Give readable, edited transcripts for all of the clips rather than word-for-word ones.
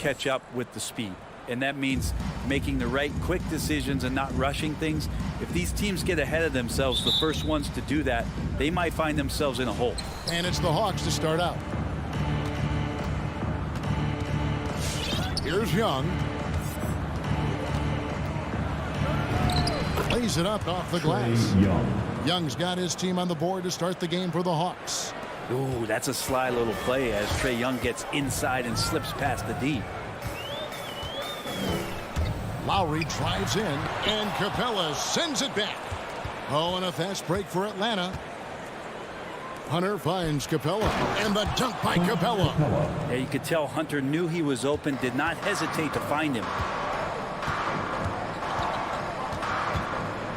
catch up with the speed. And that means making the right quick decisions and not rushing things. If these teams get ahead of themselves, the first ones to do that, they might find themselves in a hole. And it's the Hawks to start out. Here's Young. Lays it up off the glass. Young's got his team on the board to start the game for the Hawks. Ooh, that's a sly little play as Trae Young gets inside and slips past the D. Lowry drives in, and Capella sends it back. Oh, and a fast break for Atlanta. Hunter finds Capella, and the dunk by Capella. Yeah, you could tell Hunter knew he was open, did not hesitate to find him.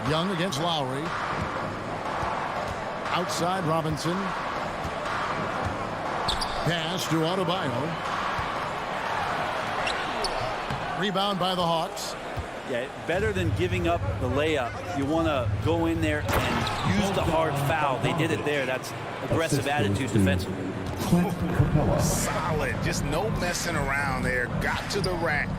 Young against Lowry. Outside Robinson. Pass to Adebayo. Rebound by the Hawks. Yeah, better than giving up the layup. You want to go in there and use the hard foul. They did it there. That's aggressive attitude defensively. Solid. Just no messing around there. Got to the rack.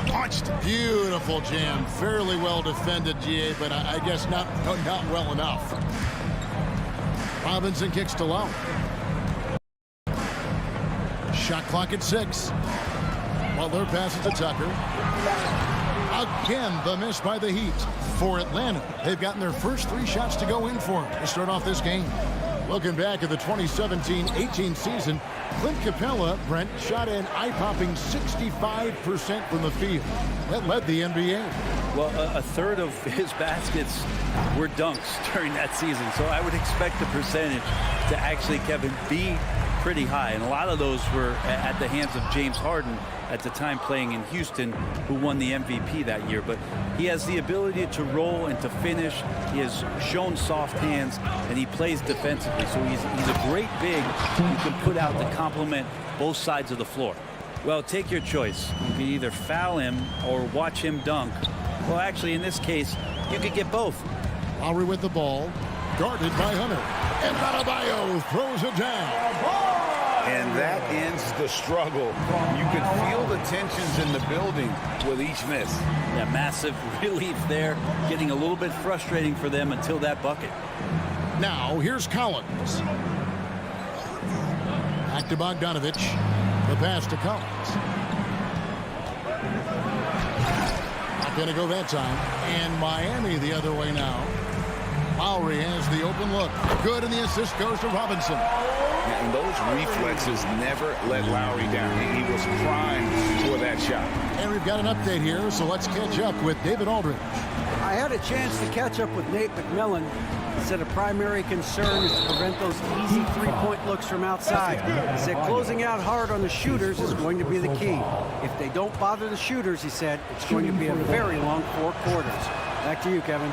Punched. Beautiful jam. Fairly well defended, GA, but I guess not well enough. Robinson kicks to Lowe. Shot clock at 6. Butler passes to Tucker. Again, the miss by the Heat. For Atlanta, they've gotten their first 3 shots to go in for to start off this game. Looking back at the 2017-18 season, Clint Capella, Brent, shot an eye-popping 65% from the field. That led the NBA. Well, a third of his baskets were dunks during that season, so I would expect the percentage to actually, Kevin, be pretty high. And a lot of those were at the hands of James Harden at the time playing in Houston, who won the MVP that year. But he has the ability to roll and to finish. He has shown soft hands, and he plays defensively. So he's a great big who can put out to complement both sides of the floor. Well, take your choice. You can either foul him or watch him dunk. Well, actually, in this case, you could get both. Lowry with the ball, guarded by Hunter. And Adebayo throws it down. And that ends the struggle. You can feel the tensions in the building with each miss. Yeah, massive relief there. Getting a little bit frustrating for them until that bucket. Now, here's Collins. Back to Bogdanovich. The pass to Collins. Not going to go that time. And Miami the other way now. Lowry has the open look. Good, and the assist goes to Robinson. And those reflexes never let Lowry down. He was primed for that shot. And we've got an update here, so let's catch up with David Aldridge. I had a chance to catch up with Nate McMillan. He said a primary concern is to prevent those easy three-point looks from outside. He said closing out hard on the shooters is going to be the key. If they don't bother the shooters, he said, it's going to be a very long 4 quarters. Back to you, Kevin.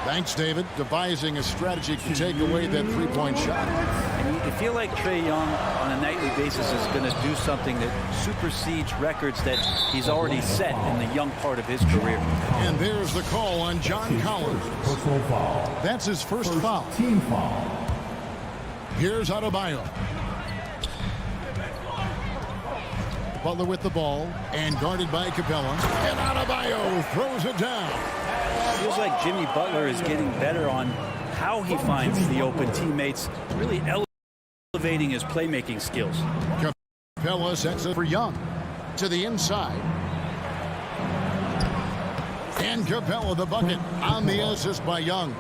Thanks, David. Devising a strategy to take away that three-point shot. And you feel like Trae Young on a nightly basis is going to do something that supersedes records that he's already set in the young part of his career. And there's the call on John Collins. That's his first foul. Team foul. Here's Adebayo. Butler with the ball and guarded by Capella. And Adebayo throws it down. Feels like Jimmy Butler is getting better on how he finds the open teammates, really elevating his playmaking skills. Capella sets it for Young to the inside. And Capella the bucket on the assist by Young.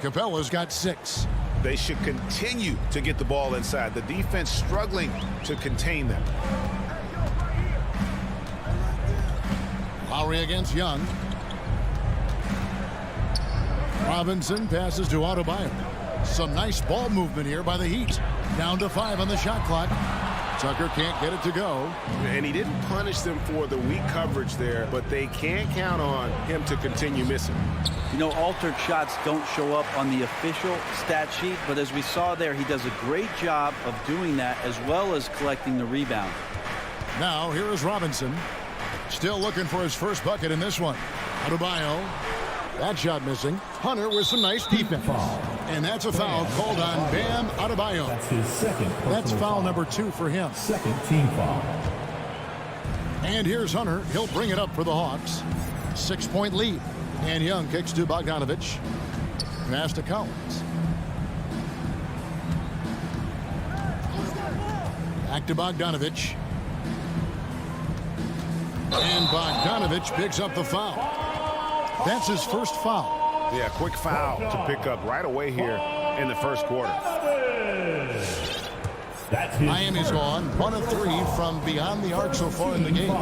Capella's got 6. They should continue to get the ball inside. The defense struggling to contain them. Lowry against Young. Robinson passes to Adebayo. Some nice ball movement here by the Heat. Down to 5 on the shot clock. Tucker can't get it to go. And he didn't punish them for the weak coverage there, but they can't count on him to continue missing. You know, altered shots don't show up on the official stat sheet, but as we saw there, he does a great job of doing that as well as collecting the rebound. Now, here is Robinson. Still looking for his first bucket in this one. Adebayo. That shot missing. Hunter with some nice defense. And that's a foul called on Bam Adebayo. That's his second. That's foul number 2 for him. Second team foul. And here's Hunter. He'll bring it up for the Hawks. 6-point lead. And Young kicks to Bogdanovich. Pass to Collins. Back to Bogdanovich. And Bogdanovich picks up the foul. That's his first foul. Yeah, quick foul to pick up right away here in the first quarter. Miami's gone 1 of 3 from beyond the arc so far in the game.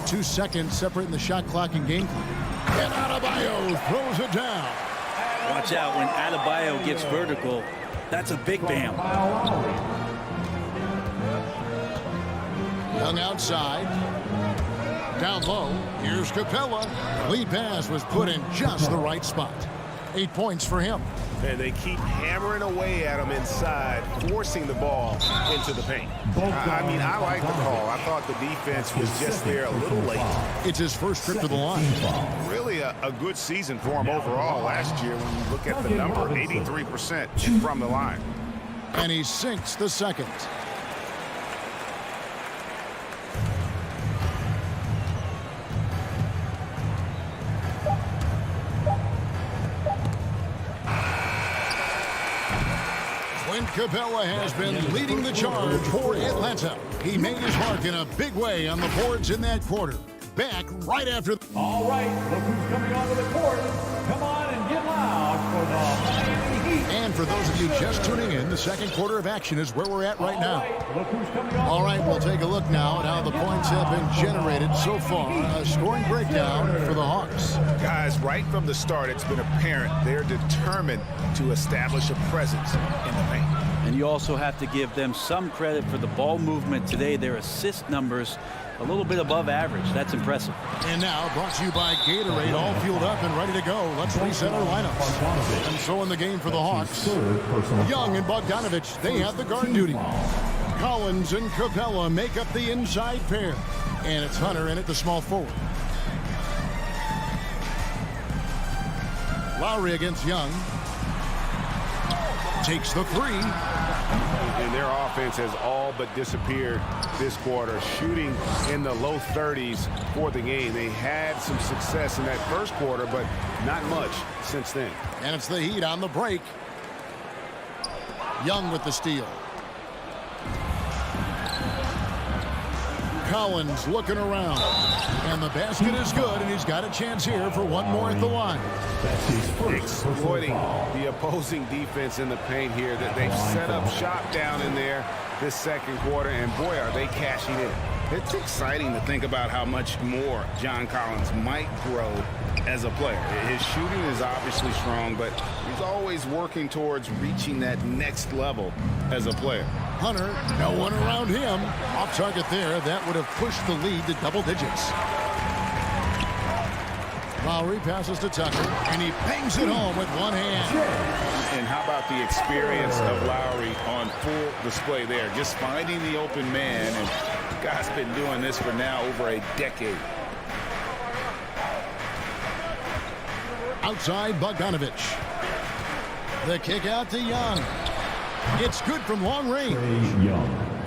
2 seconds separating the shot clock and game clock. And Adebayo throws it down. Watch out when Adebayo gets vertical. That's a big bam. Young outside. Down low. Here's Capella. Lead pass was put in just the right spot. 8 points for him. And they keep hammering away at him inside, forcing the ball into the paint. I like the call. I thought the defense was just there a little late. It's his first trip to the line. Really a good season for him overall last year when you look at the number, 83% from the line. And he sinks the second. Capella has been leading the charge for Atlanta. He made his mark in a big way on the boards in that quarter. Back right after. All right, look who's coming onto the court. Come on and get loud for the Miami Heat. And for those of you just tuning in, the second quarter of action is where we're at right now. Look who's coming on. All right, we'll take a look now at how the points have been generated so far. A scoring breakdown for the Hawks. Guys, right from the start, it's been apparent they're determined to establish a presence in the paint. And you also have to give them some credit for the ball movement today. Their assist numbers a little bit above average. That's impressive. And now brought to you by Gatorade, all fueled up and ready to go. Let's reset our lineups. And so in the game for the Hawks, Young and Bogdanovich, they have the guard duty. Collins and Capella make up the inside pair. And it's Hunter in at the small forward. Lowry against Young. Takes the 3. And their offense has all but disappeared this quarter, shooting in the low 30s for the game. They had some success in that first quarter, but not much since then. And it's the Heat on the break. Young with the steal. Collins looking around. And the basket is good, and he's got a chance here for one more at the line. Exploiting the opposing defense in the paint here. That they've set up shop down in there this second quarter, and boy, are they cashing in. It's exciting to think about how much more John Collins might grow as a player. His shooting is obviously strong, but he's always working towards reaching that next level as a player. Hunter, no one around him. Off target there. That would have pushed the lead to double digits. Lowry passes to Tucker, and he bangs it home with one hand. And how about the experience of Lowry on full display there? Just finding the open man, and the guy's been doing this for now over a decade. Outside, Bogdanovich. The kick out to Young. It's good from long range.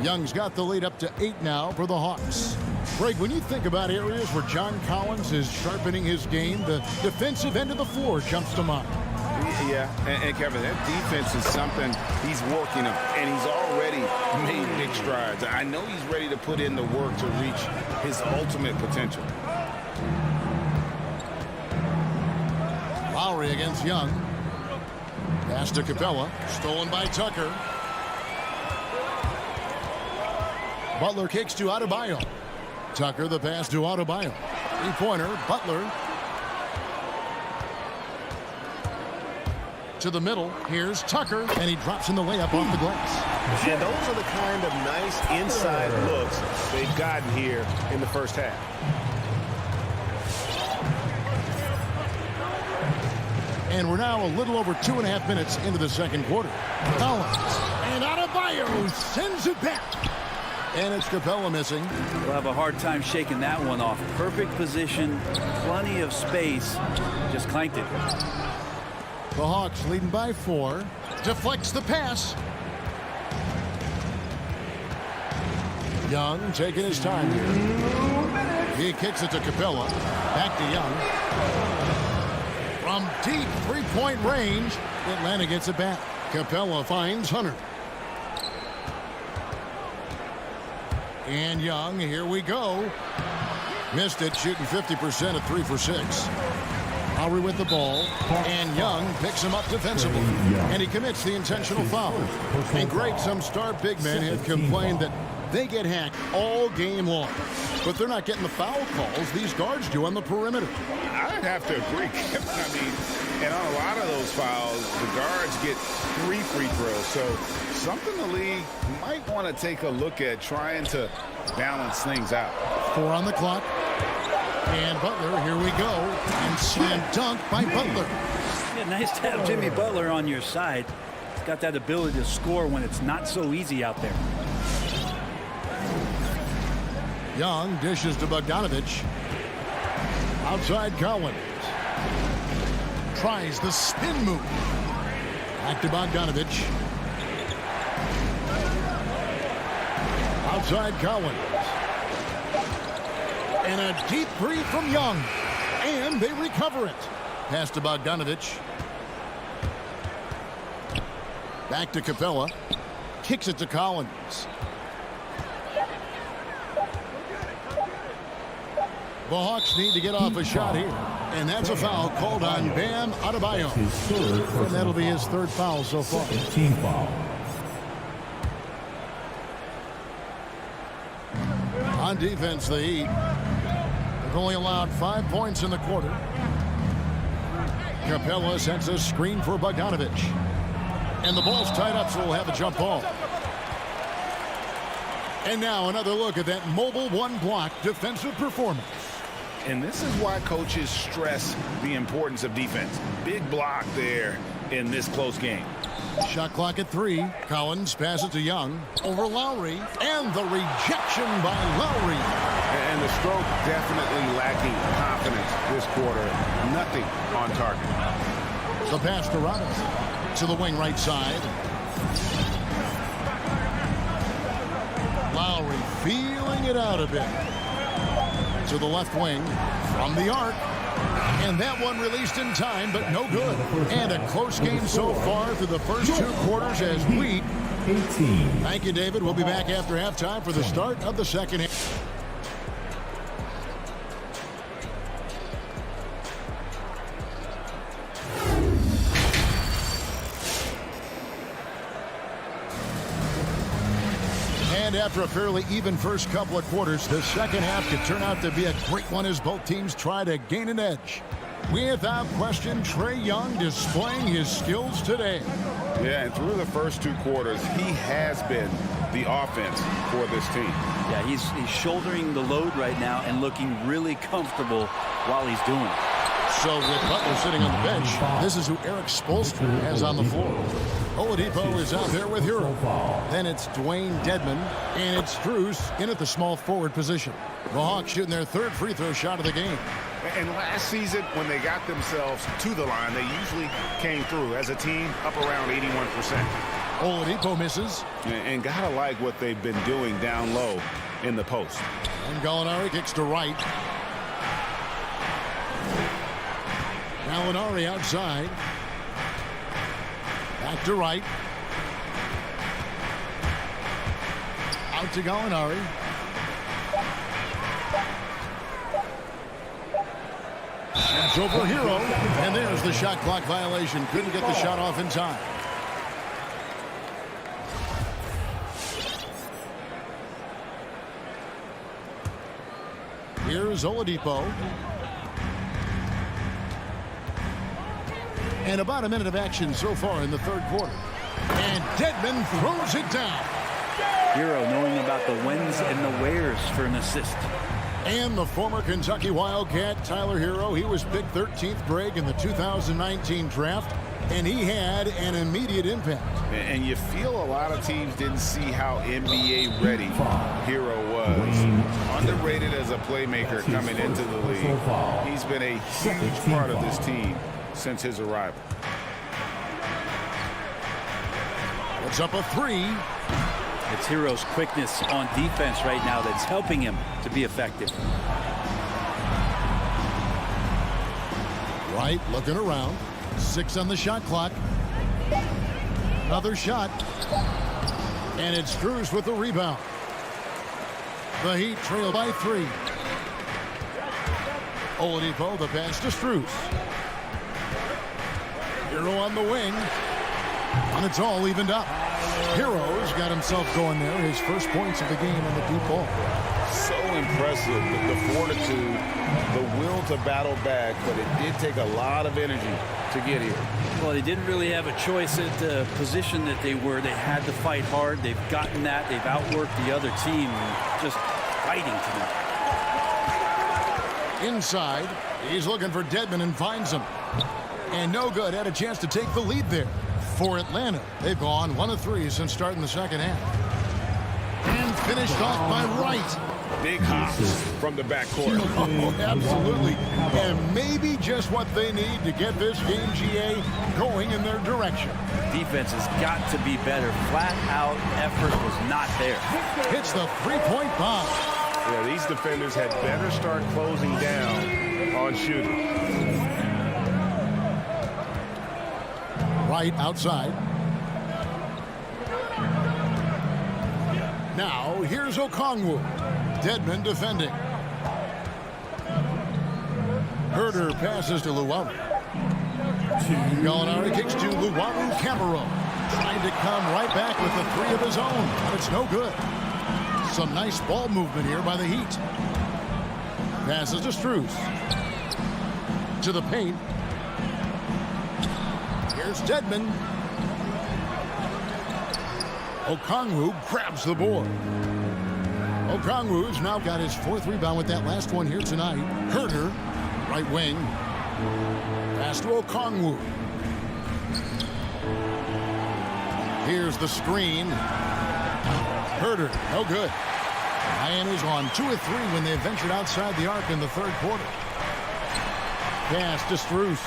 Young's got the lead up to 8 now for the Hawks. Greg, when you think about areas where John Collins is sharpening his game, the defensive end of the floor jumps to mind. Yeah, and Kevin, that defense is something he's working on, and he's already made big strides. I know he's ready to put in the work to reach his ultimate potential. Lowry against Young. Pass to Capella. Stolen by Tucker. Butler kicks to Adebayo. Tucker the pass to Adebayo. 3-pointer. Butler. To the middle. Here's Tucker. And he drops in the layup off the glass. And those are the kind of nice inside looks they've gotten here in the first half. And we're now a little over 2.5 minutes into the second quarter. Collins. And Adebayo sends it back. And it's Capella missing. We'll have a hard time shaking that one off. Perfect position, plenty of space. just clanked it. The Hawks leading by 4. Deflects the pass. Young taking his time here. He kicks it to Capella. Back to Young. From deep three-point range, Atlanta gets it back. Capella finds Hunter. And Young, here we go. Missed it, shooting 50% at 3 for 6. Lowry with the ball, and Young picks him up defensively, and he commits the intentional foul. And Greg, some star big men have complained that they get hacked all game long, but they're not getting the foul calls these guards do on the perimeter. I'd have to agree. I mean, and on a lot of those fouls, the guards get 3 free throws. So something the league might want to take a look at, trying to balance things out. 4 on the clock. And Butler, here we go. And slam dunk by Butler. Yeah, nice to have Jimmy Butler on your side. He's got that ability to score when it's not so easy out there. Young dishes to Bogdanovich. Outside Collins. Tries the spin move. Back to Bogdanovich. Outside Collins. And a deep three from Young. And they recover it. Pass to Bogdanovich. Back to Capella. Kicks it to Collins. The Hawks need to get off a shot here. And that's a foul called on Bam Adebayo. And that'll be his 3rd foul so far. Team foul. On defense, the Heat have only allowed 5 points in the quarter. Capella sends a screen for Bogdanovich. And the ball's tied up, so we'll have a jump ball. And now another look at that mobile one-block defensive performance. And this is why coaches stress the importance of defense. Big block there in this close game. Shot clock at 3. Collins passes to Young. Over Lowry. And the rejection by Lowry. And the stroke definitely lacking confidence this quarter. Nothing on target. The pass to Robinson. To the wing right side. Lowry feeling it out a bit. To the left wing. From the arc. And that one released in time, but no good. And a close game so far through the first 2 quarters as we... 18. Thank you, David. We'll be back after halftime for the start of the second half. And after a fairly even first couple of quarters, the second half could turn out to be a great one as both teams try to gain an edge. Without question, Trae Young displaying his skills today. Yeah, and through the first 2 quarters, he has been the offense for this team. Yeah, he's shouldering the load right now and looking really comfortable while he's doing it. So with Butler sitting on the bench, this is who Eric Spoelstra has on the floor. Oladipo is out there with Hero. Then it's Dwayne Dedmon, and it's Strus in at the small forward position. The Hawks shooting their 3rd free throw shot of the game. And last season, when they got themselves to the line, they usually came through as a team up around 81%. Oladipo misses. And gotta like what they've been doing down low in the post. And Gallinari kicks to right. Gallinari outside. Back to right. Out to Gallinari. It's over Hero. And there's the shot clock violation. Couldn't get the shot off in time. Here's Oladipo. And about a minute of action so far in the 3rd quarter. And Dedmon throws it down. Hero knowing about the whens and the wheres for an assist. And the former Kentucky Wildcat, Tyler Hero, he was picked 13th Greg in the 2019 draft. And he had an immediate impact. And you feel a lot of teams didn't see how NBA ready Hero was. Underrated as a playmaker coming into the league. He's been a huge part of this team since his arrival. It's up a 3. It's Hero's quickness on defense right now that's helping him to be effective. Wright looking around. 6 on the shot clock. Another shot. And it's Strus with the rebound. The Heat trail by 3. Oladipo, the pass to Strus. Hero on the wing. And it's all evened up. Hero's got himself going there. His first points of the game on the deep ball. So impressive, the fortitude, the will to battle back, but it did take a lot of energy to get here. Well, they didn't really have a choice at the position that they were. They had to fight hard. They've gotten that. They've outworked the other team, just fighting tonight. Inside, he's looking for Dedmon and finds him. And no good. Had a chance to take the lead there. For Atlanta, they've gone 1 of 3 since starting the second half. And finished off by Wright. Big hops from the backcourt. Oh, absolutely. And maybe just what they need to get this game, GA, going in their direction. Defense has got to be better. Flat out effort was not there. Hits the three-point bomb. Yeah, these defenders had better start closing down on shooting. Right outside. Now, here's Okongwu. Dedmon defending. Herder passes to Luwawu. Gallinari kicks to Luwawu Camero. Trying to come right back with the 3 of his own. But it's no good. Some nice ball movement here by the Heat. Passes to Strus. To the paint. Here's Dedmon. Okongwu grabs the board. Okongwu's now got his 4th rebound with that last one here tonight. Herder, right wing. Pass to Okongwu. Here's the screen. Herder, no good. Miami's on 2 of 3 when they ventured outside the arc in the 3rd quarter. Pass to Strus.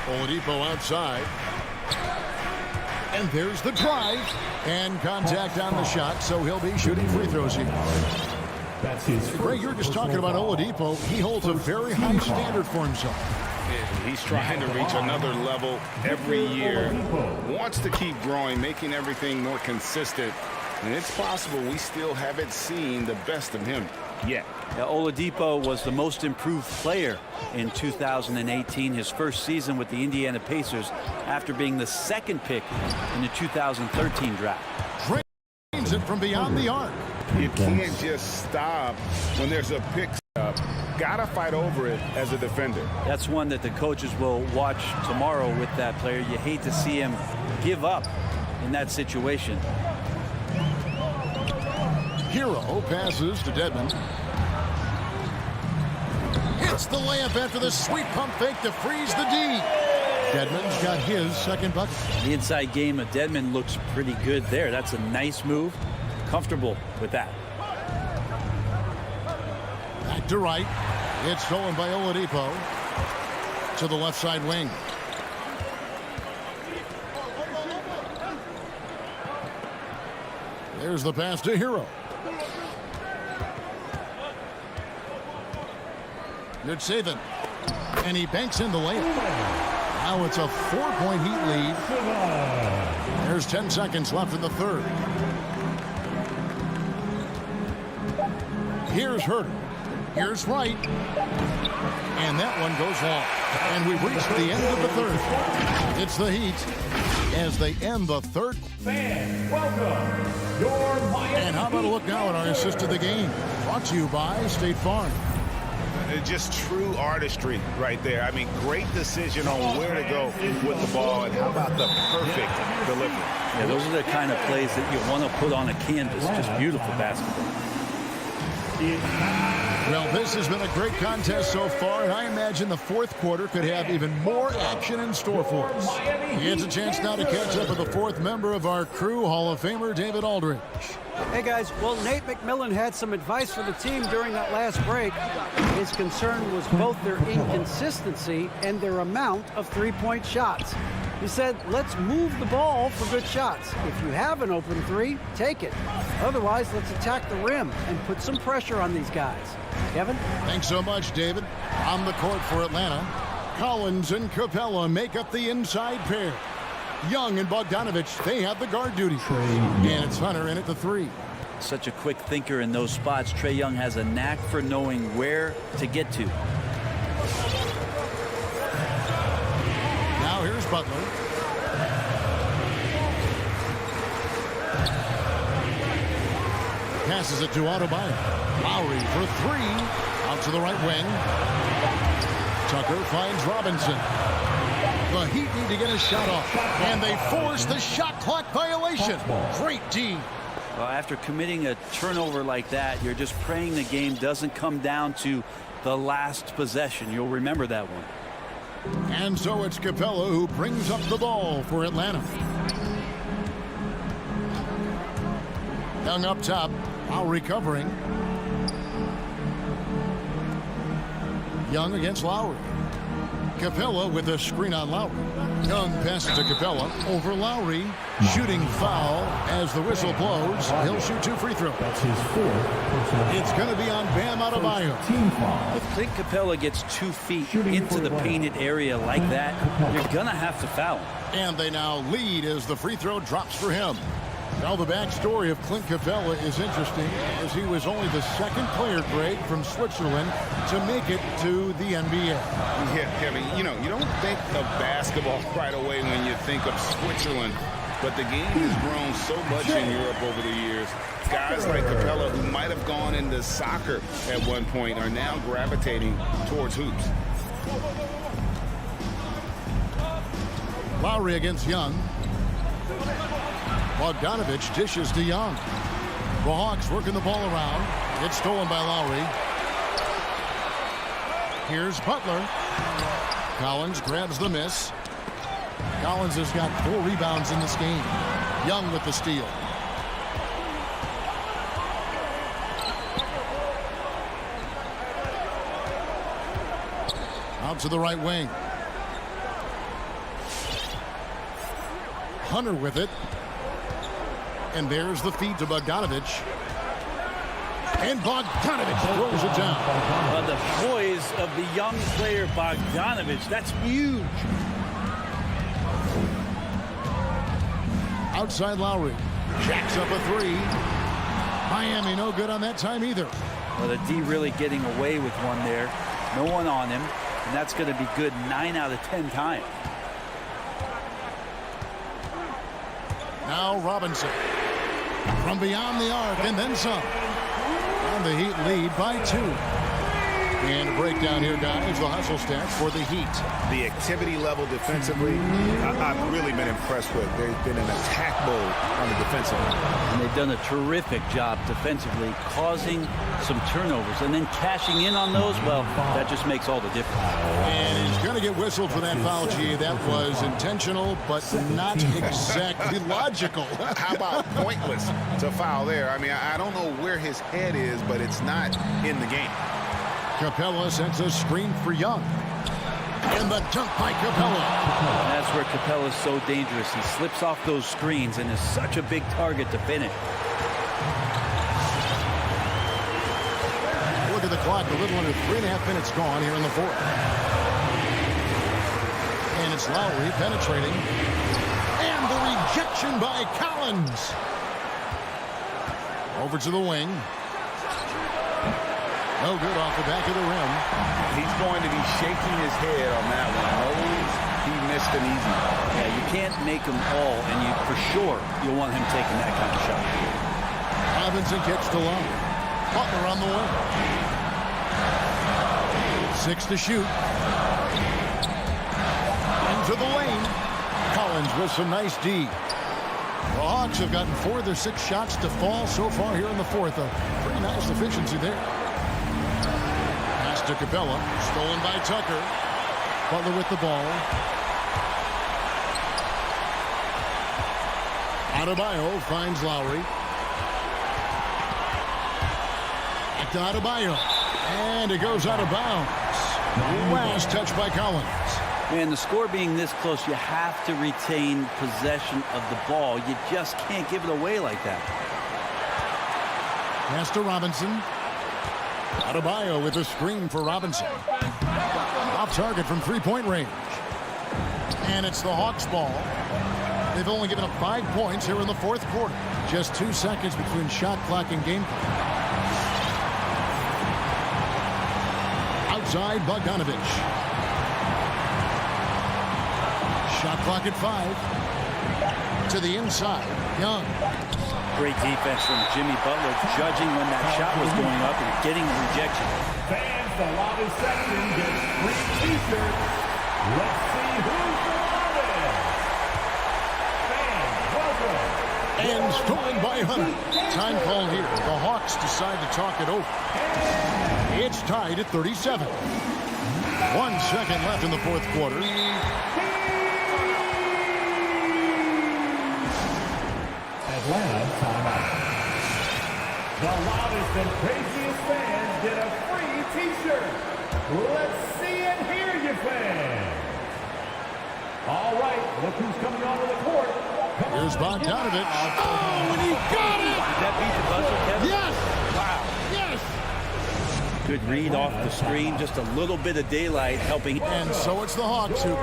Oladipo outside. And there's the drive. And contact on the shot, so he'll be shooting free throws here. That's his Greg, you're just talking about Oladipo. He holds a very high standard for himself. He's trying to reach another level every year. Wants to keep growing, making everything more consistent. And it's possible we still haven't seen the best of him yet. Yeah, Oladipo was the most improved player in 2018, his first season with the Indiana Pacers after being the 2nd pick in the 2013 draft. Drains it from beyond the arc. You can't just stop when there's a pick up. Gotta fight over it as a defender. That's one that the coaches will watch tomorrow with that player. You hate to see him give up in that situation. Hero passes to Dedmon. Hits the layup after the sweet pump fake to freeze the D. Dedmon's got his 2nd bucket. The inside game of Dedmon looks pretty good there. That's a nice move. Comfortable with that. Back to Wright. It's stolen by Oladipo. To the left side wing. There's the pass to Hero. Good saving. And he banks in the layup. Now it's a 4-point Heat lead. There's 10 seconds left in the 3rd. Here's Herder. Here's Wright. And that one goes long. And we've reached the end of the 3rd. It's the Heat as they end the 3rd. Fans, welcome your Miami. And how about a look now at our assist of the game? Brought to you by State Farm. Just true artistry right there. I mean, great decision on where to go with the ball, and how about the perfect delivery. Yeah, those are the kind of plays that you want to put on a canvas. Just beautiful basketball. It's Well, this has been a great contest so far, and I imagine the fourth quarter could have even more action in store for us. He gets a chance now to catch up with the fourth member of our crew, Hall of Famer David Aldridge. Hey, guys. Well, Nate McMillan had some advice for the team during that last break. His concern was both their inconsistency and their amount of three-point shots. He said, let's move the ball for good shots. If you have an open three, take it. Otherwise, let's attack the rim and put some pressure on these guys. Kevin? Thanks so much, David. On the court for Atlanta, Collins and Capella make up the inside pair. Young and Bogdanovich, they have the guard duty. And it's Hunter in at the three. Such a quick thinker in those spots. Trae Young has a knack for knowing where to get to. Now here's Butler. Passes it to Adebayo. Lowry for three. Out to the right wing. Tucker finds Robinson. The Heat need to get a shot off. And they force the shot clock violation. Great D. Well, after committing a turnover like that, you're just praying the game doesn't come down to the last possession. You'll remember that one. And so it's Capella who brings up the ball for Atlanta. Young up top. Lowry covering. Young against Lowry. Capella with a screen on Lowry. Young passes to Capella over Lowry. Shooting foul as the whistle blows. He'll shoot 2 free throws. That's his fourth. It's going to be on Bam Adebayo. Team foul. If Clint Capella gets 2 feet Shooting into for the Atlanta. painted area like that, you're going to have to foul him. And they now lead as the free throw drops for him. Now the backstory of Clint Capella is interesting, as he was only the second player, Greg, from Switzerland to make it to the NBA. Yeah, Kevin, you don't think of basketball right away when you think of Switzerland, but the game has grown so much in Europe over the years. Guys like Capella, who might have gone into soccer at one point, are now gravitating towards hoops. Lowry against Young. Bogdanovich dishes to Young. The Hawks working the ball around. It's stolen by Lowry. Here's Butler. Collins grabs the miss. Collins has got 4 rebounds in this game. Young with the steal. Out to the right wing. Hunter with it. And there's the feed to Bogdanovich. And Bogdanovich throws it down. The poise of the young player Bogdanovich, that's huge. Outside Lowry. Jacks up a 3. Miami no good on that time either. Well, the D really getting away with one there. No one on him. And that's going to be good 9 out of 10 times. Now Robinson. From beyond the arc and then some. And the Heat lead by 2. And a breakdown here, guys. The hustle stats for the Heat. The activity level defensively, I've really been impressed with. There's been an attack mode on the defensive end. And they've done a terrific job defensively, causing some turnovers. And then cashing in on those, well, that just makes all the difference. And he's going to get whistled for that foul, G. That was intentional, but not exactly logical. How about pointless to foul there? I mean, I don't know where his head is, but it's not in the game. Capella sends a screen for Young. And the dunk by Capella. And that's where Capella's so dangerous. He slips off those screens and is such a big target to finish. Look at the clock. A little under 3.5 minutes gone here in the fourth. And it's Lowry penetrating. And the rejection by Collins. Over to the wing. No good off the back of the rim. He's going to be shaking his head on that one. Knows he missed an easy one. Yeah, you can't make them all, and you for sure you'll want him taking that kind of shot. Robinson kicks to Lowry. Butler on the wing. 6 to shoot. Into the lane. Collins with some nice D. The Hawks have gotten 4 of their 6 shots to fall so far here in the fourth. A pretty nice efficiency there. to Capella. Stolen by Tucker. Butler with the ball. Adebayo finds Lowry. Back to Adebayo. And it goes out of bounds. Last touch by Collins. And the score being this close, you have to retain possession of the ball. You just can't give it away like that. Pass to Robinson. Adebayo with a screen for Robinson. Off target from three-point range. And it's the Hawks' ball. They've only given up 5 points here in the fourth quarter. Just 2 seconds between shot clock and game clock. Outside Bogdanovich. Shot clock at 5. To the inside. Young. Great defense from Jimmy Butler, judging when that shot was going up and getting the rejection. Fans, the lobby section gets free t-shirts. Let's see who's the loudest. Fans, welcome. And stolen by Hunter. Time call here. The Hawks decide to talk it over. It's tied at 37. 1 second left in the fourth quarter. Atlanta timeout. The loudest and craziest fans get a free t-shirt. Let's see and hear you, fans. All right, look who's coming onto the court. Here's Bogdanovich. Oh, and he got it! Did that beat the buzzer, Kevin? Yes! Wow. Yes! Good read off the screen. Just a little bit of daylight helping. And so it's the Hawks who...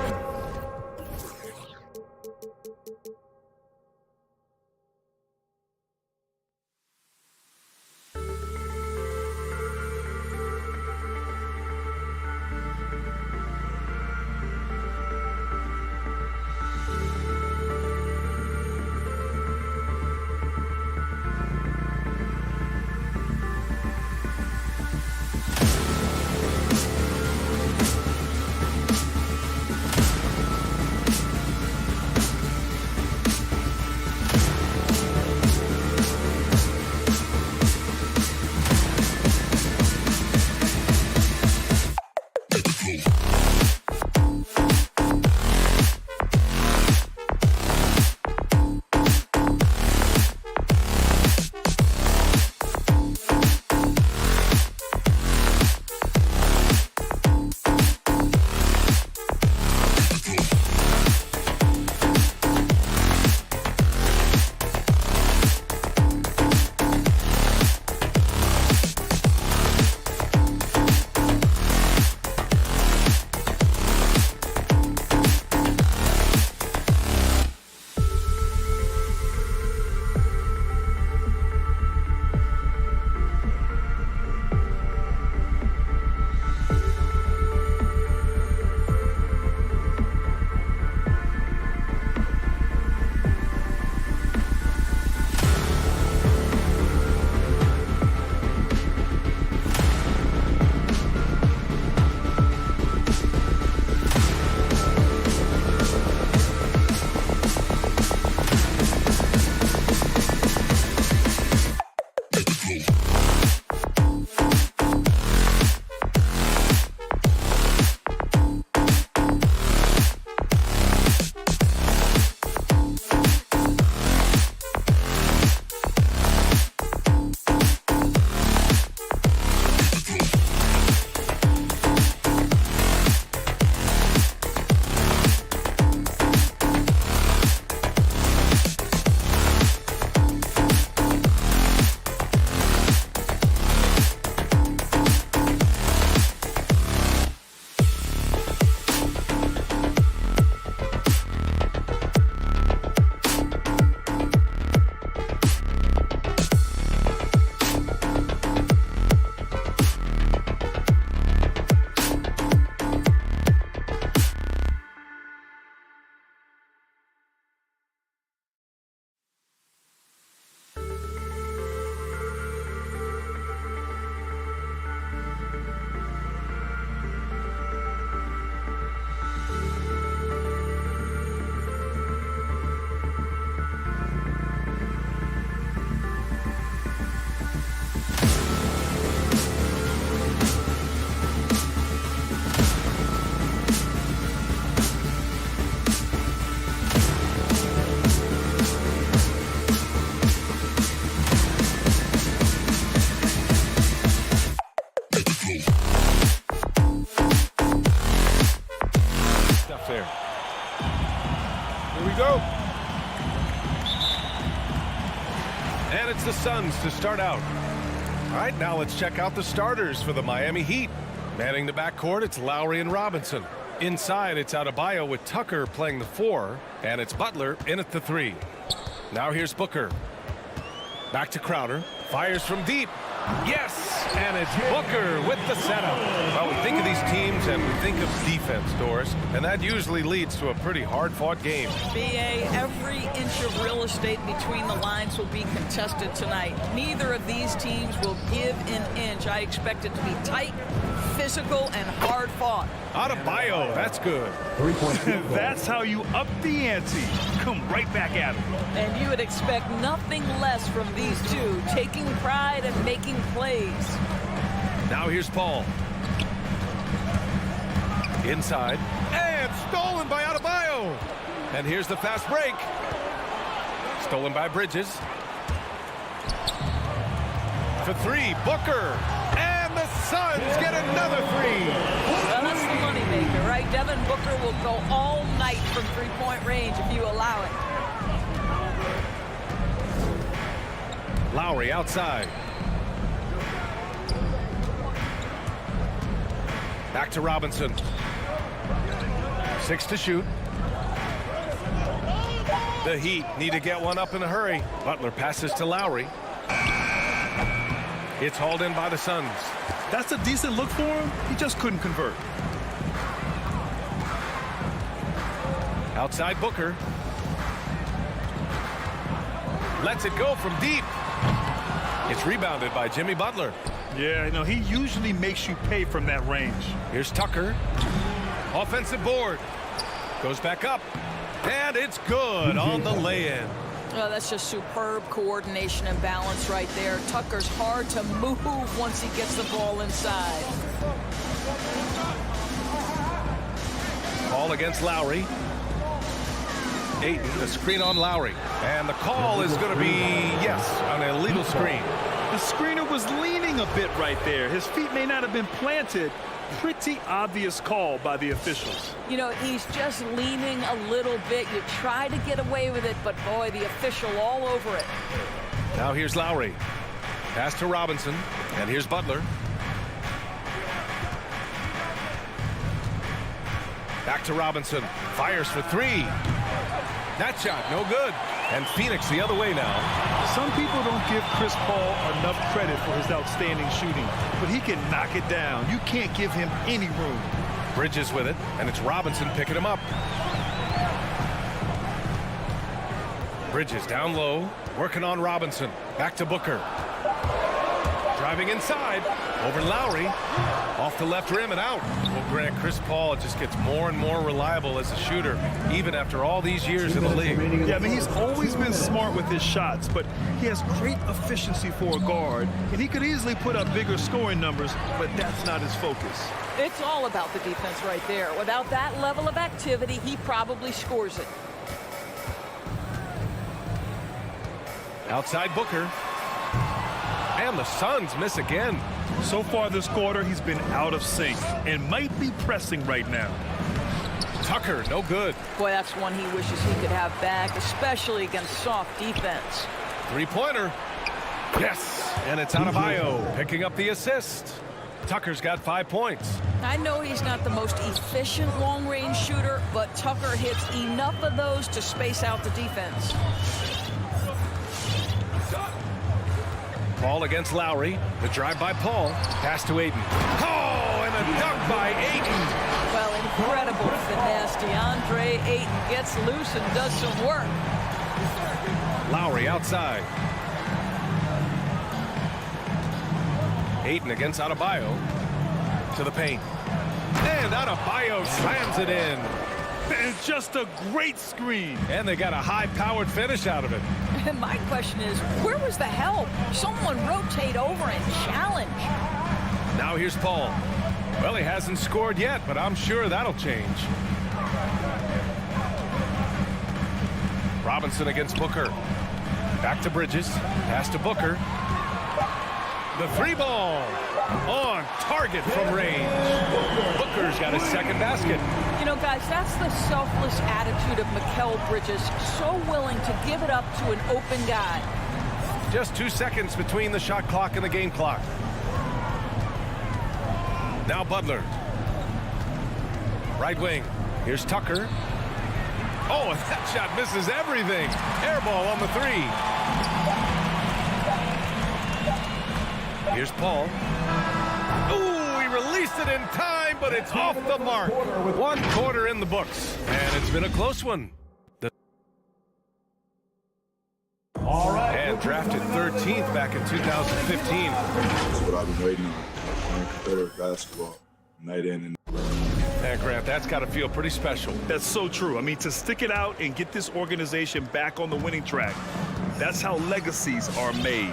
go. And it's the Suns to start out. All right, now let's check out the starters for the Miami Heat. Manning the backcourt, it's Lowry and Robinson. Inside, it's Adebayo with Tucker playing the 4, and it's Butler in at the 3. Now here's Booker. Back to Crowder. Fires from deep. Yes! And it's Booker with the setup. Well, we think of these teams and we think of defense, Doris, and that usually leads to a pretty hard-fought game. BA, every inch of real estate between the lines will be contested tonight. Neither of these teams will give an inch. I expect it to be tight, physical, and hard-fought. Adebayo, that's good. That's how you up the ante. Come right back at him. And you would expect nothing less from these two, taking pride and making plays. Now here's Paul. Inside. And stolen by Adebayo. And here's the fast break. Stolen by Bridges. For 3, Booker. And the Suns get another 3. Well, that's the moneymaker, right? Devin Booker will go all night from three-point range if you allow it. Lowry outside. Back to Robinson. 6 to shoot. The Heat need to get one up in a hurry. Butler passes to Lowry. It's hauled in by the Suns. That's a decent look for him. He just couldn't convert. Outside Booker. Lets it go from deep. It's rebounded by Jimmy Butler. Yeah, no, he usually makes you pay from that range. Here's Tucker. Offensive board. Goes back up. And it's good on the lay-in. Well, that's just superb coordination and balance right there. Tucker's hard to move once he gets the ball inside. Ball against Lowry. Ayton, the screen on Lowry. And the call is going to be, yes, an illegal screen. The screener was leaning a bit right there. His feet may not have been planted. Pretty obvious call by the officials. You know, he's just leaning a little bit. You try to get away with it, but boy, the official all over it. Now here's Lowry. Pass to Robinson. And here's Butler. Back to Robinson. Fires for 3. That shot, no good. And Phoenix the other way now. Some people don't give Chris Paul enough credit for his outstanding shooting, but he can knock it down. You can't give him any room. Bridges with it, and it's Robinson picking him up. Bridges down low, working on Robinson. Back to Booker. Driving inside, over Lowry. Off the left rim and out. Well, Grant, Chris Paul just gets more and more reliable as a shooter, even after all these years in the league. Yeah, I mean, he's always been smart with his shots, but he has great efficiency for a guard, and he could easily put up bigger scoring numbers, but that's not his focus. It's all about the defense right there. Without that level of activity, he probably scores it. Outside Booker. And the Suns miss again. So far this quarter, he's been out of sync and might be pressing right now. Tucker, no good. Boy, that's one he wishes he could have back, especially against soft defense. Three-pointer. Yes. And it's Adebayo picking up the assist. Tucker's got 5 points. I know he's not the most efficient long-range shooter, but Tucker hits enough of those to space out the defense. Ball against Lowry. The drive by Paul. Pass to Ayton. Oh, and a dunk by Ayton. Well, incredible finesse. DeAndre Ayton gets loose and does some work. Lowry outside. Ayton against Adebayo. To the paint. And Adebayo slams it in. And just a great screen. And they got a high-powered finish out of it. And my question is, where was the help? Someone rotate over and challenge. Now here's Paul. Well, he hasn't scored yet, but I'm sure that'll change. Robinson against Booker. Back to Bridges. Pass to Booker. The 3 ball. On target from range. Booker's got his second basket. You know, guys, that's the selfless attitude of Mikal Bridges. So willing to give it up to an open guy. Just 2 seconds between the shot clock and the game clock. Now Butler. Right wing. Here's Tucker. Oh, and that shot misses everything. Air ball on the three. Here's Paul. Ooh, he released it in time, but it's off the mark. 1 quarter in the books, and it's been a close one. All right. And drafted 13th back in 2015. That's what I've been waiting on. Playing Confederate basketball, night in and And Grant, that's got to feel pretty special. That's so true. I mean, to stick it out and get this organization back on the winning track, that's how legacies are made.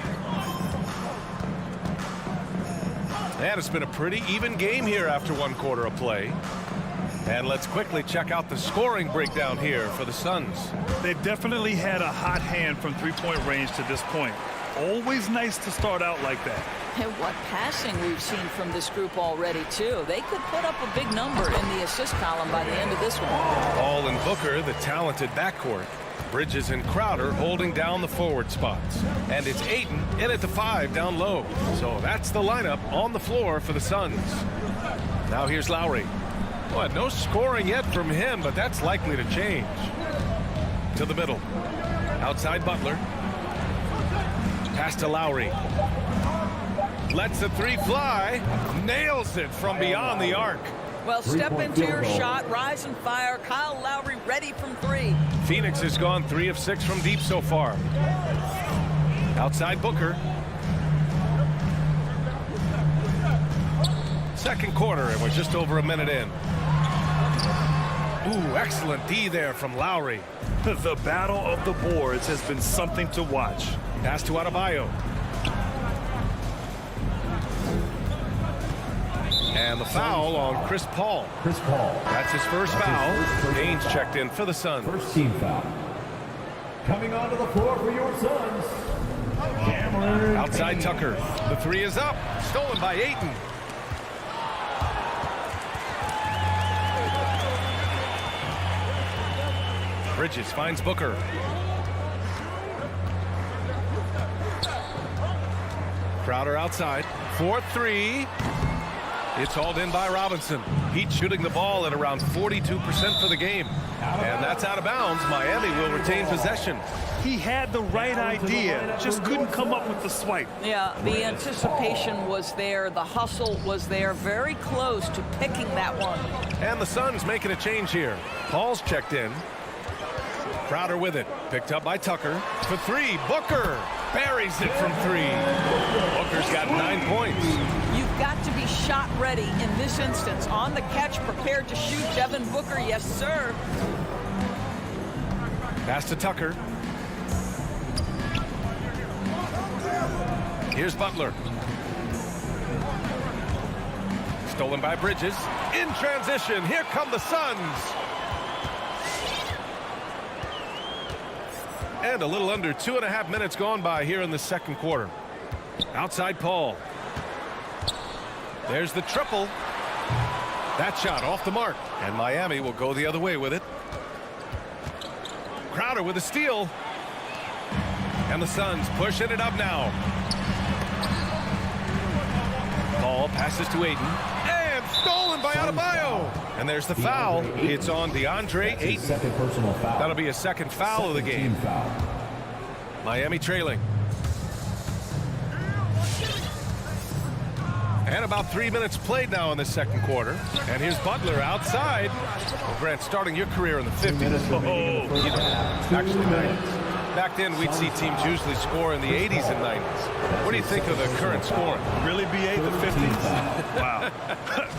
And it's been a pretty even game here after 1 quarter of play. And let's quickly check out the scoring breakdown here for the Suns. They've definitely had a hot hand from three-point range to this point. Always nice to start out like that. And what passing we've seen from this group already, too. They could put up a big number in the assist column by the end of this one. Hall and Booker, the talented backcourt. Bridges and Crowder holding down the forward spots. And it's Ayton in at the 5 down low. So that's the lineup on the floor for the Suns. Now here's Lowry. Well, no scoring yet from him, but that's likely to change. To the middle. Outside Butler. Pass to Lowry. Lets the 3 fly. Nails it from beyond the arc. Well, step into your shot, rise and fire. Kyle Lowry ready from 3. Phoenix has gone 3 of 6 from deep so far. Outside Booker. Second quarter, and we're just over a minute in. Ooh, excellent D there from Lowry. The battle of the boards has been something to watch. Pass to Adebayo. And the foul on Chris Paul. Chris Paul. That's his first foul. Baines checked in for the Suns. First team foul. Coming onto the floor for your Suns. Cameron Outside Baines. Tucker. The 3 is up. Stolen by Ayton. Bridges finds Booker. Crowder outside. 4-3. It's hauled in by Robinson. Heat shooting the ball at around 42% for the game. And that's out of bounds. Miami will retain possession. He had the right idea, just couldn't come up with the swipe. Yeah, the anticipation was there. The hustle was there. Very close to picking that one. And the Suns making a change here. Paul's checked in. Crowder with it. Picked up by Tucker. For 3, Booker buries it from 3. Booker's got 9 points. You've got to be shot ready in this instance. On the catch, prepared to shoot. Devin Booker, yes, sir. Pass to Tucker. Here's Butler. Stolen by Bridges. In transition, here come the Suns. And a little under 2.5 minutes gone by here in the second quarter. Outside Paul. There's the triple. That shot off the mark. And Miami will go the other way with it. Crowder with a steal. And the Suns pushing it up now. Ball passes to Ayton. And stolen by Adebayo. And there's the foul. It's on DeAndre Ayton. Second personal foul. That'll be a second foul of the game. Foul. Miami trailing. And about 3 minutes played now in the second quarter. And here's Butler outside. Well, Grant, starting your career in the 50s. Actually, 90s. Back then, we'd see teams usually score in the 80s and 90s. What do you think of the current scoring? Really, BA, the 50s? Wow.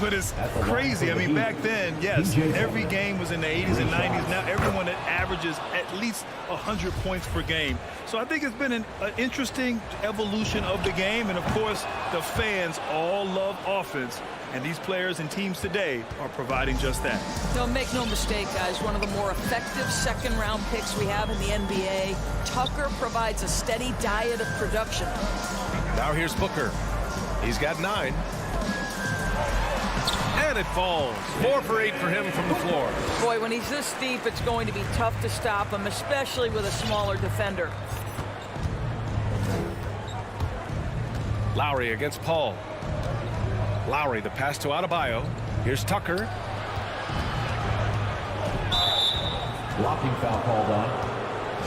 But it's crazy. I mean, back then, yes, every game was in the 80s and 90s. Now everyone that averages at least 100 points per game. So I think it's been an interesting evolution of the game. And, of course, the fans all love offense. And these players and teams today are providing just that. No, make no mistake, guys. One of the more effective second-round picks we have in the NBA. Tucker provides a steady diet of production. Now here's Booker. He's got 9. And it falls. 4 for 8 for him from the floor. Boy, when he's this deep, it's going to be tough to stop him, especially with a smaller defender. Lowry against Paul. Lowry, the pass to Adebayo. Here's Tucker. Blocking foul called on.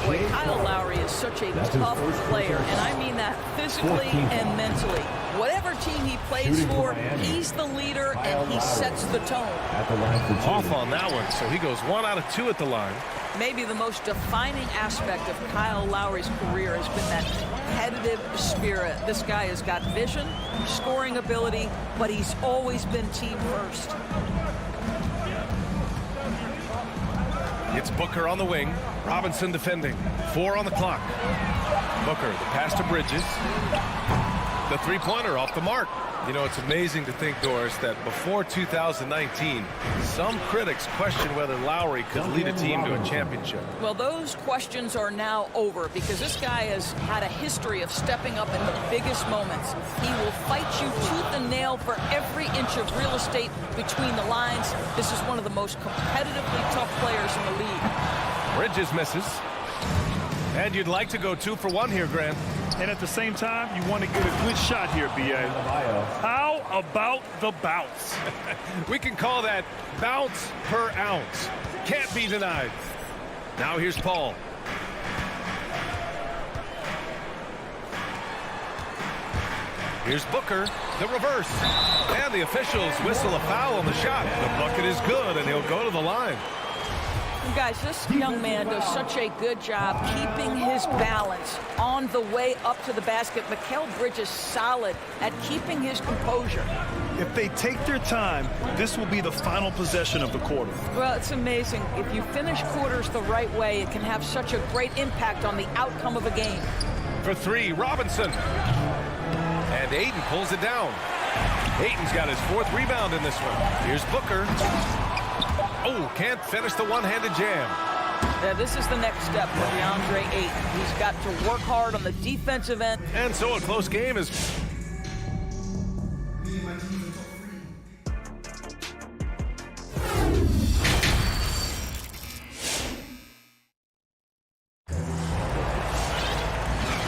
Boy, Kyle Lowry is such a tough player, and I mean that physically and mentally. Whatever team he plays for, he's the leader, and he sets the tone. At the line for 2. Off on that one, so he goes 1 out of 2 at the line. Maybe the most defining aspect of Kyle Lowry's career has been that competitive spirit. This guy has got vision, scoring ability, but he's always been team first. It's Booker on the wing. Robinson defending. 4 on the clock. Booker, the pass to Bridges. The three-pointer off the mark. You know, it's amazing to think, Doris, that before 2019, some critics questioned whether Lowry could lead a team to a championship. Well, those questions are now over because this guy has had a history of stepping up in the biggest moments. He will fight you tooth and nail for every inch of real estate between the lines. This is one of the most competitively tough players in the league. Bridges misses. And you'd like to go 2 for 1 here, Grant. And at the same time, you want to get a good shot here, B.A. How about the bounce? We can call that bounce per ounce. Can't be denied. Now here's Paul. Here's Booker, the reverse. And the officials whistle a foul on the shot. The bucket is good, and he'll go to the line. Guys, this young man does such a good job keeping his balance on the way up to the basket. Mikal Bridges solid at keeping his composure. If they take their time, this will be the final possession of the quarter. Well, it's amazing. If you finish quarters the right way, it can have such a great impact on the outcome of a game. For 3, Robinson. And Ayton pulls it down. Ayton's got his 4th rebound in this one. Here's Booker. Oh, can't finish the one-handed jam. Yeah, this is the next step for DeAndre Ayton. He's got to work hard on the defensive end. And so a close game is...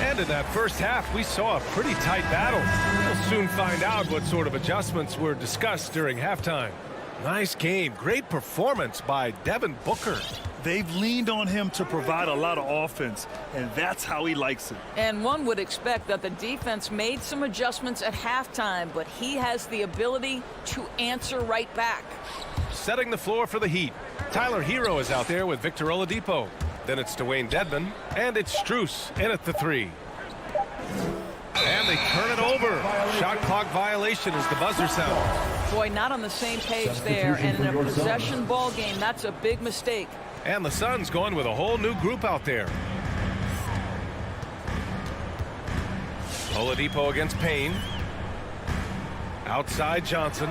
And in that first half, we saw a pretty tight battle. We'll soon find out what sort of adjustments were discussed during halftime. Nice game. Great performance by Devin Booker. They've leaned on him to provide a lot of offense, and that's how he likes it. And one would expect that the defense made some adjustments at halftime, but he has the ability to answer right back. Setting the floor for the Heat. Tyler Hero is out there with Victor Oladipo. Then it's Dwayne Dedmon, and it's Strus in at the 3. And they turn it over. Shot clock violation as the buzzer sounds. Boy, not on the same page there, and in a possession ball game, that's a big mistake. And the Suns going with a whole new group out there. Oladipo against Payne. Outside Johnson.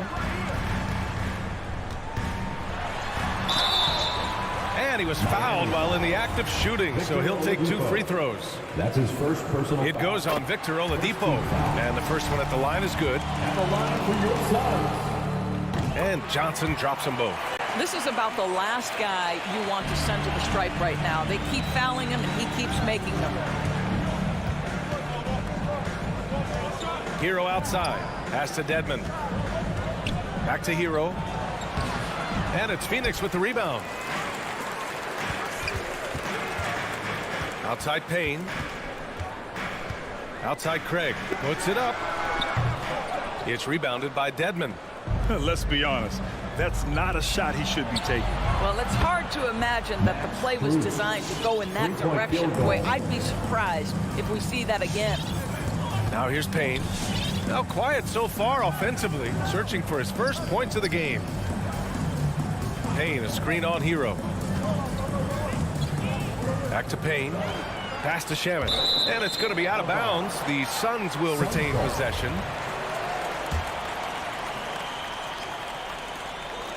And he was fouled while in the act of shooting, so he'll take 2 free throws. That's his first personal It goes on Victor Oladipo. And the first one at the line is good. At the line for your Suns. And Johnson drops them both. This is about the last guy you want to send to the stripe right now. They keep fouling him, and he keeps making them. Hero outside. Pass to Dedmon. Back to Hero. And it's Phoenix with the rebound. Outside Payne. Outside Craig. Puts it up. It's rebounded by Dedmon. Let's be honest. That's not a shot he should be taking. Well, it's hard to imagine that the play was designed to go in that direction. Boy, I'd be surprised if we see that again. Now here's Payne. Now quiet so far offensively, searching for his first points of the game. Payne, a screen on Hero. Back to Payne. Pass to Shaman. And it's going to be out of bounds. The Suns will retain possession.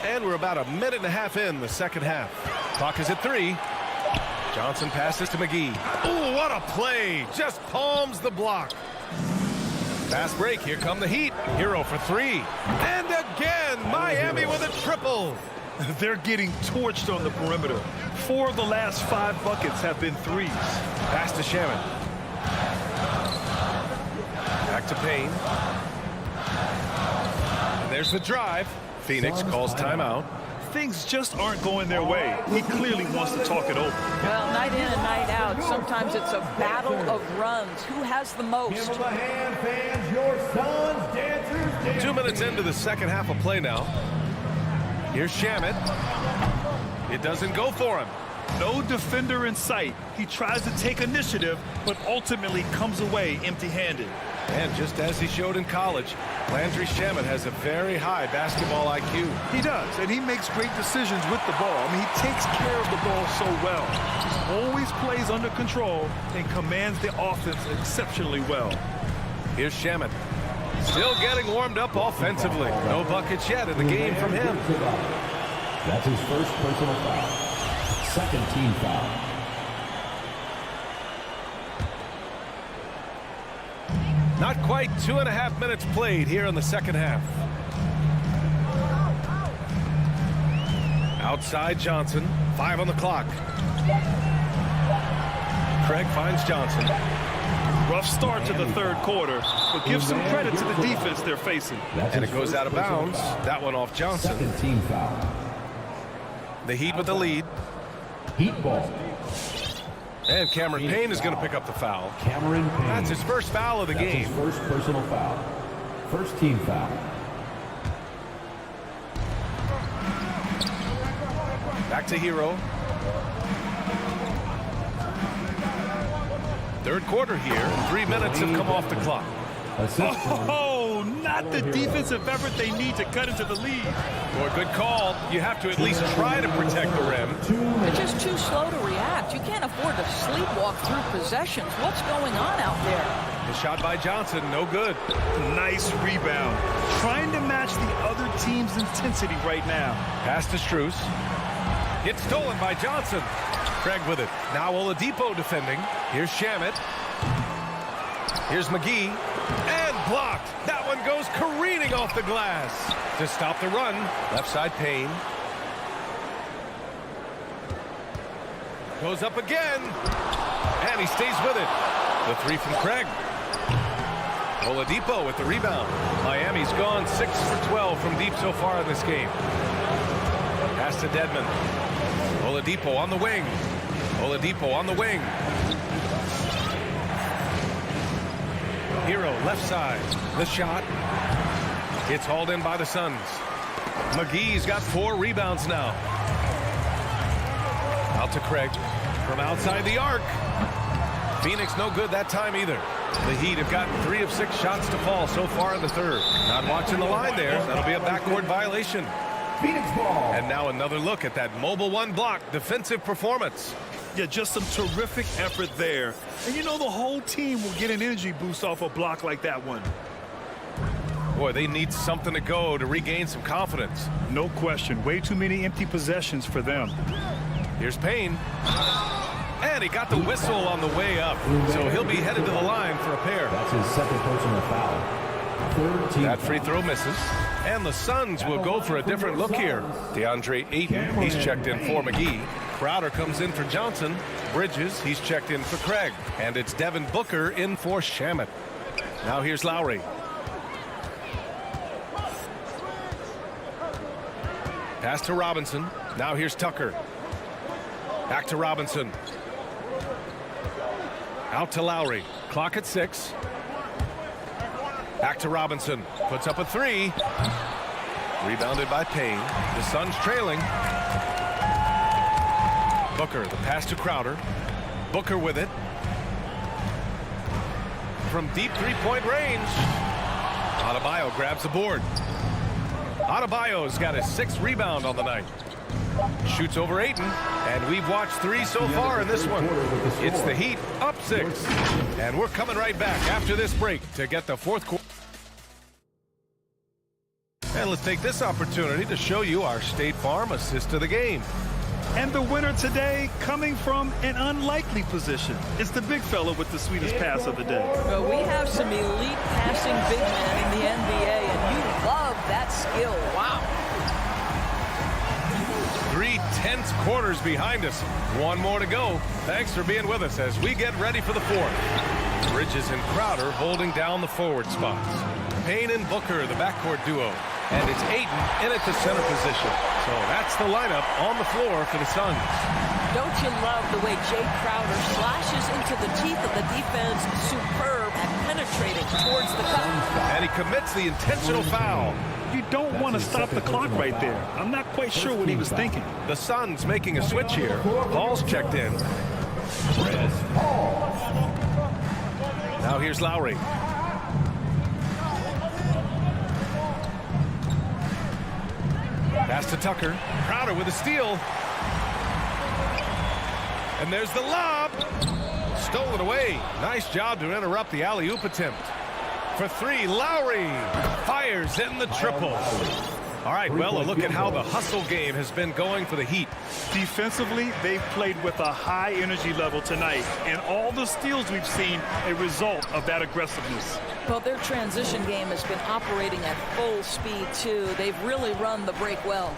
And we're about a minute and a half in the second half. Clock is at 3. Johnson passes to McGee. Oh, what a play. Just palms the block. Fast break. Here come the Heat. Hero for three. And again, Miami with a triple. They're getting torched on the perimeter. 4 of the last 5 buckets have been threes. Pass to Shaman. Back to Payne. And there's the drive. Phoenix calls timeout. Things just aren't going their way. He clearly wants to talk it over. Well, night in and night out, sometimes it's a battle of runs. Who has the most? Give them a hand, fans. Your Suns dancers. 2 minutes into the second half of play now. Here's Shamet. It doesn't go for him. No defender in sight. He tries to take initiative, but ultimately comes away empty-handed. And just as he showed in college, Landry Shamet has a very high basketball IQ. He does, and he makes great decisions with the ball. I mean, he takes care of the ball so well. He always plays under control and commands the offense exceptionally well. Here's Shamet. Still getting warmed up offensively. No buckets yet in the game from him. That's his first personal foul. Second team foul. Not quite 2.5 minutes played here in the second half. Outside Johnson. 5 on the clock. Craig finds Johnson. Rough start to the third quarter, but give some credit to the defense they're facing. And it goes out of bounds. That one off Johnson. Second team foul. The Heat with the lead. Heat ball. And Cameron Payne is going to pick up the foul. Cameron Payne. That's his first foul of the game. His first personal foul. First team foul. Back to Hero. Third quarter here. 3 minutes have come off the clock. Oh, not the defensive effort they need to cut into the lead. Boy, good call. You have to at least try to protect the rim. They're just too slow to react. You can't afford to sleepwalk through possessions. What's going on out there? The shot by Johnson, no good. Nice rebound. Trying to match the other team's intensity right now. Pass to Strus. Gets stolen by Johnson. Craig with it. Now Oladipo defending. Here's Shamet. Here's McGee. And blocked. That one goes careening off the glass. To stop the run, left side Payne. Goes up again. And he stays with it. The three from Craig. Oladipo with the rebound. Miami's gone 6 for 12 from deep so far in this game. Pass to Dedmon. Oladipo on the wing. Oladipo on the wing. Hero left side. The shot. It's hauled in by the Suns. McGee's got 4 rebounds now. Out to Craig. From outside the arc. Phoenix no good that time either. The Heat have gotten 3 of 6 shots to fall so far in the third. Not watching the line there. That'll be a backcourt violation. Phoenix ball. And now another look at that mobile one block defensive performance. Yeah, just some terrific effort there. And you know the whole team will get an energy boost off a block like that one. Boy, they need something to go to regain some confidence. No question. Way too many empty possessions for them. Here's Payne. And he got the whistle on the way up. So he'll be headed to the line for a pair. That's his second personal foul. Third team that free throw misses. And the Suns will go for a different look here. DeAndre Ayton, he's checked in for McGee. Crowder comes in for Johnson. Bridges, he's checked in for Craig. And it's Devin Booker in for Shamet. Now here's Lowry. Pass to Robinson. Now here's Tucker. Back to Robinson. Out to Lowry. Clock at 6. Back to Robinson. Puts up a 3. Rebounded by Payne. The Suns trailing. Booker, the pass to Crowder. Booker with it. From deep three-point range. Adebayo grabs the board. Adebayo's got his 6th rebound on the night. Shoots over Ayton, and we've watched 3 so far in this one. It's the Heat up 6. And we're coming right back after this break to get the 4th quarter. And let's take this opportunity to show you our State Farm assist of the game. And the winner today coming from an unlikely position. It's the big fella with the sweetest pass of the day. Well, we have some elite passing big men in the NBA, and you love that skill. Wow. 3 tense quarters behind us. One more to go. Thanks for being with us as we get ready for the fourth. Bridges and Crowder holding down the forward spots. Payne and Booker, the backcourt duo. And it's Ayton in at the center position. So that's the lineup on the floor for the Suns. Don't you love the way Jay Crowder slashes into the teeth of the defense? Superb at penetrating towards the cup. And he commits the intentional foul. You don't want to stop the clock right there. I'm not quite sure what he was thinking. The Suns making a switch here. Paul's checked in. Now here's Lowry. Pass to Tucker. Crowder with a steal. And there's the lob. Stolen away. Nice job to interrupt the alley-oop attempt. For three, Lowry fires in the triple. All right, well, a look at how the hustle game has been going for the Heat. Defensively, they've played with a high energy level tonight, and all the steals we've seen a result of that aggressiveness. Well, their transition game has been operating at full speed, too. They've really run the break well.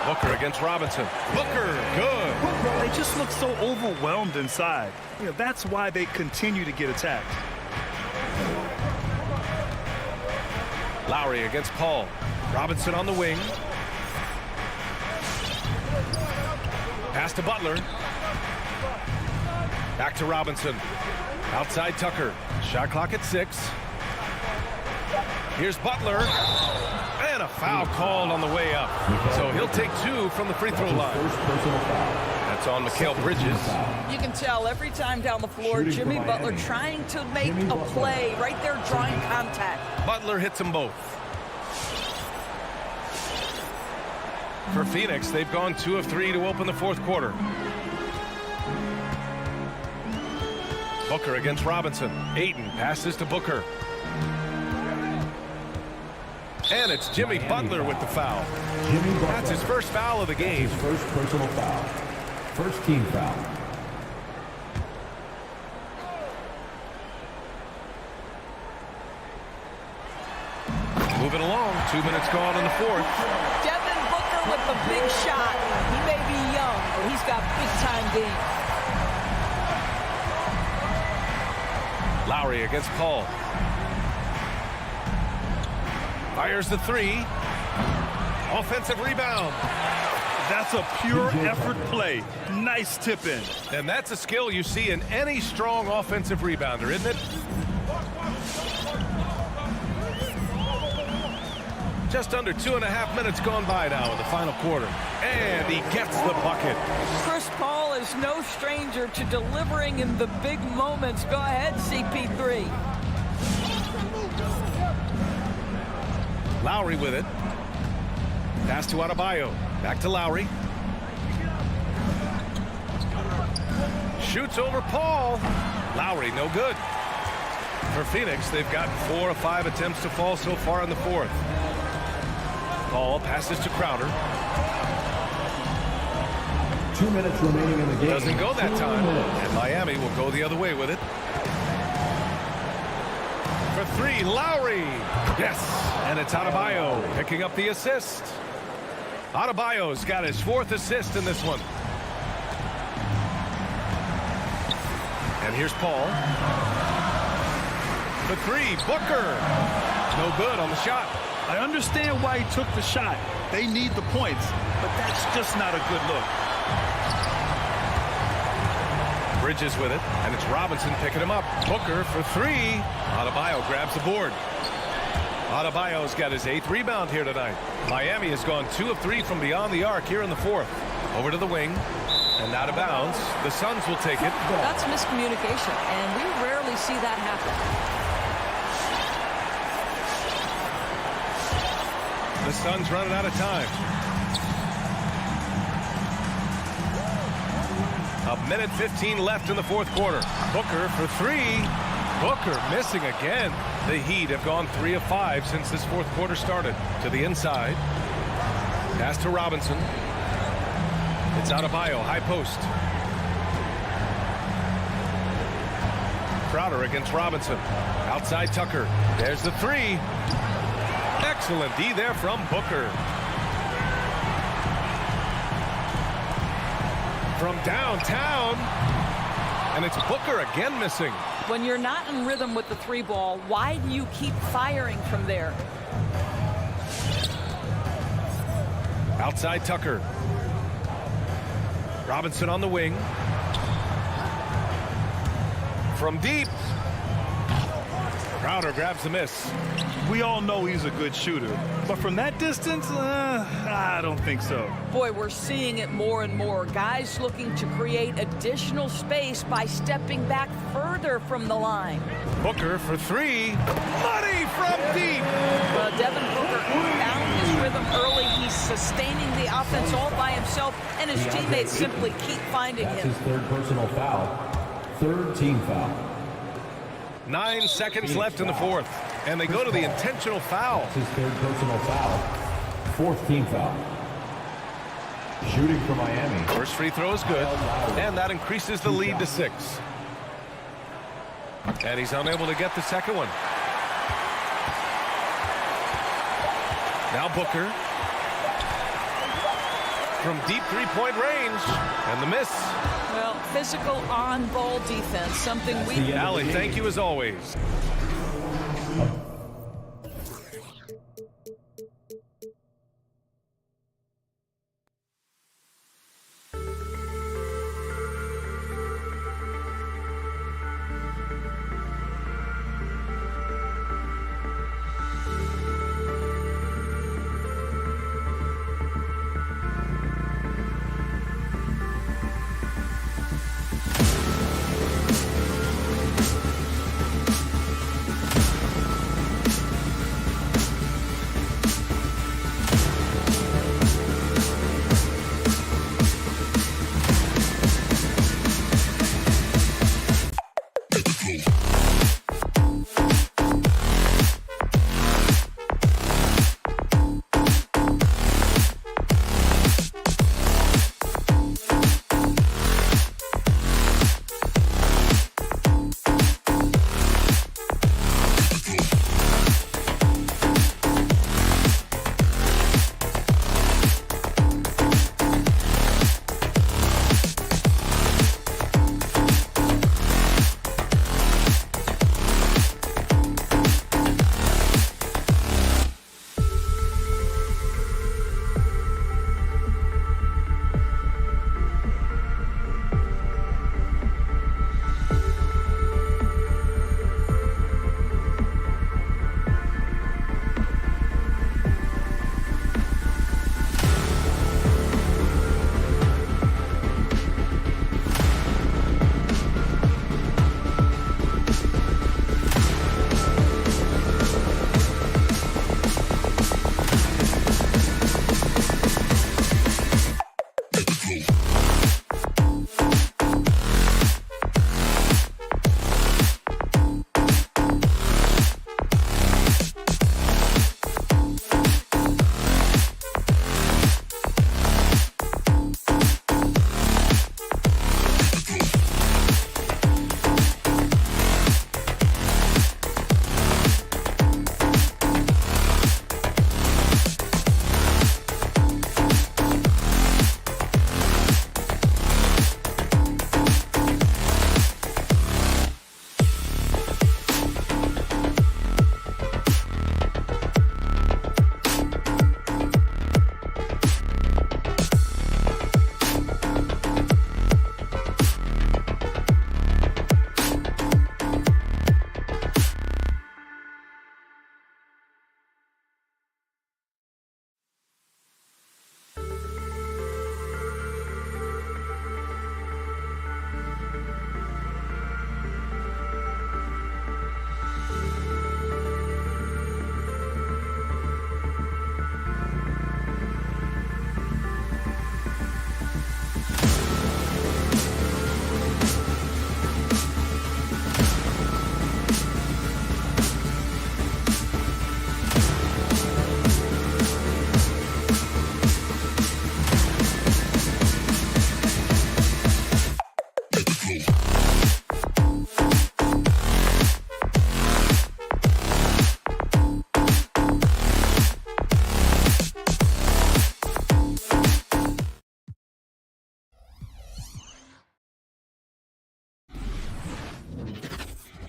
Booker against Robinson. Booker, good. They just look so overwhelmed inside. You know, that's why they continue to get attacked. Lowry against Paul. Robinson on the wing. Pass to Butler. Back to Robinson. Outside Tucker. Shot clock at 6. Here's Butler. And a foul called on the way up. So he'll take 2 from the free throw line. That's on Mikal Bridges. You can tell every time down the floor, Jimmy Butler trying to make a play right there, drawing contact. Butler hits them both. For Phoenix, they've gone 2 of 3 to open the fourth quarter. Booker against Robinson. Ayton passes to Booker. And it's Jimmy Butler with the foul. That's his first foul of the game. His first personal foul. First team foul. Moving along. 2 minutes gone in the fourth. Devin Booker with the big shot. He may be young, but he's got big-time game. Lowry against Paul. Fires the 3. Offensive rebound. That's a pure effort play. Nice tip in. And that's a skill you see in any strong offensive rebounder, isn't it? Just under 2.5 minutes gone by now in the final quarter. And he gets the bucket. Chris Paul is no stranger to delivering in the big moments. Go ahead, CP3. Lowry with it. Pass to Adebayo. Back to Lowry. Shoots over Paul. Lowry, no good. For Phoenix, they've gotten 4 of 5 attempts to fall so far in the fourth. Paul passes to Crowder. 2 minutes remaining in the game. Doesn't go that time. And Miami will go the other way with it. For 3, Lowry. Yes. And it's Adebayo picking up the assist. Adebayo's got his 4th assist in this one. And here's Paul. For 3, Booker. No good on the shot. I understand why he took the shot. They need the points, but that's just not a good look. Bridges with it, and it's Robinson picking him up. Booker for 3. Adebayo grabs the board. Adebayo's got his 8th rebound here tonight. Miami has gone 2 of 3 from beyond the arc here in the fourth. Over to the wing, and out of bounds. The Suns will take it. That's miscommunication, and we rarely see that happen. The Suns running out of time. 1:15 left in the fourth quarter. Booker for 3. Booker missing again. The Heat have gone 3 of 5 since this fourth quarter started. To the inside. Pass to Robinson. It's out of Bio, high post. Crowder against Robinson. Outside Tucker. There's the three. Excellent D there from Booker. From downtown. And it's Booker again missing. When you're not in rhythm with the three ball, why do you keep firing from there? Outside Tucker. Robinson on the wing. From deep. Crowder grabs the miss. We all know he's a good shooter, but from that distance, I don't think so. Boy, we're seeing it more and more. Guys looking to create additional space by stepping back further from the line. Booker for three. Money from deep. Devin Booker found his rhythm early. He's sustaining the offense all by himself, and his teammates simply keep finding him. His third personal foul. Third team foul. 9 seconds left in the fourth. And they go to the intentional foul. His third personal foul. Fourth team foul. Shooting for Miami. First free throw is good. And that increases the lead to 6. And he's unable to get the second one. Now Booker. From deep three-point range. And the miss. Well, physical on-ball defense, something we... Allie, thank you as always.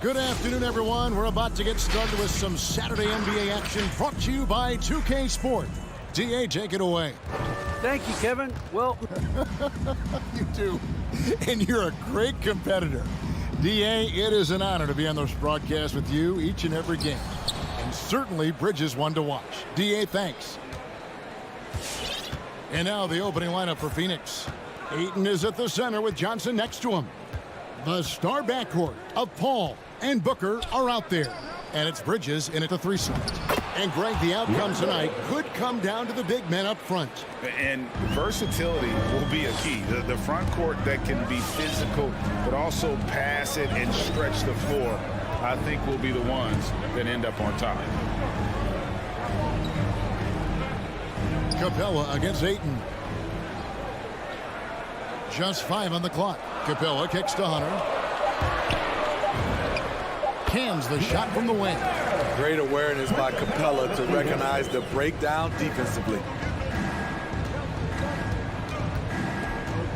Good afternoon, everyone. We're about to get started with some Saturday NBA action brought to you by 2K Sport. DA, take it away. Thank you, Kevin. Well, You do. And you're a great competitor. DA, it is an honor to be on this broadcast with you each and every game. And certainly Bridges one to watch. DA, thanks. And now the opening lineup for Phoenix. Ayton is at the center with Johnson next to him. The star backcourt of Paul and Booker are out there. And it's Bridges in at the 3 slot. And Greg, the outcome tonight could come down to the big men up front. And versatility will be a key. The front court that can be physical, but also pass it and stretch the floor, I think will be the ones that end up on top. Capella against Ayton. Just 5 on the clock. Capella kicks to Hunter. Cans the shot from the wing. Great awareness by Capella to recognize the breakdown defensively.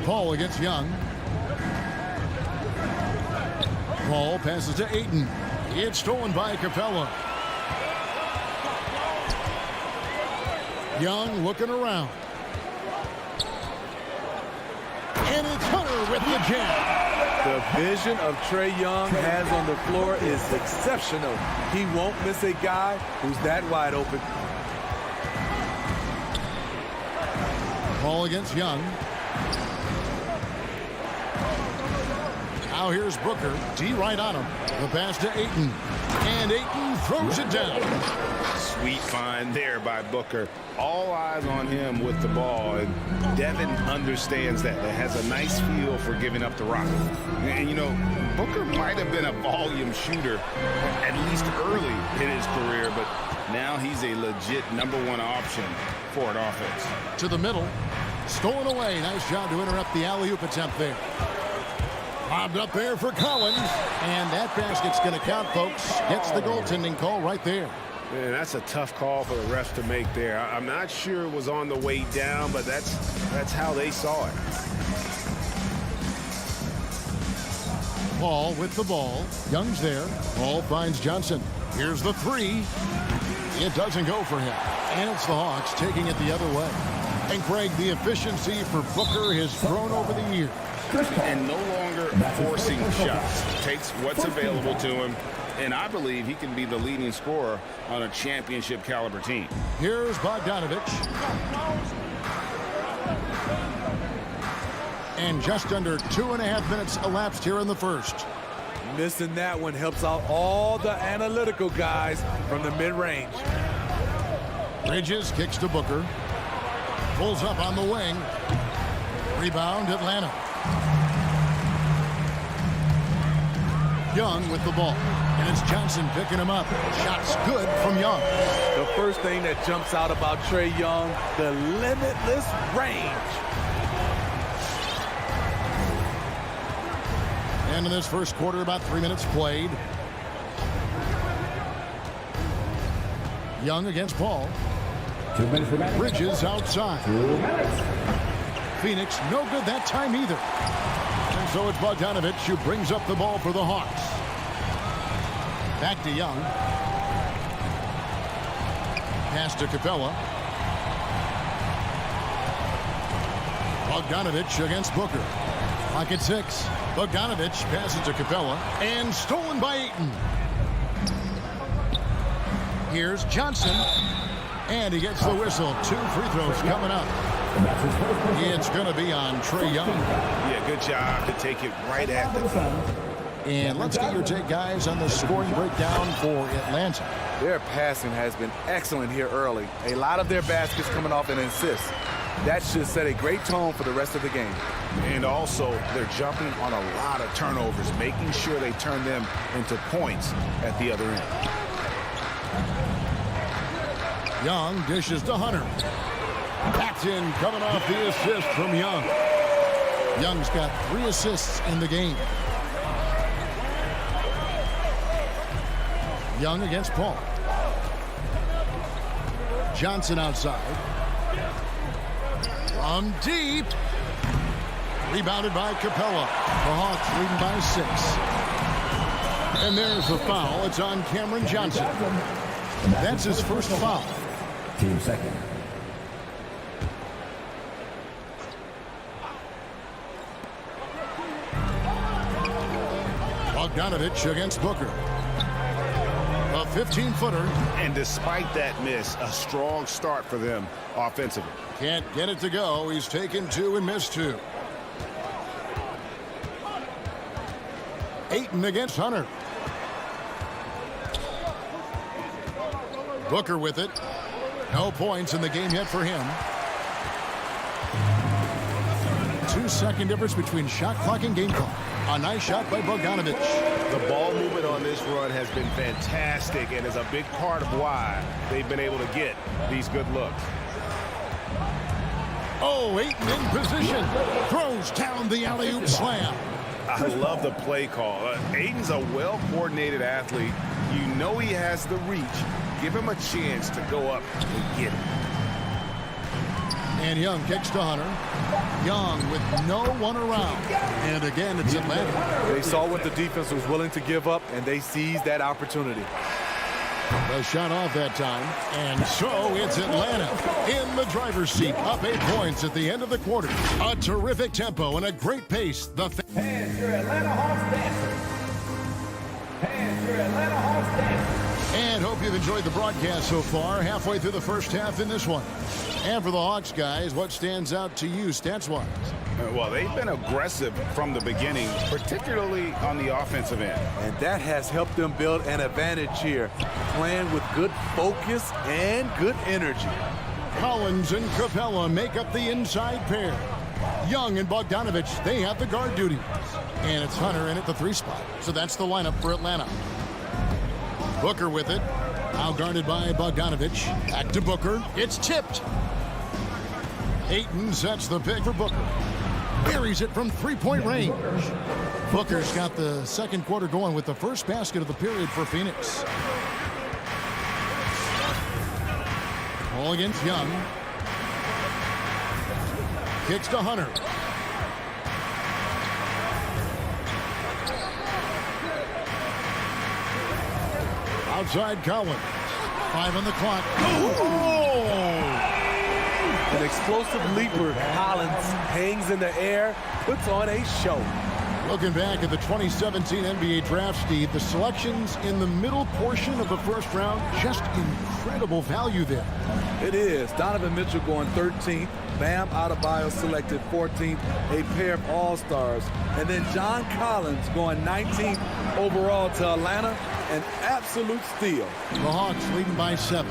Paul against Young. Paul passes to Ayton. It's stolen by Capella. Young looking around. And it's Hunter with the jam. The vision of Trae Young has on the floor is exceptional. He won't miss a guy who's that wide open. Paul against Young. Now here's Booker. D right on him. The pass to Ayton. And Ayton throws it down. Sweet find there by Booker. All eyes on him with the ball, and Devin understands that. It has a nice feel for giving up the rock. And, you know, Booker might have been a volume shooter, at least early in his career, but now he's a legit #1 option for an offense. To the middle. Stolen away. Nice job to interrupt the alley-oop attempt there. Lobbed up there for Collins. And that basket's going to count, folks. Gets the goaltending call right there. Man, that's a tough call for the refs to make there. I'm not sure it was on the way down, but that's how they saw it. Paul with the ball. Young's there. Paul finds Johnson. Here's the 3. It doesn't go for him. And it's the Hawks taking it the other way. And Craig, the efficiency for Booker has grown over the years. And no longer forcing shots. Takes what's available to him. And I believe he can be the leading scorer on a championship caliber team. Here's Bogdanovich. And just under 2.5 minutes elapsed here in the first. Missing that one helps out all the analytical guys from the mid-range. Bridges kicks to Booker. Pulls up on the wing. Rebound, Atlanta. Young with the ball. And it's Johnson picking him up. Shot's good from Young. The first thing that jumps out about Trae Young, the limitless range. And in this first quarter, about 3 minutes played. Young against Paul. 2 minutes remaining. Bridges outside. 2 minutes. Phoenix no good that time either. And so it's Bogdanovich who brings up the ball for the Hawks. Back to Young. Pass to Capella. Bogdanovich against Booker. Clock at 6. Bogdanovich passes to Capella. And stolen by Ayton. Here's Johnson. And he gets the whistle. 2 free throws coming up. It's going to be on Trae Young. Yeah, good job to take it right at the And let's get your take, guys, on the scoring breakdown for Atlanta. Their passing has been excellent here early. A lot of their baskets coming off an assist. That should set a great tone for the rest of the game. And also, they're jumping on a lot of turnovers, making sure they turn them into points at the other end. Young dishes to Hunter. Paxton coming off the assist from Young. Young's got 3 assists in the game. Young against Paul. Johnson outside. From deep. Rebounded by Capella. The Hawks leading by 6. And there's the foul. It's on Cameron Johnson. That's his first foul. Team second. Bogdanovich against Booker. A 15-footer. And despite that miss, a strong start for them offensively. Can't get it to go. He's taken 2 and missed 2. Ayton against Hunter. Booker with it. No points in the game yet for him. 2-second difference between shot clock and game clock. A nice shot by Bogdanovich. The ball movement on this run has been fantastic and is a big part of why they've been able to get these good looks. Oh, Ayton in position. Throws down the alley-oop slam. I love the play call. Ayton's a well-coordinated athlete. You know he has the reach. Give him a chance to go up and get it. And Young kicks to Hunter. Young with no one around. And again, it's Atlanta. They saw what the defense was willing to give up, and they seized that opportunity. The shot off that time. And so it's Atlanta in the driver's seat. Up 8 points at the end of the quarter. A terrific tempo and a great pace. Hands your Atlanta Hawks dancers. Hands your Atlanta Hawks dancers. And hope you've enjoyed the broadcast so far. Halfway through the first half in this one. And for the Hawks, guys, what stands out to you stats-wise? Well, they've been aggressive from the beginning, particularly on the offensive end. And that has helped them build an advantage here, playing with good focus and good energy. Collins and Capella make up the inside pair. Young and Bogdanovich, they have the guard duties. And it's Hunter in at the 3 spot. So that's the lineup for Atlanta. Booker with it. Now guarded by Bogdanovich. Back to Booker. It's tipped. Ayton sets the pick for Booker. Buries it from 3-point range. Booker's got the second quarter going with the first basket of the period for Phoenix. Ball against Young. Kicks to Hunter. Outside Collins. 5 on the clock. An explosive leaper. Collins hangs in the air, puts on a show. Looking back at the 2017 NBA draft, Steve, the selections in the middle portion of the first round, just incredible value there. It is. Donovan Mitchell going 13th. Bam Adebayo selected 14th, a pair of all-stars. And then John Collins going 19th overall to Atlanta, an absolute steal. The Hawks leading by 7.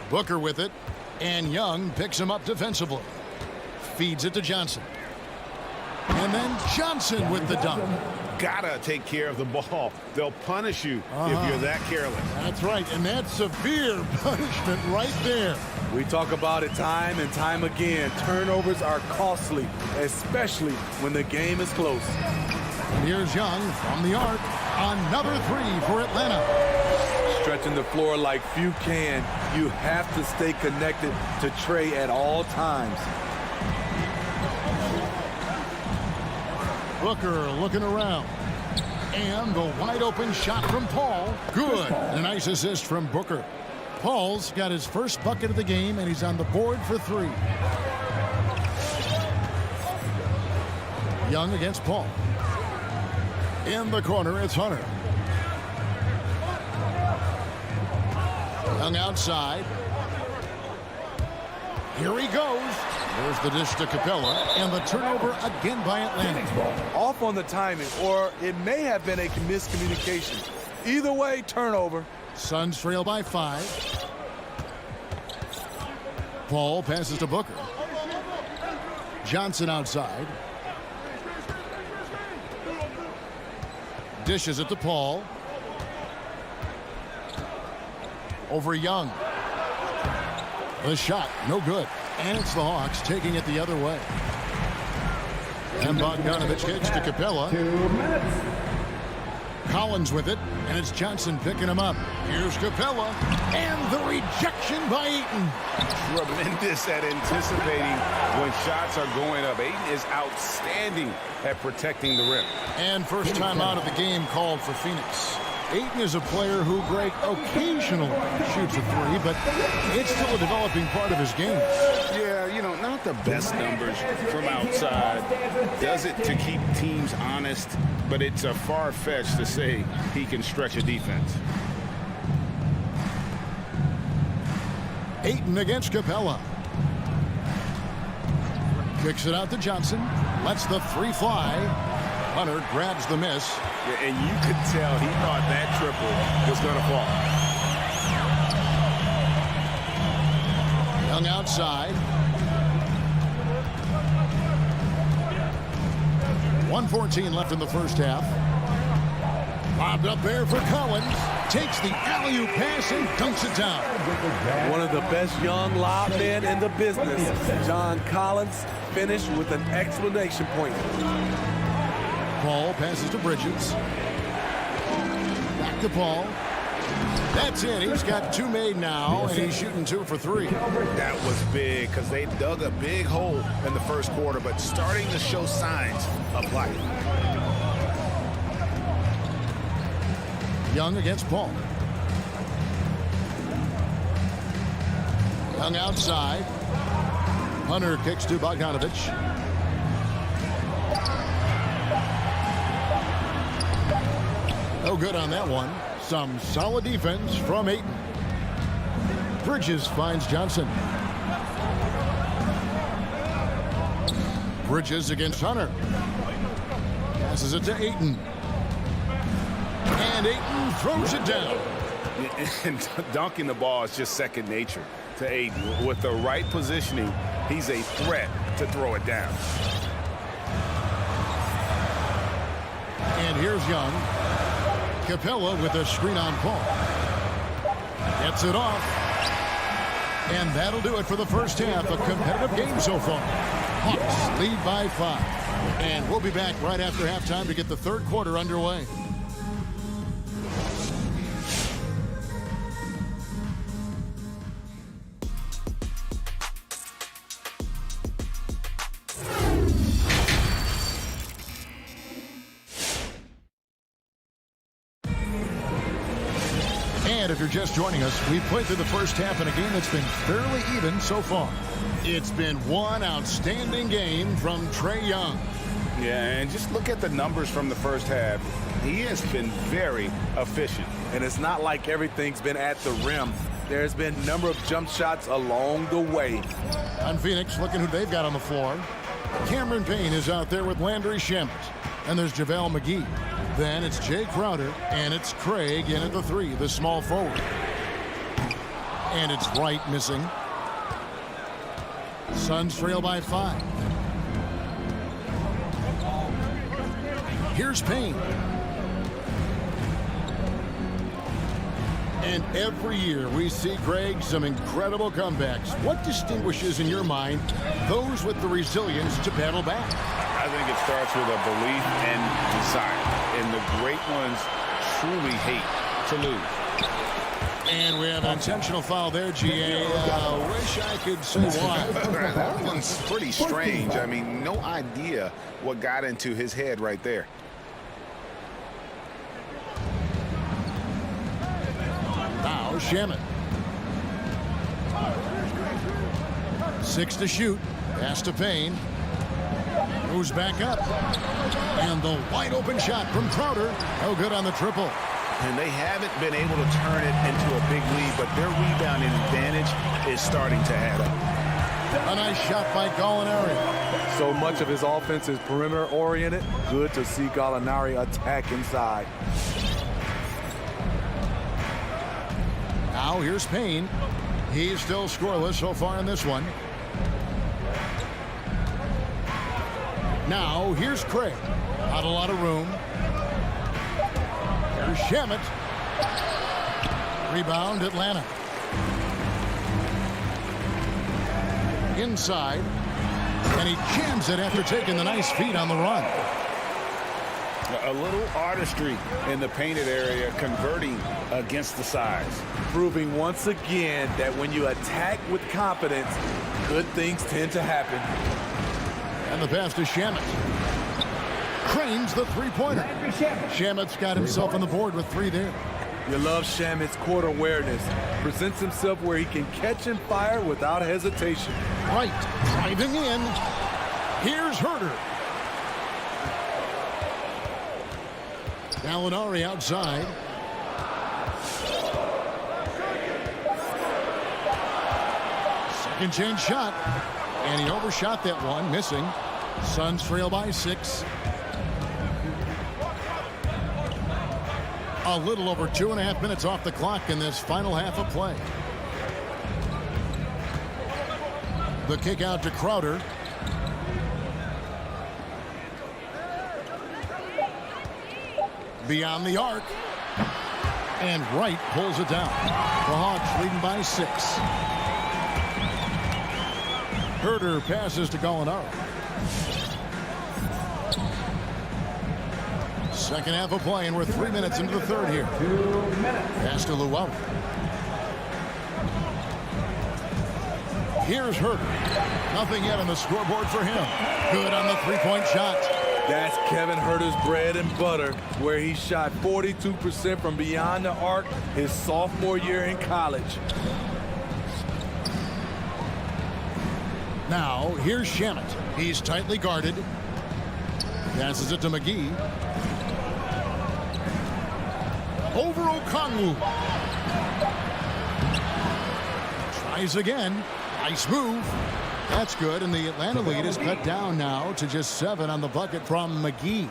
Booker with it, and Young picks him up defensively. Feeds it to Johnson. And then Johnson with the dunk. Gotta take care of the ball. They'll punish you if you're that careless. That's right, and that's severe punishment right there. We talk about it time and time again. Turnovers are costly, especially when the game is close. And here's Young from the arc. Another 3 for Atlanta. Stretching the floor like few can. You have to stay connected to Trey at all times. Booker looking around. And the wide open shot from Paul. Good. A nice assist from Booker. Paul's got his first bucket of the game, and he's on the board for 3. Young against Paul. In the corner, it's Hunter. Young outside. Here he goes. There's the dish to Capella, and the turnover again by Atlanta. Off on the timing, or it may have been a miscommunication. Either way, turnover. Suns trail by 5. Paul passes to Booker. Johnson outside. Dishes it to Paul. Over Young. The shot, no good. And it's the Hawks taking it the other way. And Bogdanovich kicks to Capella. 2 minutes. Collins with it, and it's Johnson picking him up. Here's Capella, and the rejection by Ayton. Tremendous at anticipating when shots are going up. Ayton is outstanding at protecting the rim. And first time out of the game called for Phoenix. Ayton is a player who, Greg, occasionally shoots a three, but it's still a developing part of his game. Yeah, you know, not the best numbers from outside. Does it to keep teams honest, but it's a far-fetched to say he can stretch a defense. Ayton against Capella. Kicks it out to Johnson. Lets the three fly. Hunter grabs the miss. Yeah, and you could tell he thought that triple was going to fall. Young outside. 1:14 left in the first half. Lobbed up there for Collins. Takes the alley-oop pass and dunks it down. One of the best young lob men in the business. John Collins finished with an exclamation point. Paul passes to Bridges. Back to Paul. That's it. He's got two made now, and he's shooting 2 for 3. That was big because they dug a big hole in the first quarter, but starting to show signs of life. Young against Paul. Young outside. Hunter kicks to Bogdanovich. No good on that one. Some solid defense from Ayton. Bridges finds Johnson. Bridges against Hunter. Passes it to Ayton. And Ayton throws it down. And dunking the ball is just second nature to Ayton. With the right positioning, he's a threat to throw it down. And here's Young. Capella with a screen on Paul. Gets it off. And that'll do it for the first half. A competitive game so far. Hawks lead by 5. And we'll be back right after halftime to get the third quarter underway. And if you're just joining us, we've played through the first half in a game that's been fairly even so far. It's been one outstanding game from Trae Young. Yeah, and just look at the numbers from the first half. He has been very efficient. And it's not like everything's been at the rim. There's been a number of jump shots along the way. On Phoenix, looking who they've got on the floor. Cameron Payne is out there with Landry Shamet. And there's JaVale McGee. Then it's Jay Crowder, and it's Craig in at the 3, the small forward. And it's Wright missing. Suns trail by 5. Here's Payne. And every year we see, Greg, some incredible comebacks. What distinguishes in your mind those with the resilience to battle back? I think it starts with a belief and desire. And the great ones truly hate to lose. And we have an intentional foul there, GA. Wish I could say why. That one's pretty strange. I mean, no idea what got into his head right there. Now Shamet. 6 to shoot. Pass to Payne. Moves back up. And the wide open shot from Crowder. No good on the triple. And they haven't been able to turn it into a big lead, but their rebounding advantage is starting to add up. A nice shot by Gallinari. So much of his offense is perimeter oriented. Good to see Gallinari attack inside. Now here's Payne. He's still scoreless so far in this one. Now here's Craig. Not a lot of room. Here's Shamet. Rebound Atlanta. Inside. And he jams it after taking the nice feed on the run. A little artistry in the painted area, converting against the size. Proving once again that when you attack with confidence, good things tend to happen. And the pass to Shamet. Cranes the three-pointer. Shamet's got himself on the board with 3 there. You love Shamet's court awareness. Presents himself where he can catch and fire without hesitation. Right, driving in. Here's Herder. Gallinari outside. Second chance shot. And he overshot that one, missing. Suns trail by 6. A little over 2.5 minutes off the clock in this final half of play. The kick out to Crowder. Beyond the arc. And Wright pulls it down. The Hawks leading by 6. Herder passes to Gallinari. Second half of play, and we're 3 minutes into the third here. 2 minutes. Pass to Llewellyn. Here's Herder. Nothing yet on the scoreboard for him. Good on the three-point shot. That's Kevin Herter's bread and butter, where he shot 42% from beyond the arc his sophomore year in college. Now, here's Shamet. He's tightly guarded. Passes it to McGee. Over Okongwu. Tries again. Nice move. That's good, and the Atlanta lead is cut down now to just 7 on the bucket from McGee.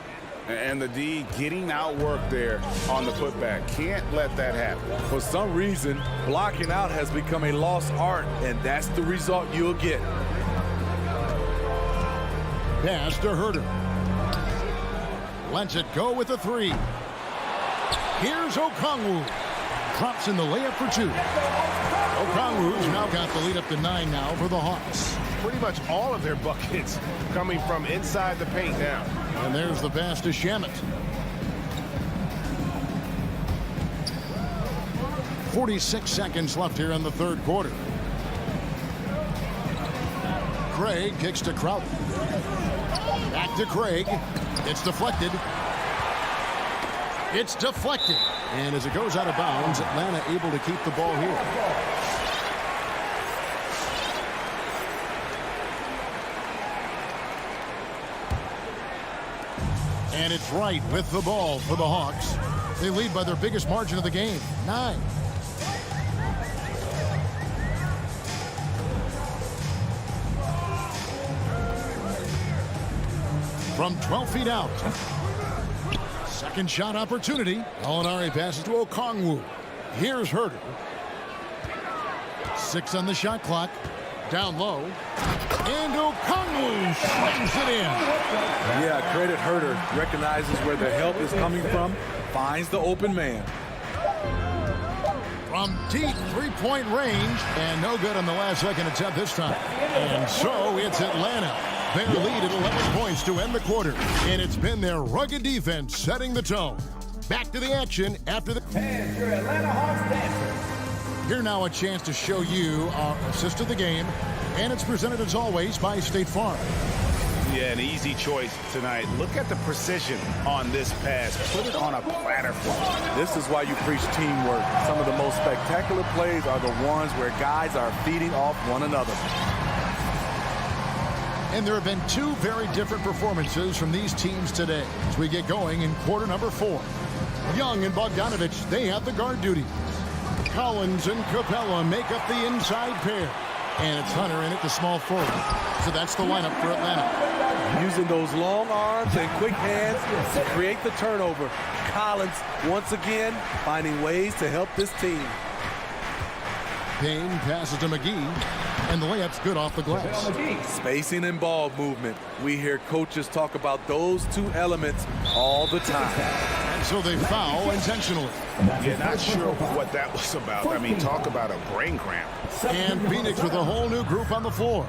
And the D getting outworked there on the putback. Can't let that happen. For some reason, blocking out has become a lost art, and that's the result you'll get. Pass to Herder. Lets it go with a 3. Here's Okongwu. Drops in the layup for 2. Okongwu's now got the lead up to 9 now for the Hawks. Pretty much all of their buckets coming from inside the paint now. And there's the pass to Shamet. 46 seconds left here in the third quarter. Craig kicks to Crowder. Back to Craig. It's deflected. It's deflected. And as it goes out of bounds, Atlanta able to keep the ball here. And it's Wright with the ball for the Hawks. They lead by their biggest margin of the game, 9. From 12 feet out. Second shot opportunity. Gallinari passes to Okongwu. Here's Herder. 6 on the shot clock. Down low. And Okongwu slams it in. Yeah, credit Herder. Recognizes where the help is coming from. Finds the open man. From deep three-point range. And no good on the last second attempt this time. And so it's Atlanta. Their lead at 11 points to end the quarter. And it's been their rugged defense setting the tone. Back to the action after the... And your Atlanta Hawks dancer. Here now a chance to show you our assist of the game. And it's presented as always by State Farm. Yeah, an easy choice tonight. Look at the precision on this pass. Put it on a platter for him. This is why you preach teamwork. Some of the most spectacular plays are the ones where guys are feeding off one another. And there have been 2 very different performances from these teams today as we get going in quarter number 4. Young and Bogdanovich, they have the guard duty. Collins and Capella make up the inside pair. And it's Hunter in at the small forward. So that's the lineup for Atlanta. Using those long arms and quick hands to create the turnover. Collins, once again, finding ways to help this team. Payne passes to McGee, and the layup's good off the glass. Spacing and ball movement. We hear coaches talk about those 2 elements all the time. And so they foul intentionally. Yeah, not sure what that was about. I mean, talk about a brain cramp. And Phoenix with a whole new group on the floor.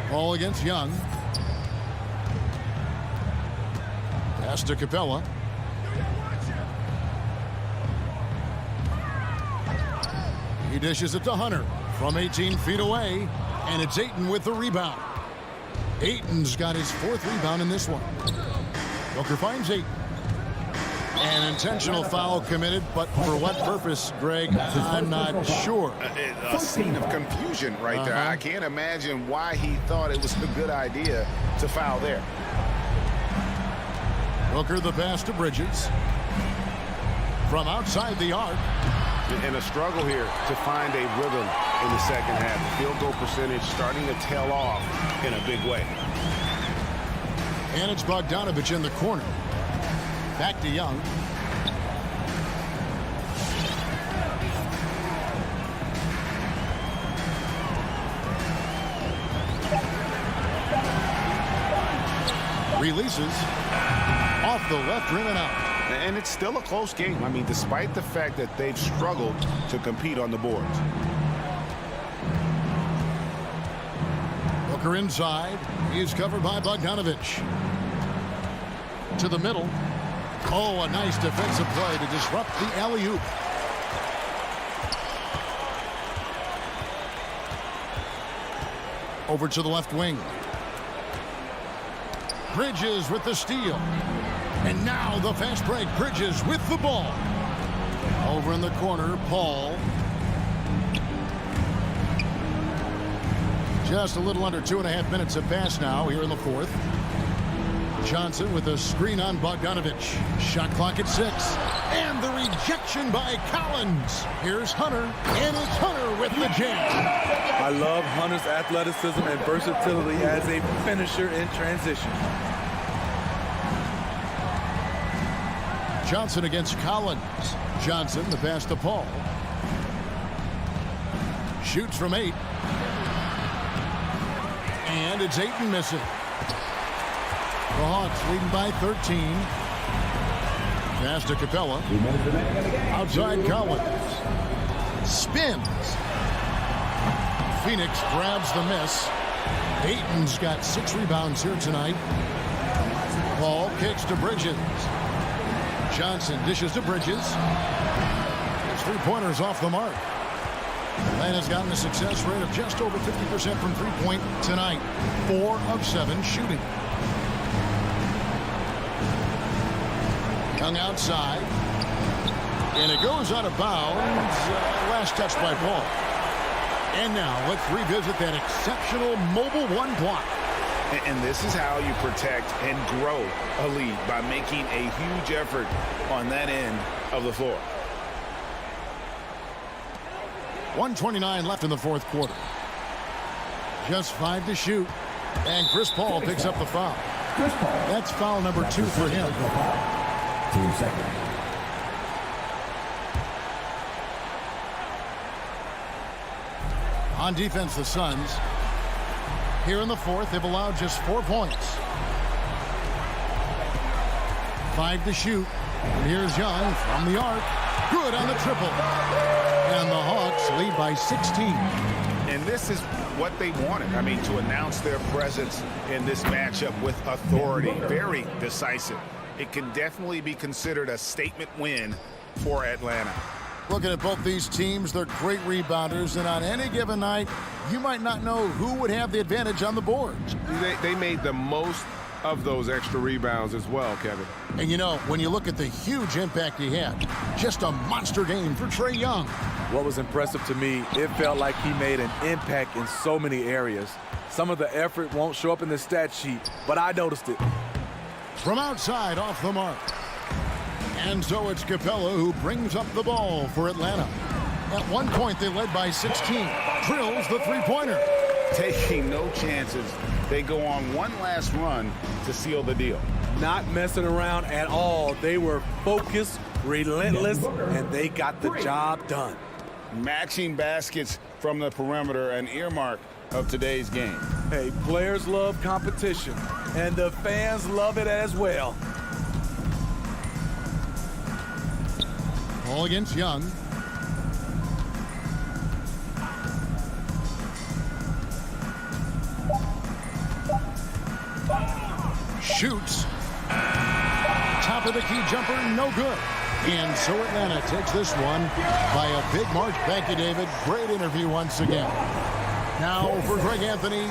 Ball against Young. Pass to Capella. He dishes it to Hunter from 18 feet away, and it's Ayton with the rebound. Ayton's got his 4th rebound in this one. Booker finds Ayton. An intentional foul committed, but for what purpose, Greg, I'm not sure. A scene of confusion right there. I can't imagine why he thought it was a good idea to foul there. Booker the pass to Bridges. From outside the arc. And a struggle here to find a rhythm in the second half. The field goal percentage starting to tail off in a big way. And it's Bogdanovich in the corner. Back to Young. Releases. Off the left rim and out. And it's still a close game. I mean, despite the fact that they've struggled to compete on the boards. Booker inside. He's covered by Bogdanovich. To the middle. Oh, a nice defensive play to disrupt the alley-oop. Over to the left wing. Bridges with the steal. And now the fast break. Bridges with the ball. Over in the corner, Paul. Just a little under 2.5 minutes have passed now here in the 4th. Johnson with a screen on Bogdanovich. Shot clock at 6. And the rejection by Collins. Here's Hunter. And it's Hunter with the jam. I love Hunter's athleticism and versatility as a finisher in transition. Johnson against Collins. Johnson, the pass to Paul. Shoots from 8. And it's Ayton missing. The Hawks leading by 13. Pass to Capella. Outside Collins. Spins. Phoenix grabs the miss. Ayton's got 6 rebounds here tonight. Paul kicks to Bridges. Johnson dishes to Bridges. His 3-pointers off the mark. Atlanta's gotten a success rate of just over 50% from 3-point tonight. 4 of 7 shooting. Young outside. And it goes out of bounds. Last touch by Paul. And now let's revisit that exceptional mobile 1 block. And this is how you protect and grow a lead, by making a huge effort on that end of the floor. 1:29 left in the 4th quarter. Just 5 to shoot. And Chris Paul picks up the foul. That's foul number 2 for him. 2 seconds. On defense, the Suns. Here in the 4th, they've allowed just 4 points. 5 to shoot. And here's Young from the arc. Good on the triple. And the Hawks lead by 16. And this is what they wanted. I mean, to announce their presence in this matchup with authority. Very decisive. It can definitely be considered a statement win for Atlanta. Looking at both these teams, they're great rebounders, and on any given night, you might not know who would have the advantage on the boards. They made the most of those extra rebounds as well, Kevin. And you know, when you look at the huge impact he had, just a monster game for Trae Young. What was impressive to me, it felt like he made an impact in so many areas. Some of the effort won't show up in the stat sheet, but I noticed it. From outside, off the mark. And so it's Capella who brings up the ball for Atlanta. At one point, they led by 16. Drills the 3-pointer. Taking no chances. They go on one last run to seal the deal. Not messing around at all. They were focused, relentless, and they got the job done. Matching baskets from the perimeter, an earmark of today's game. Hey, players love competition, and the fans love it as well. Ball against Young. Shoots. Top of the key jumper, no good. And so Atlanta takes this one by a big margin. Thank you, David. Great interview once again. Now for Greg Anthony.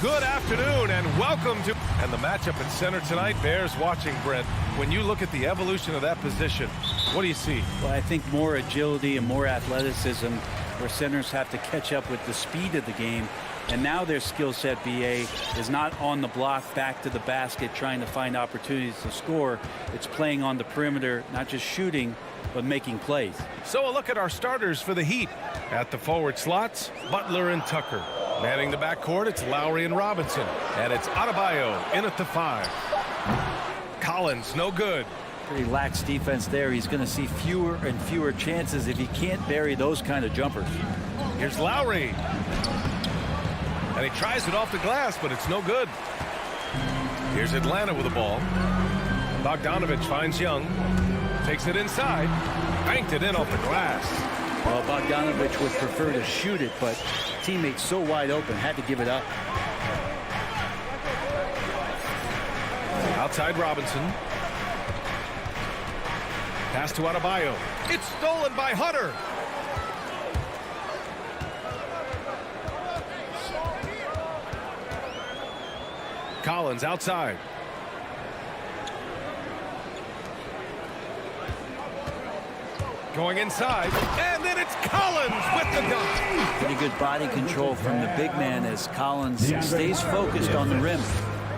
Good afternoon and welcome to... And the matchup at center tonight bears watching, Brent. When you look at the evolution of that position, what do you see? Well, I think more agility and more athleticism where centers have to catch up with the speed of the game. And now their skill set, BA, is not on the block back to the basket trying to find opportunities to score. It's playing on the perimeter, not just shooting, but making plays. So a look at our starters for the Heat. At the forward slots, Butler and Tucker. Manning the backcourt, it's Lowry and Robinson. And it's Adebayo in at the 5. Collins, no good. Pretty lax defense there. He's going to see fewer and fewer chances if he can't bury those kind of jumpers. Here's Lowry. And he tries it off the glass, but it's no good. Here's Atlanta with the ball. Bogdanovich finds Young. Takes it inside. Banked it in off the glass. Well, Bogdanovich would prefer to shoot it, but teammates so wide open, had to give it up. Outside Robinson. Pass to Adebayo. It's stolen by Hunter. Collins outside. Going inside, and then it's Collins with the dunk. Pretty good body control from the big man as Collins stays focused on the rim.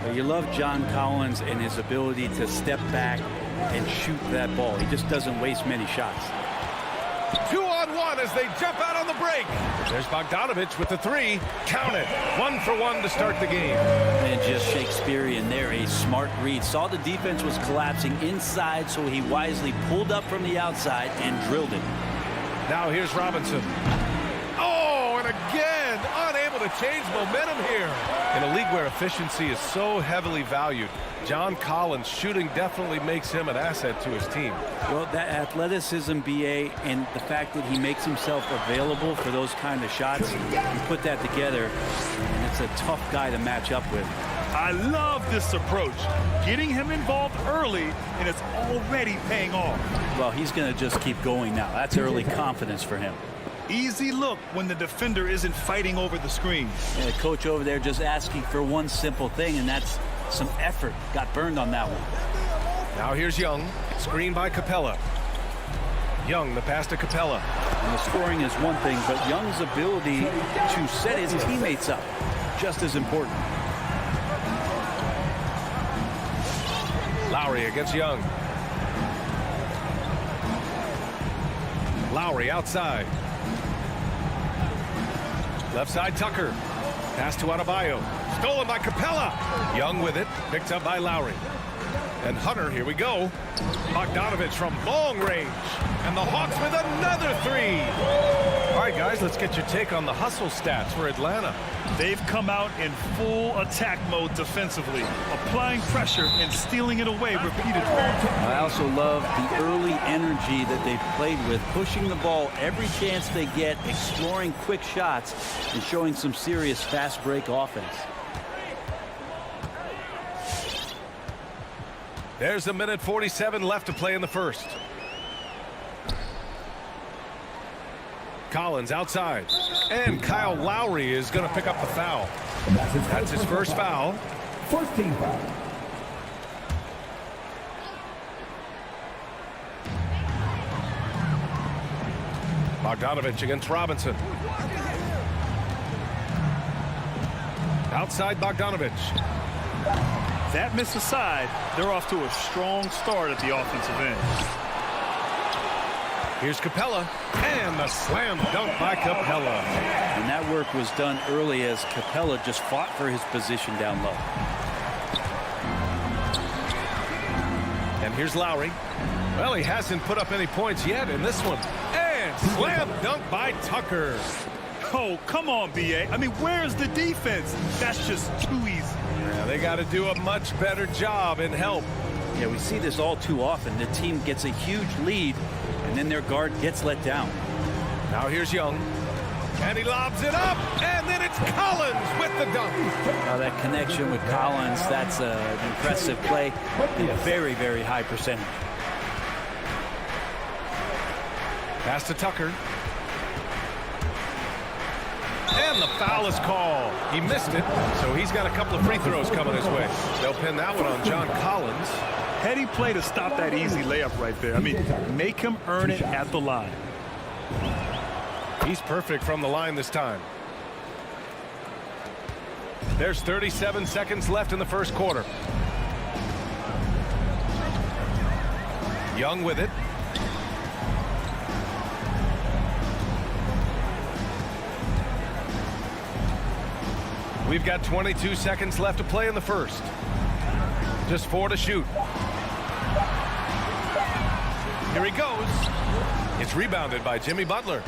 But you love John Collins and his ability to step back and shoot that ball. He just doesn't waste many shots. 2-on-1 as they jump out on the break. There's Bogdanovich with the 3. Count it. 1 for 1 to start the game. And just Shakespearean there, a smart read. Saw the defense was collapsing inside, so he wisely pulled up from the outside and drilled it. Now here's Robinson. Oh, and again, unable to change momentum here. In a league where efficiency is so heavily valued, John Collins shooting definitely makes him an asset to his team. Well, that athleticism, BA, and the fact that he makes himself available for those kind of shots, you put that together, and it's a tough guy to match up with. I love this approach. Getting him involved early, and it's already paying off. Well, he's going to just keep going now. That's early confidence for him. Easy look when the defender isn't fighting over the screen. And the coach over there just asking for one simple thing, and that's some effort. Got burned on that one. Now here's Young. Screen by Capella. Young, the pass to Capella. And the scoring is one thing, but Young's ability to set his teammates up, just as important. Lowry against Young. Lowry outside. Left side Tucker. Pass to Adebayo. Stolen by Capella. Young with it. Picked up by Lowry. And Hunter, here we go. Bogdanovich from long range. And the Hawks with another 3. All right, guys, let's get your take on the hustle stats for Atlanta. They've come out in full attack mode defensively, applying pressure and stealing it away repeatedly. I also love the early energy that they've played with, pushing the ball every chance they get, exploring quick shots, and showing some serious fast break offense. There's a minute 47 left to play in the first. Collins outside. And Kyle Lowry is going to pick up the foul. That's his first foul. First team foul. Bogdanovich against Robinson. Outside Bogdanovich. That miss aside, they're off to a strong start at the offensive end. Here's Capella, and the slam dunk by Capella. And that work was done early as Capella just fought for his position down low. And here's Lowry. Well, he hasn't put up any points yet in this one. And slam dunk by Tucker. Oh, come on, BA. I mean, where's the defense? That's just too easy. Yeah, they got to do a much better job in help. Yeah, we see this all too often. The team gets a huge lead, and then their guard gets let down. Now here's Young. And he lobs it up, and then it's Collins with the dunk. Now that connection with Collins, that's an impressive play. A very, very high percentage. Pass to Tucker. And the foul is called. He missed it, so he's got a couple of free throws coming his way. They'll pin that one on John Collins. Heady play to stop that easy layup right there. I mean, make him earn it at the line. He's perfect from the line this time. There's 37 seconds left in the first quarter. Young with it. We've got 22 seconds left to play in the first. Just 4 to shoot. Here he goes. It's rebounded by Jimmy Butler.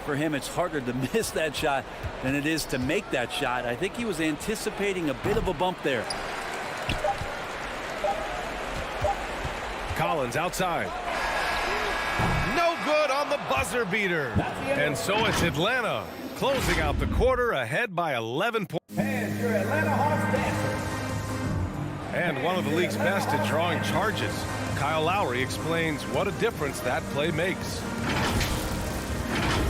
For him, it's harder to miss that shot than it is to make that shot. I think he was anticipating a bit of a bump there. Collins outside. No good on the buzzer beater. And so it's Atlanta closing out the quarter ahead by 11 points. And your Atlanta Hawks dancer. And one of the league's best at drawing charges. Kyle Lowry explains what a difference that play makes.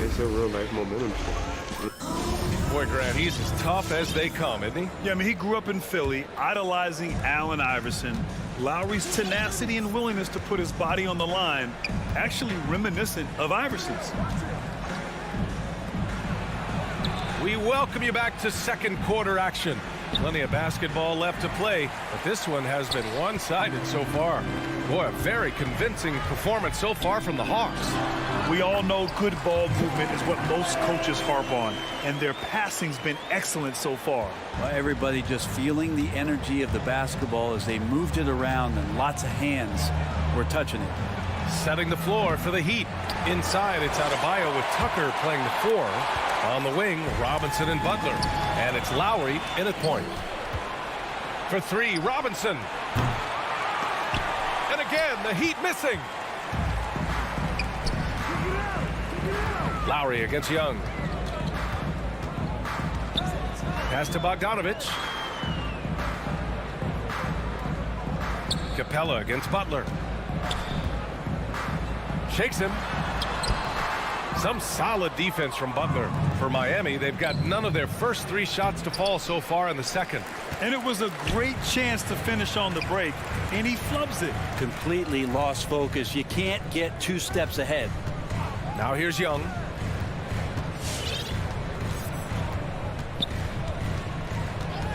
It's a real nice momentum shift. Boy, Grant, he's as tough as they come, isn't he? Yeah, I mean, he grew up in Philly, idolizing Allen Iverson. Lowry's tenacity and willingness to put his body on the line, actually reminiscent of Iverson's. We welcome you back to second quarter action. Plenty of basketball left to play, but this one has been one-sided so far. Boy, a very convincing performance so far from the Hawks. We all know good ball movement is what most coaches harp on, and their passing's been excellent so far. Well, everybody just feeling the energy of the basketball as they moved it around, and lots of hands were touching it. Setting the floor for the Heat. Inside, it's Adebayo with Tucker playing the 4. On the wing, Robinson and Butler. And it's Lowry in at point. For 3, Robinson. And again, the Heat missing. Lowry against Young. Pass to Bogdanovich. Capella against Butler. Shakes him. Some solid defense from Butler. For Miami, they've got none of their first 3 shots to fall so far in the second. And it was a great chance to finish on the break, and he flubs it. Completely lost focus. You can't get 2 steps ahead. Now here's Young.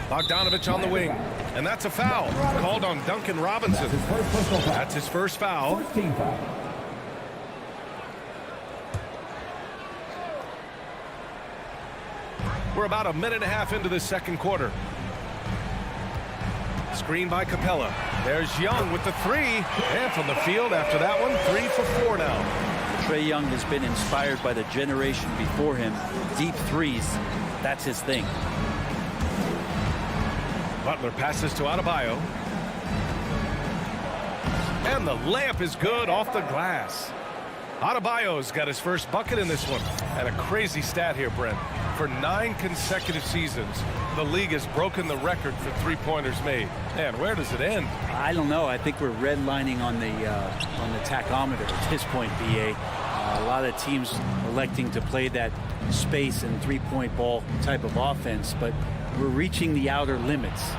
Bogdanovich on the wing. And that's a foul called on Duncan Robinson. That's his first foul. We're about a minute and a half into the second quarter. Screen by Capella. There's Young with the 3. And from the field after that one, 3 for 4 now. Trae Young has been inspired by the generation before him. Deep threes, that's his thing. Butler passes to Adebayo. And the layup is good off the glass. Adebayo's got his first bucket in this one. And a crazy stat here, Brent. For 9 consecutive seasons, the league has broken the record for three-pointers made. Man, where does it end? I don't know. I think we're redlining on the tachometer at this point, BA. A lot of teams electing to play that space and three-point ball type of offense, but we're reaching the outer limits.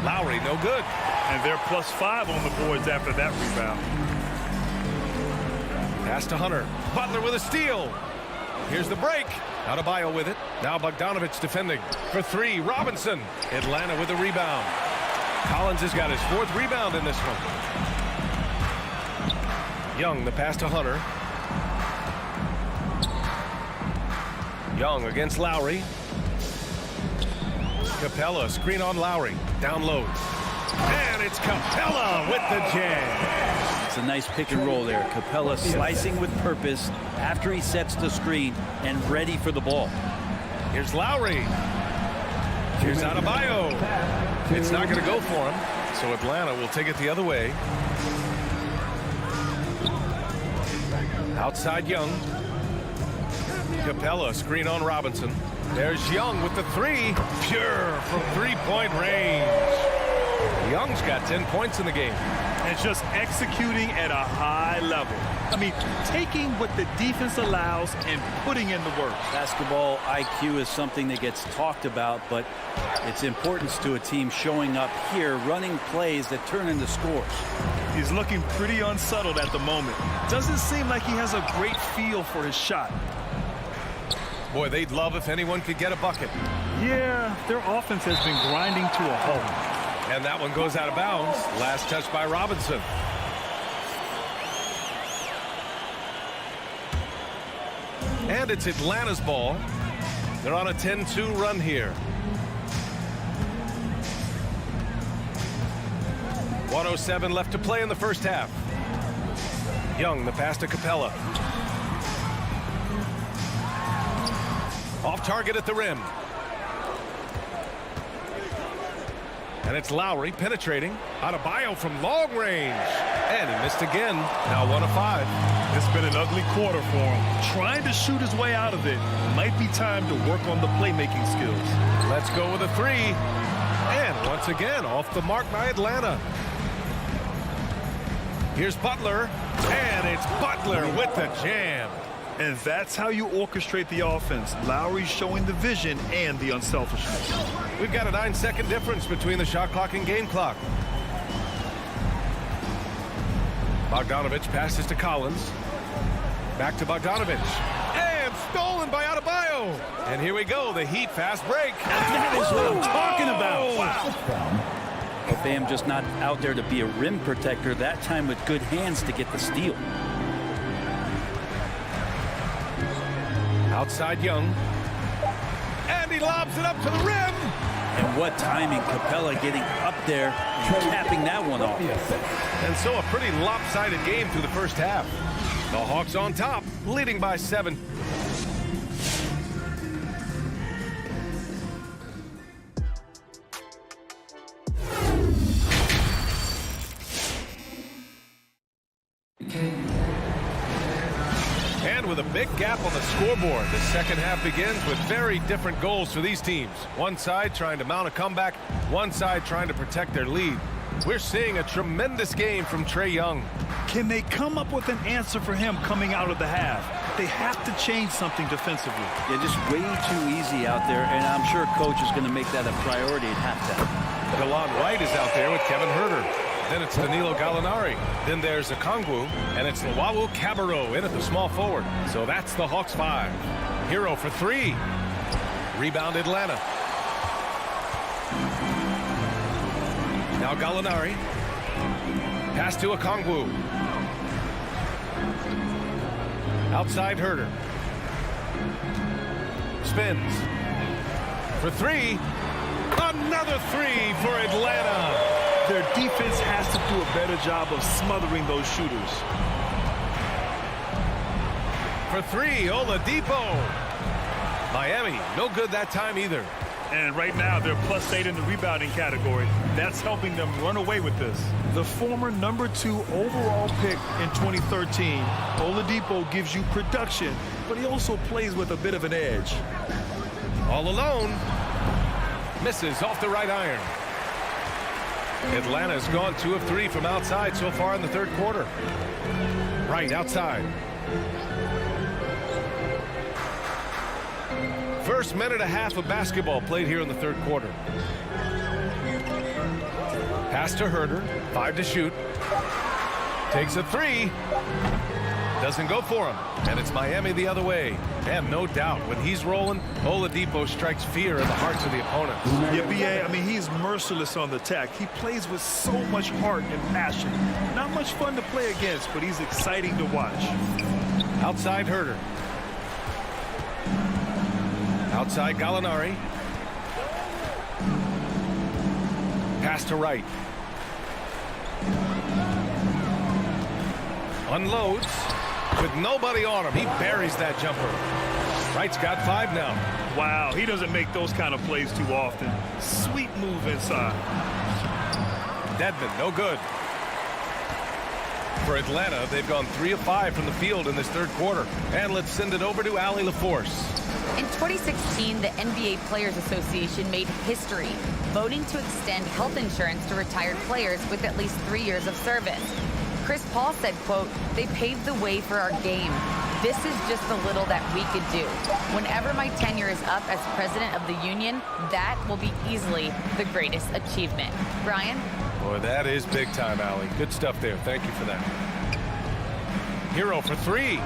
Lowry, no good. And they're +5 on the boards after that rebound. Pass to Hunter. Butler with a steal. Here's the break. Adebayo with it. Now Bogdanovich defending. For 3, Robinson. Atlanta with a rebound. Collins has got his 4th rebound in this one. Young, the pass to Hunter. Young against Lowry. Capella, screen on Lowry. Down low. And it's Capella with the jam. It's a nice pick and roll there. Capella slicing with purpose after he sets the screen and ready for the ball. Here's Lowry. Here's Adebayo. It's not going to go for him, so Atlanta will take it the other way. Outside Young. Capella, screen on Robinson. There's Young with the 3. Pure from 3-point range. Young's got 10 points in the game. and just executing at a high level. I mean, taking what the defense allows and putting in the work. Basketball IQ is something that gets talked about, but its importance to a team showing up here, running plays that turn into scores. He's looking pretty unsettled at the moment. Doesn't seem like he has a great feel for his shot. Boy, they'd love if anyone could get a bucket. Yeah, their offense has been grinding to a halt. And that one goes out of bounds. Last touch by Robinson. And it's Atlanta's ball. They're on a 10-2 run here. 1:07 left to play in the first half. Young, the pass to Capella. Off target at the rim. And it's Lowry penetrating. Adebayo from long range. And he missed again. Now 1 of 5. It's been an ugly quarter for him. Trying to shoot his way out of it. Might be time to work on the playmaking skills. Let's go with a 3. And once again, off the mark by Atlanta. Here's Butler. And it's Butler with the jam. And that's how you orchestrate the offense. Lowry showing the vision and the unselfishness. We've got a 9-second difference between the shot clock and game clock. Bogdanovich passes to Collins. Back to Bogdanovich. And stolen by Adebayo. And here we go, the Heat fast break. That is what I'm talking about. Wow. Bam just not out there to be a rim protector, that time with good hands to get the steal. Outside Young. And he lobs it up to the rim. And what timing, Capella getting up there and tapping that one off. And so a pretty lopsided game through the first half. The Hawks on top, leading by 7. And with a big gap on the scoreboard, the second half begins with very different goals for these teams. One side trying to mount a comeback, one side trying to protect their lead. We're seeing a tremendous game from Trae Young. Can they come up with an answer for him coming out of the half? They have to change something defensively. Yeah, just way too easy out there, and I'm sure coach is going to make that a priority at halftime. Delon Wright is out there with Kevin Huerter. Then it's Danilo Gallinari. Then there's Okongwu, and it's Luwawu Cabarrot in at the small forward. So that's the Hawks 5. Hero for 3. Rebound Atlanta. Now Gallinari. Pass to Okongwu. Outside Huerter. Spins. For 3. Another 3 for Atlanta. Their defense has to do a better job of smothering those shooters. For 3, Oladipo. Miami, no good that time either. And right now, they're +8 in the rebounding category. That's helping them run away with this. The former number 2 overall pick in 2013, Oladipo gives you production, but he also plays with a bit of an edge. All alone. Misses off the right iron. Atlanta's gone 2 of 3 from outside so far in the third quarter. Right outside. First minute and a half of basketball played here in the third quarter. Pass to Huerter. 5 to shoot. Takes a 3. Doesn't go for him. And it's Miami the other way. And no doubt, when he's rolling, Oladipo strikes fear in the hearts of the opponents. Yeah, B.A., I mean, he's merciless on the attack. He plays with so much heart and passion. Not much fun to play against, but he's exciting to watch. Outside Huerter. Outside Gallinari. Pass to Wright. Unloads. With nobody on him, he buries that jumper. Wright's got 5 now. Wow, he doesn't make those kind of plays too often. Sweet move inside. Dedmon, no good. For Atlanta, they've gone 3 of 5 from the field in this third quarter. And let's send it over to Allie LaForce. In 2016, the NBA Players Association made history, voting to extend health insurance to retired players with at least 3 years of service. Chris Paul said, quote, "They paved the way for our game. This is just a little that we could do. Whenever my tenure is up as president of the union, that will be easily the greatest achievement." Brian? Boy, that is big time, Allie. Good stuff there. Thank you for that. Hero for three.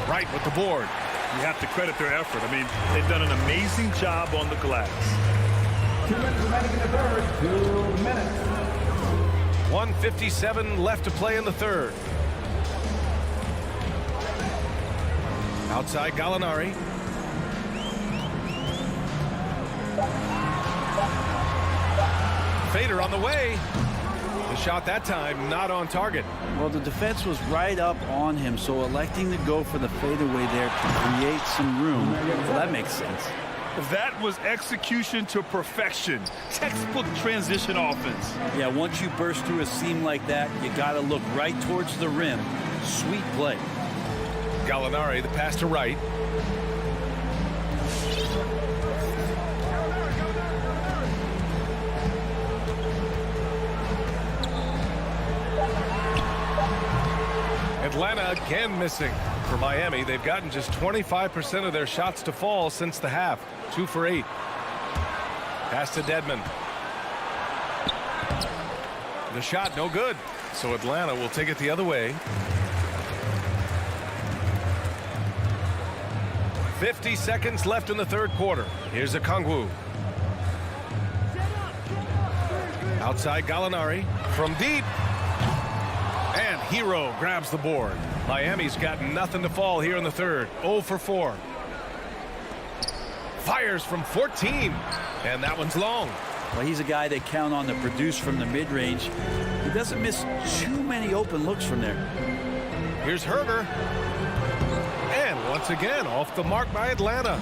Right with the board. You have to credit their effort. I mean, they've done an amazing job on the glass. 2 minutes remaining in the third. 2 minutes. 1:57 left to play in the third. Outside Gallinari. Fader on the way. The shot that time not on target. Well, the defense was right up on him, so electing to go for the fadeaway there to create some room, well, that makes sense. That was execution to perfection. Textbook transition offense. Yeah, once you burst through a seam like that, you got to look right towards the rim. Sweet play. Gallinari, the pass to right. Atlanta again missing. For Miami, they've gotten just 25% of their shots to fall since the half. 2 for 8. Pass to Dedmon. The shot no good. So Atlanta will take it the other way. 50 seconds left in the third quarter. Here's Okongwu. Outside Gallinari from deep. And Hero grabs the board. Miami's got nothing to fall here in the third. 0 for 4. Fires from 14. And that one's long. Well, he's a guy they count on to produce from the mid-range. He doesn't miss too many open looks from there. Here's Herter. And once again, off the mark by Atlanta.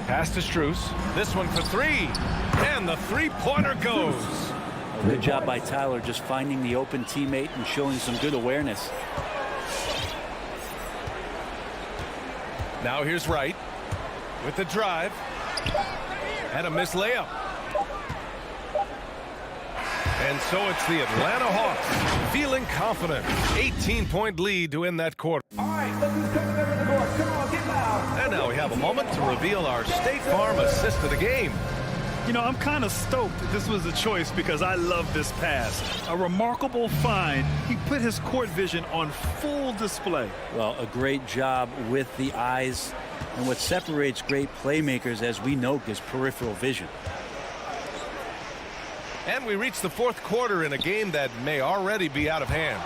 Pass to Strus. This one for 3. And the three-pointer goes. Good job by Tyler just finding the open teammate and showing some good awareness. Now here's Wright with the drive. And a missed layup. And so it's the Atlanta Hawks feeling confident. 18-point lead to end that quarter. All right, look who's coming over the court. Come on, get loud. And now we have a moment to reveal our State Farm assist of the game. You know, I'm kind of stoked that this was a choice because I love this pass. A remarkable find. He put his court vision on full display. Well, a great job with the eyes. And what separates great playmakers, as we know, is peripheral vision. And we reach the fourth quarter in a game that may already be out of hand.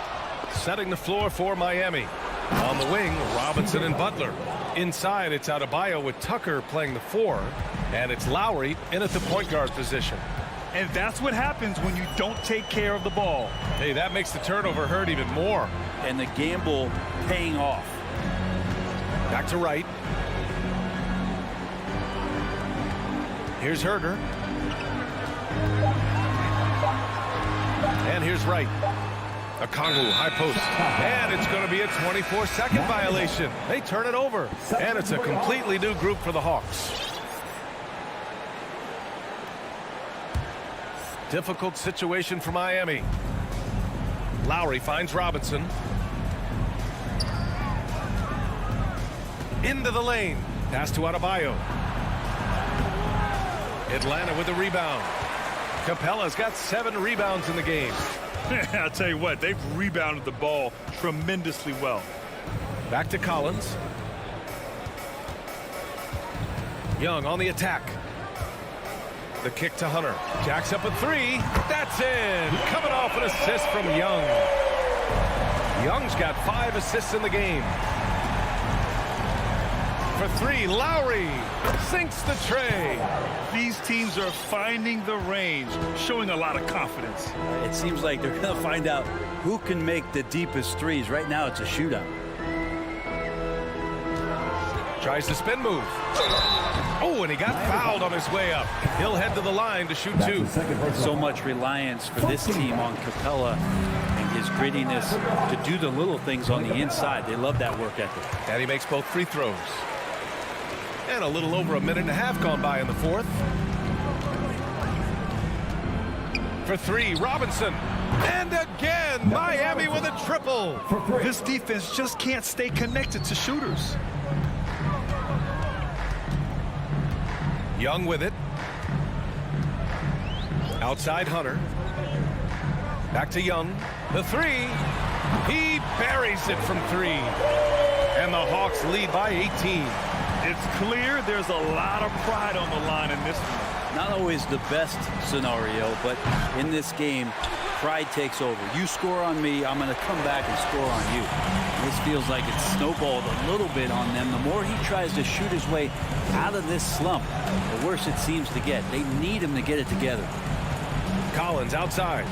Setting the floor for Miami. On the wing, Robinson and Butler. Inside, it's Adebayo with Tucker playing the 4. And it's Lowry in at the point guard position. And that's what happens when you don't take care of the ball. Hey, that makes the turnover hurt even more. And the gamble paying off. Back to Wright. Here's Herter. And here's Wright. Okongwu, high post. And it's going to be a 24-second violation. They turn it over. And it's a completely new group for the Hawks. Difficult situation for Miami. Lowry finds Robinson. Into the lane. Pass to Adebayo. Atlanta with the rebound. Capella's got 7 rebounds in the game. I'll tell you what, they've rebounded the ball tremendously well. Back to Collins. Young on the attack. The kick to Hunter. Jacks up a 3. That's in. Coming off an assist from Young. Young's got 5 assists in the game. For 3, Lowry sinks the tray. These teams are finding the range, showing a lot of confidence. It seems like they're going to find out who can make the deepest threes. Right now, it's a shootout. Tries the spin move. Oh, and he got fouled on his way up. He'll head to the line to shoot 2. So much reliance for this team on Capella and his grittiness to do the little things on the inside. They love that work ethic. And he makes both free throws. And a little over a minute and a half gone by in the fourth. For three, Robinson. And again, Miami with a triple. This defense just can't stay connected to shooters. Young with it. Outside Hunter. Back to Young. The three. He buries it from three. And the Hawks lead by 18. It's clear there's a lot of pride on the line in this one. Not always the best scenario, but in this game, pride takes over. You score on me, I'm going to come back and score on you. This feels like it's snowballed a little bit on them. The more he tries to shoot his way out of this slump, the worse it seems to get. They need him to get it together. Collins outside.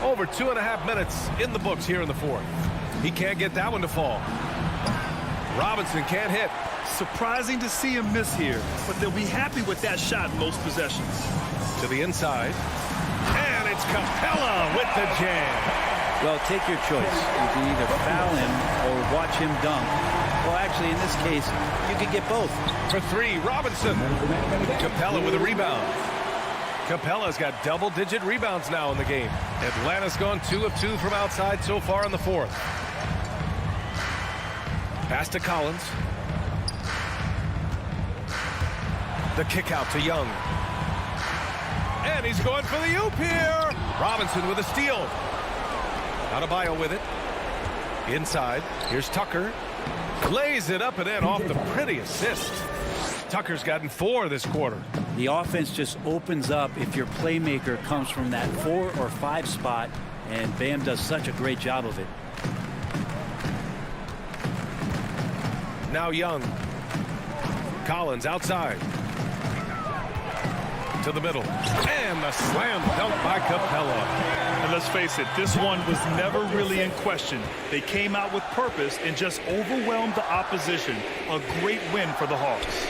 Over 2.5 minutes in the books here in the fourth. He can't get that one to fall. Robinson can't hit. Surprising to see him miss here, but they'll be happy with that shot in most possessions. To the inside. And it's Capella with the jam. Well, take your choice. You can either foul him or watch him dunk. Well, actually, in this case, you could get both. For three, Robinson. Capella with a rebound. Capella's got double-digit rebounds now in the game. Atlanta's gone 2 of 2 from outside so far in the fourth. Pass to Collins. The kick out to Young. And he's going for the oop here. Robinson with a steal. Adebayo with it. Inside. Here's Tucker. Lays it up and in off the pretty assist. Tucker's gotten 4 this quarter. The offense just opens up if your playmaker comes from that 4 or 5 spot, and Bam does such a great job of it. Now Young. Collins outside. To the middle. And the slam dunk by Capella. And let's face it, this one was never really in question. They came out with purpose and just overwhelmed the opposition. A great win for the Hawks.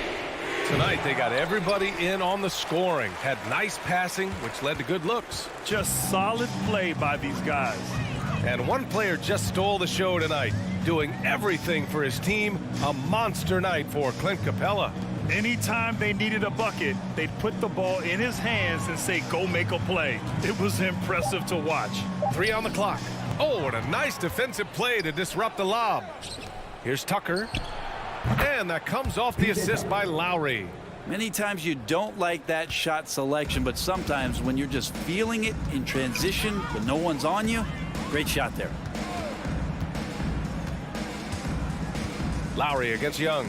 Tonight, they got everybody in on the scoring. Had nice passing, which led to good looks. Just solid play by these guys. And one player just stole the show tonight, doing everything for his team. A monster night for Clint Capella. Anytime they needed a bucket, they'd put the ball in his hands and say, go make a play. It was impressive to watch. 3 on the clock. Oh, and a nice defensive play to disrupt the lob. Here's Tucker. And that comes off the assist by Lowry. Many times you don't like that shot selection, but sometimes when you're just feeling it in transition when no one's on you, great shot there. Lowry against Young.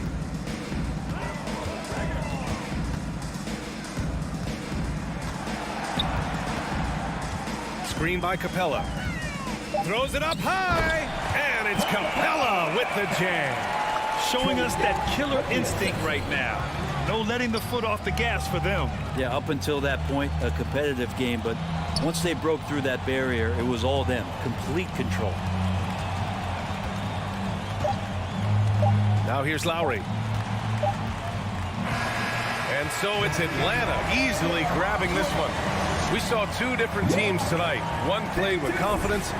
Screen by Capella. Throws it up high. And it's Capella with the jam. Showing us that killer instinct right now. No letting the foot off the gas for them. Yeah, up until that point, a competitive game, but once they broke through that barrier, it was all them. Complete control. Now here's Lowry. And so it's Atlanta easily grabbing this one. We saw 2 different teams tonight. One played with confidence.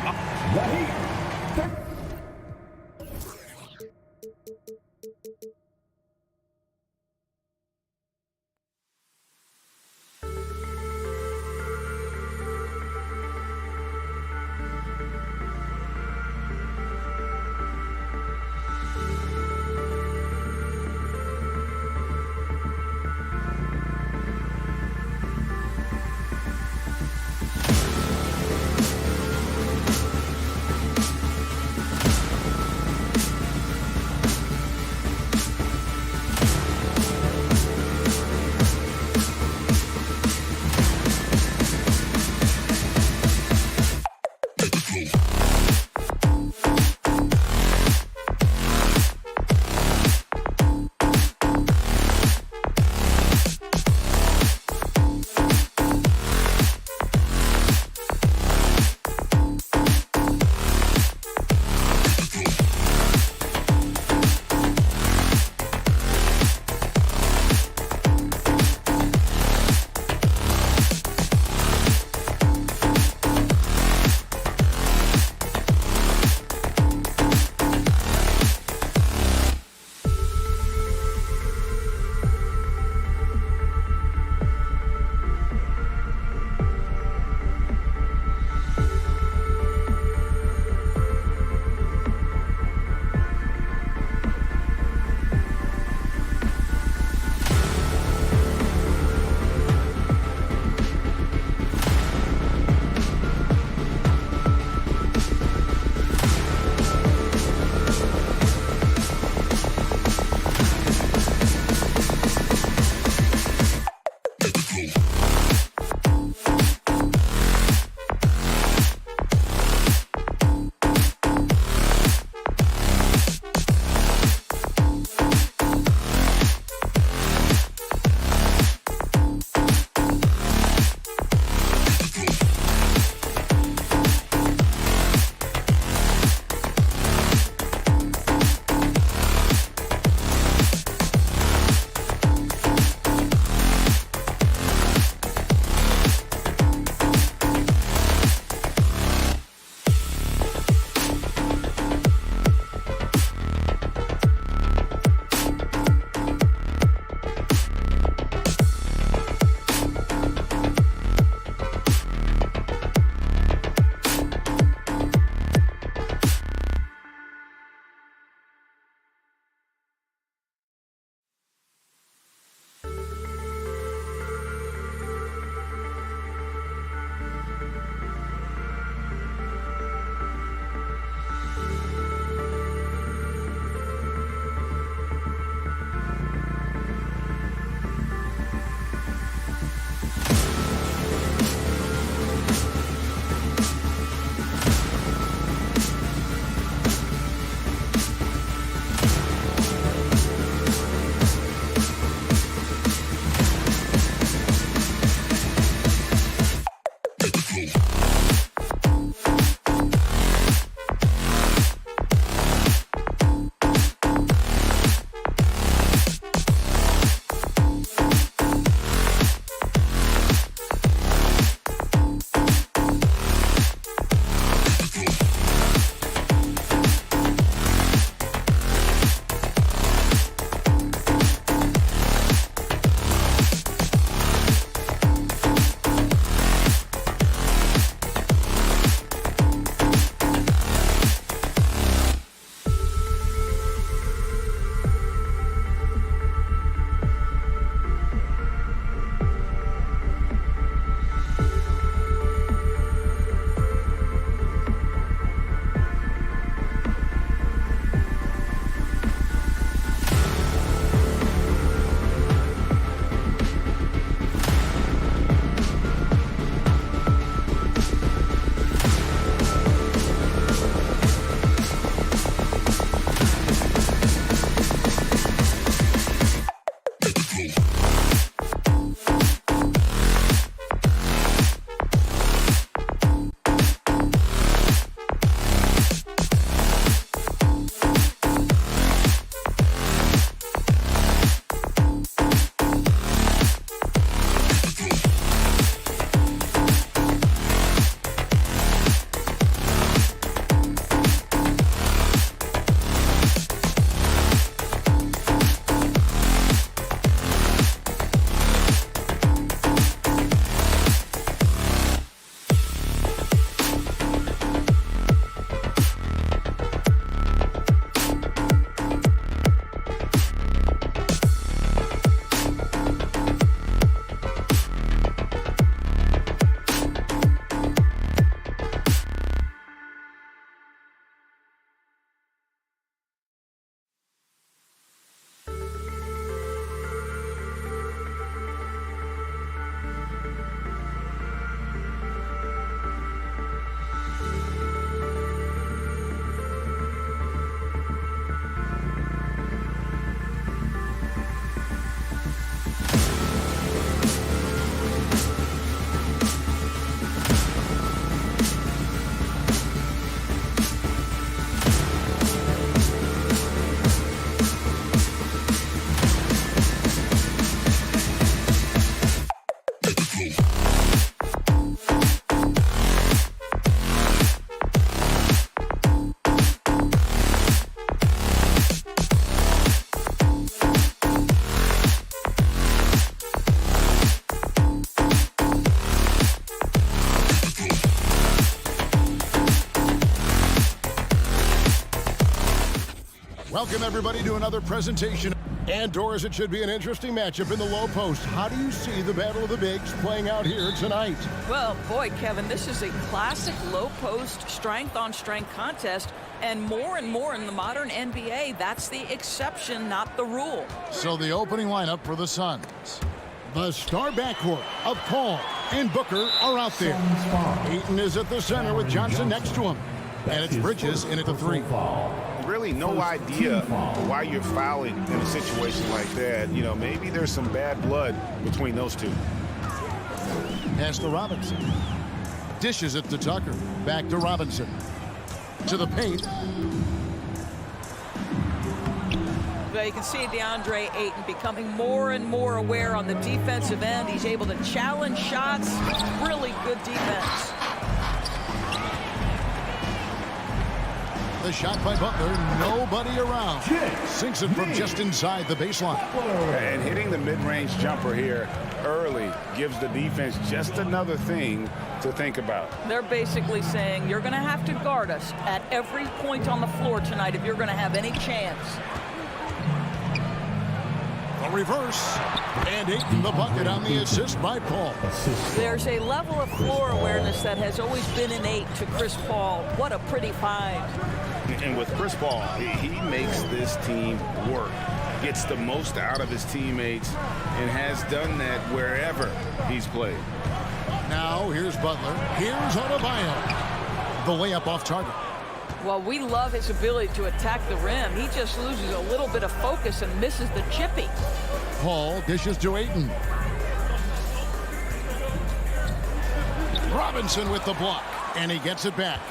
Welcome, everybody, to another presentation. And, Doris, it should be an interesting matchup in the low post. How do you see the Battle of the Bigs playing out here tonight? Well, boy, Kevin, this is a classic low post strength-on-strength contest. And more in the modern NBA, that's the exception, not the rule. So the opening lineup for the Suns. The star backcourt of Paul and Booker are out there. Ayton is at the center with Johnson next to him. And it's Bridges in at the 3. Really no idea why you're fouling in a situation like that. You know, maybe there's some bad blood between those two. Pass to Robinson. Dishes it to Tucker. Back to Robinson. To the paint. Well, you can see DeAndre Ayton becoming more and more aware on the defensive end. He's able to challenge shots. Really good defense. The shot by Butler, nobody around. Sinks it from just inside the baseline. And hitting the mid-range jumper here early gives the defense just another thing to think about. They're basically saying you're going to have to guard us at every point on the floor tonight if you're going to have any chance. A reverse. And Ayton the bucket on the assist by Paul. There's a level of floor awareness that has always been innate to Chris Paul. What a pretty find. And with Chris Paul, he makes this team work. Gets the most out of his teammates and has done that wherever he's played. Now here's Butler. Here's Adebayo. The layup off target. Well, we love his ability to attack the rim. He just loses a little bit of focus and misses the chippy. Paul dishes to Ayton. Robinson with the block, and he gets it back.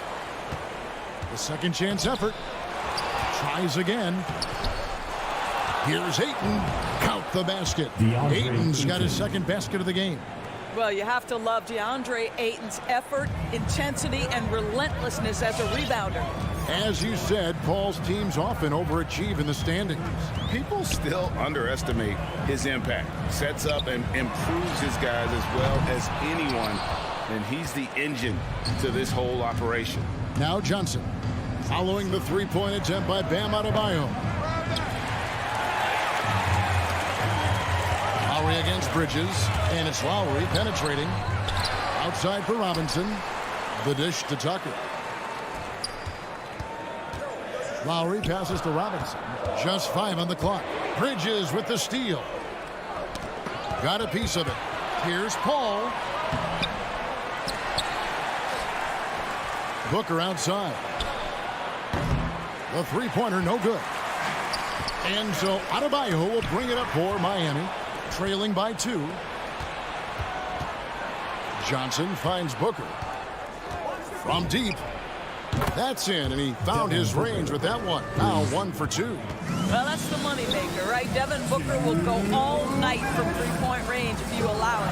The second chance effort. Tries again. Here's Ayton. Count the basket. Ayton's got his second basket of the game. Well, you have to love DeAndre Ayton's effort, intensity, and relentlessness as a rebounder. As you said, Paul's teams often overachieve in the standings. People still underestimate his impact. Sets up and improves his guys as well as anyone. And he's the engine to this whole operation. Now Johnson, following the three-point attempt by Bam Adebayo. Lowry against Bridges, and it's Lowry penetrating. Outside for Robinson. The dish to Tucker. Lowry passes to Robinson. Just 5 on the clock. Bridges with the steal. Got a piece of it. Here's Paul. Booker outside. The three-pointer no good. And so Adebayo will bring it up for Miami. Trailing by 2. Johnson finds Booker. From deep. That's in, and he found his range with that one. Now 1 for 2. Well, that's the moneymaker, right? Devin Booker will go all night from three-point range if you allow it.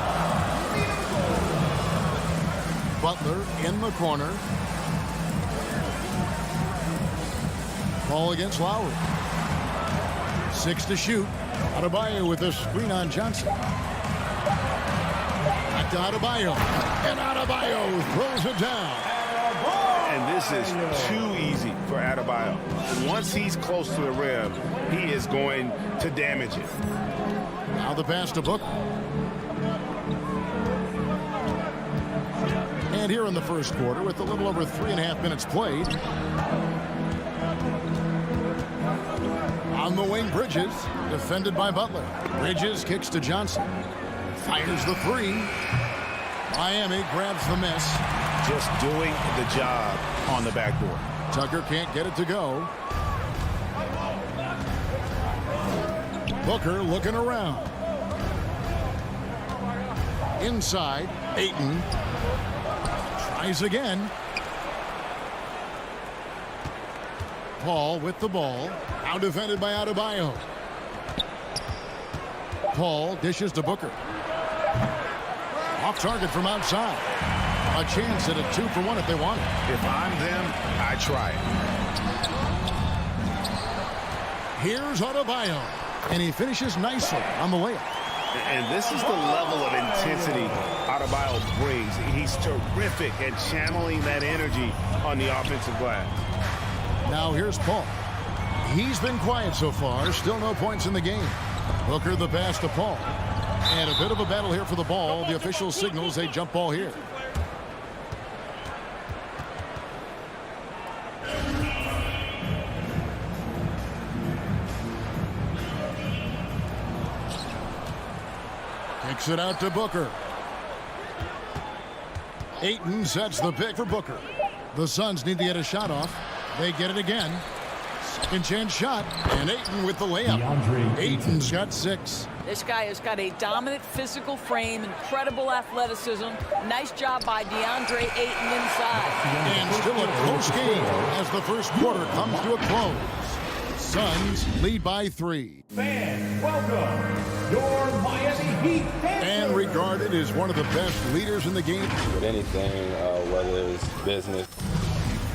Butler in the corner. Ball against Lowry. 6 to shoot. Adebayo with a screen on Johnson. Back to Adebayo. And Adebayo throws it down. And this is too easy for Adebayo. Once he's close to the rim, he is going to damage it. Now the pass to Booker. And here in the first quarter, with a little over 3.5 minutes played. On the wing, Bridges, defended by Butler. Bridges kicks to Johnson. Fires the 3. Miami grabs the miss. Just doing the job on the backboard. Tucker can't get it to go. Booker looking around. Inside, Ayton. Tries again. Paul with the ball. Now defended by Adebayo. Paul dishes to Booker. Off target from outside. A chance at a 2-for-1 if they want it. If I'm them, I try it. Here's Adebayo. And he finishes nicely on the layup. And this is the level of intensity Adebayo brings. He's terrific at channeling that energy on the offensive glass. Now here's Paul. He's been quiet so far. Still no points in the game. Booker the pass to Paul. And a bit of a battle here for the ball. The official signals a jump ball here. Kicks it out to Booker. Ayton sets the pick for Booker. The Suns need to get a shot off. They get it again. Second chance shot. And Ayton with the layup. Ayton's got 6. This guy has got a dominant physical frame, incredible athleticism. Nice job by DeAndre Ayton inside. And still a close game as the first quarter comes to a close. Suns lead by 3. Fans, welcome your Miami Heat Panther. And regarded as one of the best leaders in the game. With anything, whether it's business.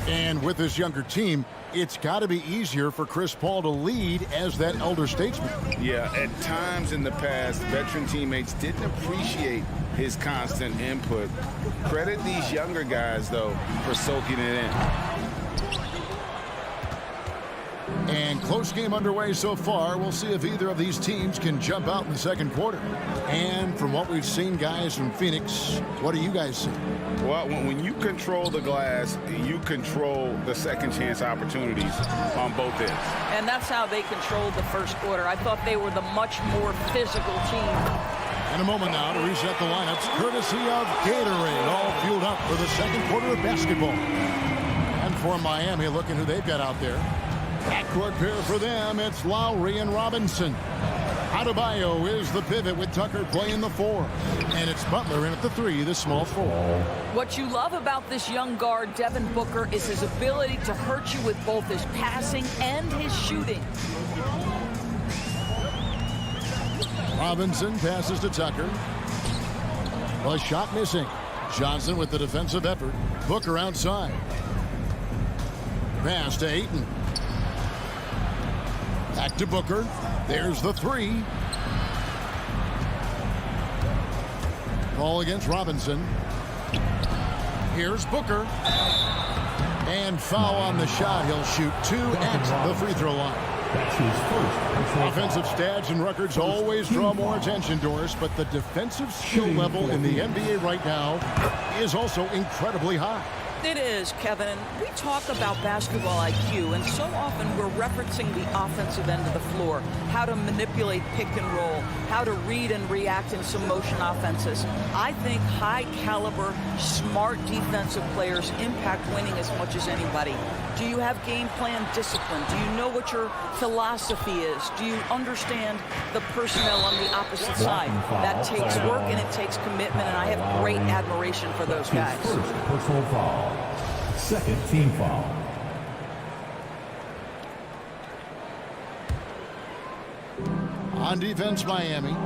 And with this younger team, it's got to be easier for Chris Paul to lead as that elder statesman. Yeah, at times in the past, veteran teammates didn't appreciate his constant input. Credit these younger guys, though, for soaking it in. And close game underway so far. We'll see if either of these teams can jump out in the second quarter. And from what we've seen, guys, from Phoenix, what do you guys see? Well, when you control the glass, you control the second chance opportunities on both ends. And that's how they controlled the first quarter. I thought they were the much more physical team. In a moment now to reset the lineups, courtesy of Gatorade, all fueled up for the second quarter of basketball. And for Miami, look at who they've got out there. Backcourt pair for them, it's Lowry and Robinson. Adebayo is the pivot with Tucker playing the 4. And it's Butler in at the 3, the small 4. What you love about this young guard, Devin Booker, is his ability to hurt you with both his passing and his shooting. Robinson passes to Tucker. A shot missing. Johnson with the defensive effort. Booker outside. Pass to Ayton. Back to Booker. There's the 3. Ball against Robinson. Here's Booker. And foul on the shot. He'll shoot 2 at the free throw line. That's his first. Offensive stats and records always draw more attention, Doris, but the defensive skill level in the NBA right now is also incredibly high. It is, Kevin, and we talk about basketball IQ, and so often we're referencing the offensive end of the floor, how to manipulate pick and roll, how to read and react in some motion offenses. I think high-caliber, smart defensive players impact winning as much as anybody. Do you have game plan discipline? Do you know what your philosophy is? Do you understand the personnel on the opposite side? That takes work and it takes commitment, and I have great admiration for those guys. First personal foul. Second team foul. On defense, Miami.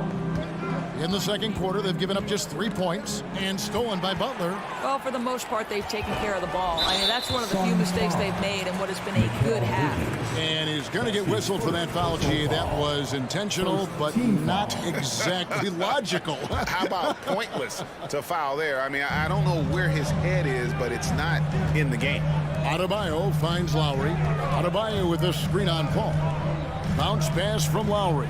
In the second quarter, they've given up just 3 points and stolen by Butler. Well, for the most part, they've taken care of the ball. I mean, that's one of the few mistakes they've made in what has been a good half. And he's going to get whistled for that foul, G. That was intentional, but not exactly logical. How about pointless to foul there? I mean, I don't know where his head is, but it's not in the game. Adebayo finds Lowry. Adebayo with a screen on Paul. Bounce pass from Lowry.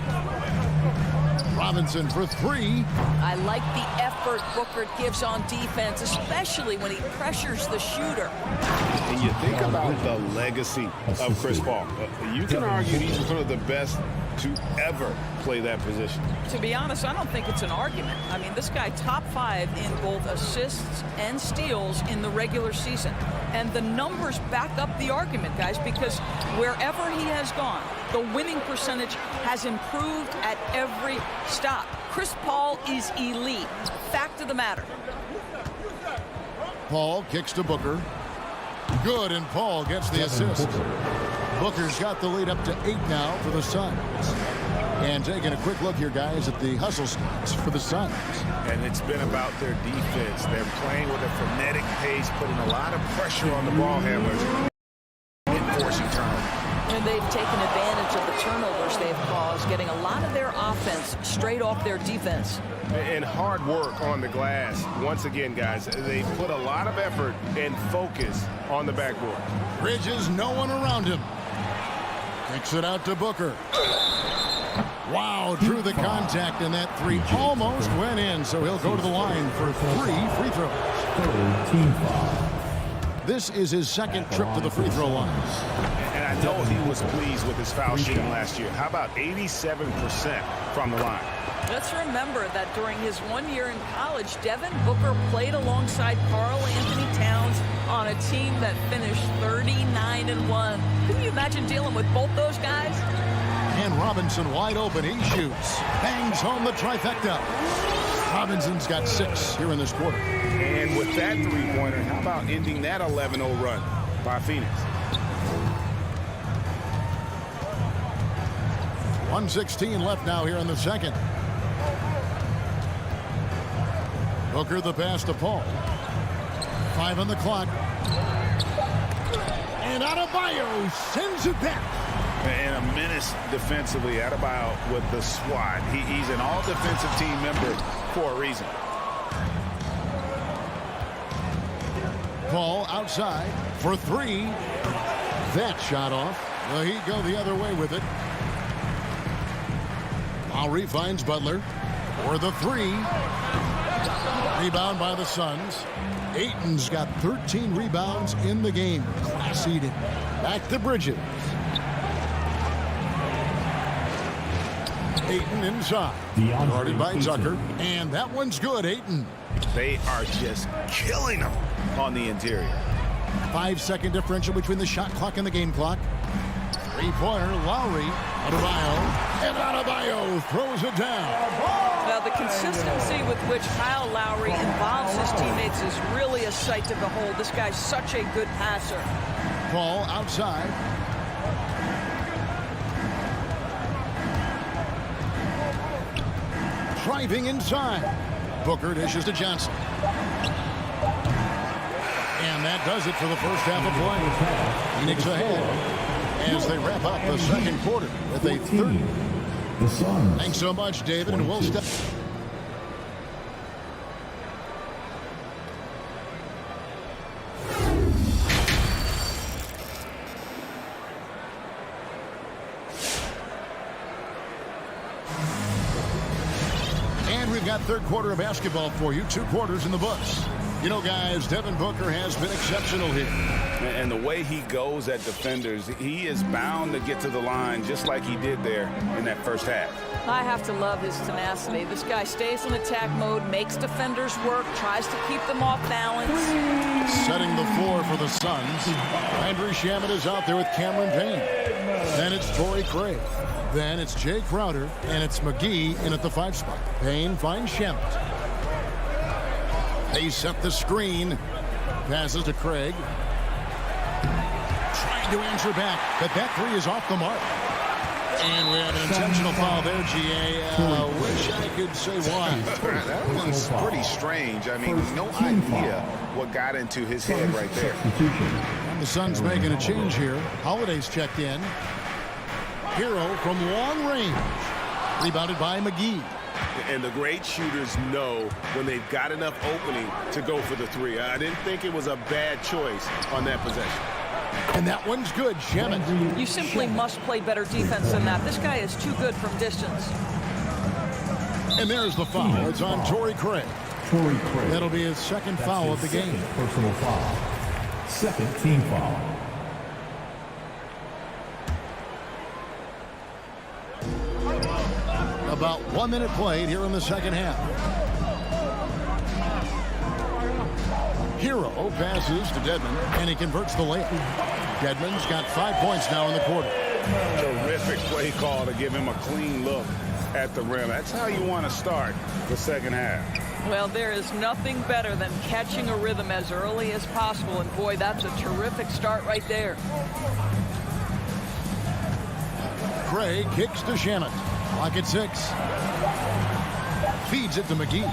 Robinson for 3. I like the effort Booker gives on defense, especially when he pressures the shooter. And you think about the legacy of Chris Paul. You can argue he's one of the best to ever play that position. To be honest, I don't think it's an argument. I mean, this guy top 5 in both assists and steals in the regular season. And the numbers back up the argument, guys, because wherever he has gone, the winning percentage has improved at every stop. Chris Paul is elite. Fact of the matter. Paul kicks to Booker. Good, and Paul gets the assist. Booker's got the lead up to 8 now for the Suns. And taking a quick look here, guys, at the hustle stats for the Suns. And it's been about their defense. They're playing with a frenetic pace, putting a lot of pressure on the ball handlers, enforcing turnovers. And they've taken advantage of the turnovers they've caused, getting a lot of their offense straight off their defense. And hard work on the glass. Once again, guys, they put a lot of effort and focus on the backboard. Bridges, no one around him. Kicks it out to Booker. Wow, drew the contact, and that three almost went in, so he'll go to the line for 3 free throws. Third team foul. This is his second trip to the free throw line. And I know he was pleased with his foul shooting last year. How about 87% from the line? Let's remember that during his 1 year in college, Devin Booker played alongside Karl Anthony Towns on a team that finished 39-1. Can you imagine dealing with both those guys? And Robinson wide open. He shoots. Bangs home the trifecta. Robinson's got 6 here in this quarter. And with that three-pointer, how about ending that 11-0 run by Phoenix? 1:16 left now here in the second. Booker the pass to Paul. 5 on the clock. And Adebayo sends it back. And a menace defensively. Adebayo with the SWAT. He's an all-defensive team member for a reason. Paul outside for 3. That shot off. Well, he'd go the other way with it. Lowry finds Butler for the 3. Rebound by the Suns. Ayton's got 13 rebounds in the game. Class eating. Back to Bridges. Ayton inside. Guarded by Tucker. And that one's good, Ayton. They are just killing them on the interior. 5-second differential between the shot clock and the game clock. Three-pointer, Lowry. Adebayo. And Adebayo throws it down. Now, the consistency with which Kyle Lowry involves his teammates is really a sight to behold. This guy's such a good passer. Paul outside. Driving inside. Booker dishes to Johnson. And that does it for the first half of play. Phoenix ahead as they wrap up the second quarter with a 30. Thanks so much, David, and we'll step. And we've got third quarter of basketball for you. 2 quarters in the books. You know, guys, Devin Booker has been exceptional here. And the way he goes at defenders, he is bound to get to the line just like he did there in that first half. I have to love his tenacity. This guy stays in attack mode, makes defenders work, tries to keep them off balance. Setting the floor for the Suns. Andrew Shamet is out there with Cameron Payne. Then it's Torrey Craig. Then it's Jay Crowder. And it's McGee in at the 5 spot. Payne finds Shamet. They set the screen. Passes to Craig. Trying to answer back, but that 3 is off the mark. And we have an intentional foul there, G.A. Wish I could say why. That one's pretty strange. I mean, no idea what got into his head right there. And the Suns making a change here. Holiday's checked in. Hero from long range. Rebounded by McGee. And the great shooters know when they've got enough opening to go for the 3. I didn't think it was a bad choice on that possession. And that one's good, Shamet. You simply must play better defense than that. This guy is too good from distance. And there's the foul. It's on Torrey Craig. That'll be his second foul of the game. Personal foul. Second team foul. About 1 minute played here in the second half. Hero passes to Dedmon, and he converts the layup. Dedmon's got 5 points now in the quarter. Terrific play call to give him a clean look at the rim. That's how you want to start the second half. Well, there is nothing better than catching a rhythm as early as possible, and boy, that's a terrific start right there. Craig kicks to Shamet. Clock at 6. Feeds it to McGee.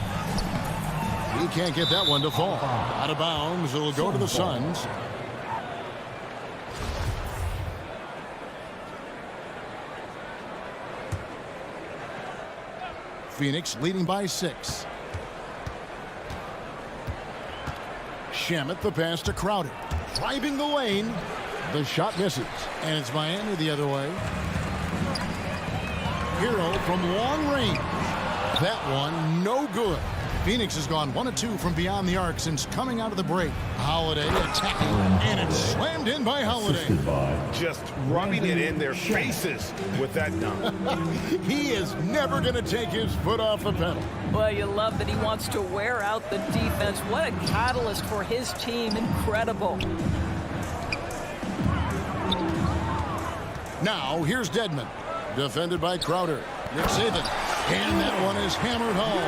He can't get that one to fall. Out of bounds. It'll go to the Suns. Phoenix leading by 6. Shamet the pass to Crowder. Driving the lane. The shot misses, and it's Miami the other way. Hero from long range. That one, no good. Phoenix has gone 1 of 2 from beyond the arc since coming out of the break. Holiday attacking, and it's slammed in by Holiday. Just rubbing it in their faces with that dunk. He is never going to take his foot off the pedal. Well, you love that he wants to wear out the defense. What a catalyst for his team. Incredible. Now, here's Dedmon. Defended by Crowder. Nick Saban. And that one is hammered home.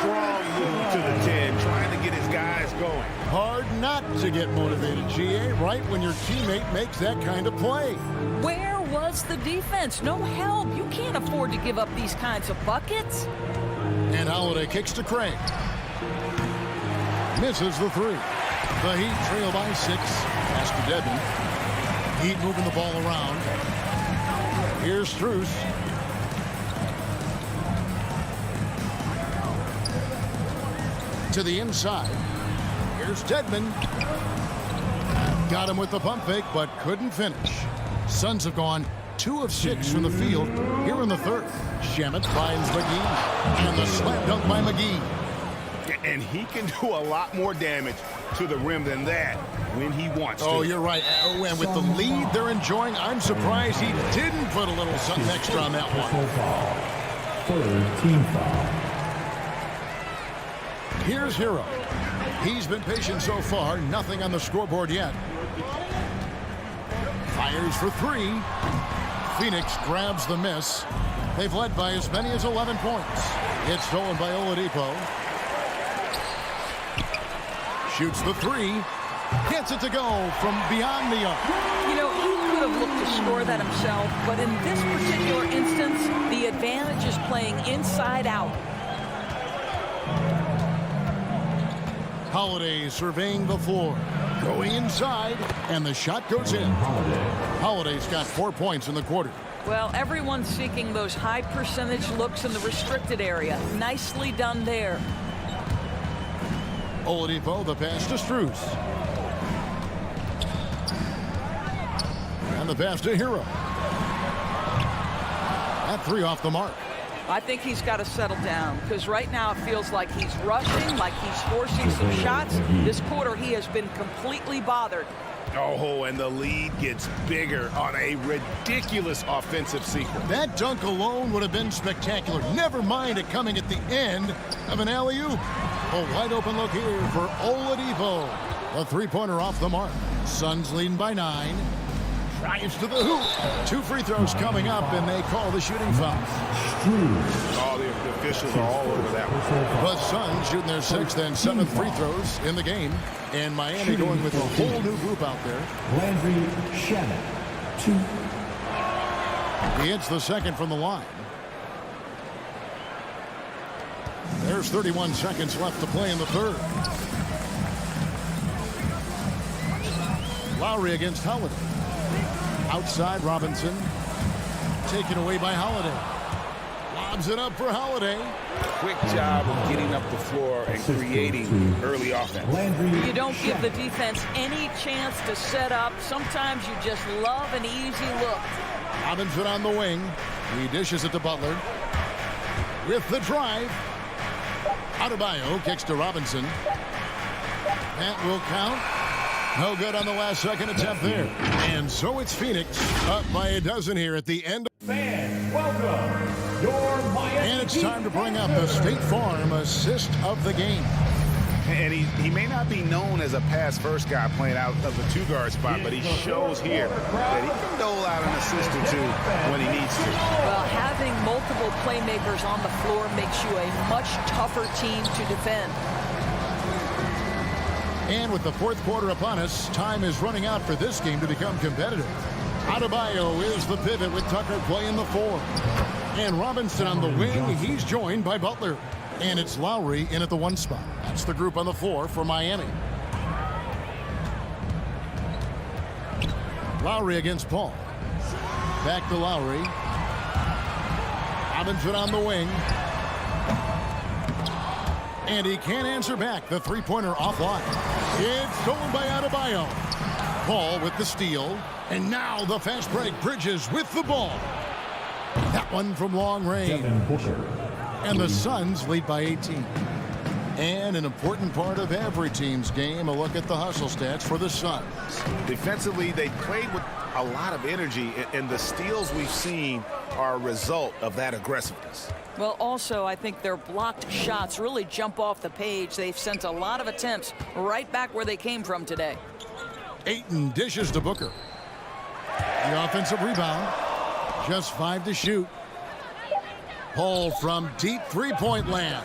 Strong move to the 10, trying to get his guys going. Hard not to get motivated, GA, right when your teammate makes that kind of play. Where was the defense? No help. You can't afford to give up these kinds of buckets. And Holiday kicks to Craig. Misses the 3. The Heat trail by 6. Pass to Dedmon. Heat moving the ball around. Here's Strus. To the inside. Here's Dedmon. Got him with the pump fake, but couldn't finish. Suns have gone 2 of 6 from the field here in the third. Shamet finds McGee. And the slam dunk by McGee. And he can do a lot more damage to the rim than that when he wants to. Oh, you're right. And with the lead they're enjoying, I'm surprised he didn't put a little something extra on that one. Third team foul. Here's Hero. He's been patient so far. Nothing on the scoreboard yet. Fires for 3. Phoenix grabs the miss. They've led by as many as 11 points. It's stolen by Oladipo. Shoots the 3. Gets it to go from beyond the arc. You know, he could have looked to score that himself, but in this particular instance, the advantage is playing inside out. Holiday surveying the floor. Going inside, and the shot goes in. Holiday's got 4 points in the quarter. Well, everyone's seeking those high percentage looks in the restricted area. Nicely done there. Oladipo, the pass to Strus. And the pass to Hero. That 3 off the mark. I think he's got to settle down because right now it feels like he's rushing, like he's forcing some shots. This quarter he has been completely bothered. Oh, and the lead gets bigger on a ridiculous offensive sequence. That dunk alone would have been spectacular. Never mind it coming at the end of an alley-oop. A wide open look here for Oladipo. A 3-pointer off the mark. Suns leading by 9. Drives to the hoop. 2 free throws coming up, and they call the shooting foul. All the officials are all over that one. The Suns shooting their 6th and 7th free throws in the game. And Miami going with a whole new group out there. Landry Shamet, 2. He hits the 2nd from the line. There's 31 seconds left to play in the 3rd. Lowry against Holiday. Outside Robinson. Taken away by Holiday. Lobs it up for Holiday. Quick job of getting up the floor and creating early offense. You don't give the defense any chance to set up. Sometimes you just love an easy look. Robinson on the wing. He dishes it to Butler. With the drive. Adebayo kicks to Robinson. That will count. No good on the last second attempt there. And so it's Phoenix up by a dozen here at the end. Fans, welcome your Miami. And it's time to bring up the State Farm assist of the game. And he may not be known as a pass-first guy playing out of the 2-guard spot, but he shows here that he can dole out an assist or 2 when he needs to. Well, having multiple playmakers on the floor makes you a much tougher team to defend. And with the 4th quarter upon us, time is running out for this game to become competitive. Adebayo is the pivot with Tucker playing the 4. And Robinson on the wing. He's joined by Butler. And it's Lowry in at the 1 spot. That's the group on the floor for Miami. Lowry against Paul. Back to Lowry. Robinson on the wing. And he can't answer back. The 3-pointer offline. It's stolen by Adebayo. Paul with the steal. And now the fast break. Bridges with the ball. That one from long range. And the Suns lead by 18. And an important part of every team's game, a look at the hustle stats for the Suns. Defensively, they played with a lot of energy, and the steals we've seen are a result of that aggressiveness. Well, also, I think their blocked shots really jump off the page. They've sent a lot of attempts right back where they came from today. Ayton dishes to Booker. The offensive rebound. Just 5 to shoot. Paul from deep three-point land.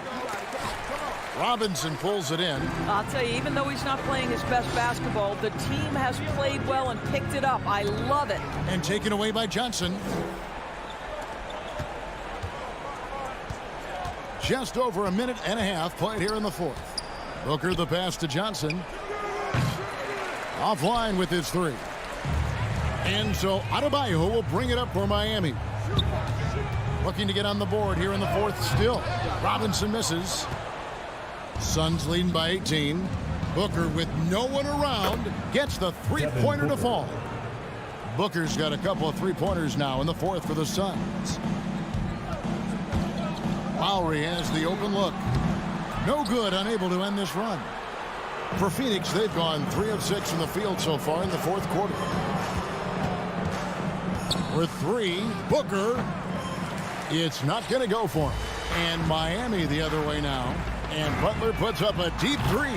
Robinson pulls it in. I'll tell you, even though he's not playing his best basketball, the team has played well and picked it up. I love it. And taken away by Johnson. Just over a minute and a half played here in the fourth. Booker the pass to Johnson. Offline with his three. And so Adebayo will bring it up for Miami. Looking to get on the board here in the fourth still. Robinson misses. Suns leading by 18. Booker with no one around gets the three-pointer to fall. Booker's got a couple of three-pointers now in the fourth for the Suns. Lowry has the open look. No good, unable to end this run. For Phoenix, they've gone 3 of 6 from the field so far in the fourth quarter. For three, Booker. It's not going to go for him. And Miami the other way now. And Butler puts up a deep three.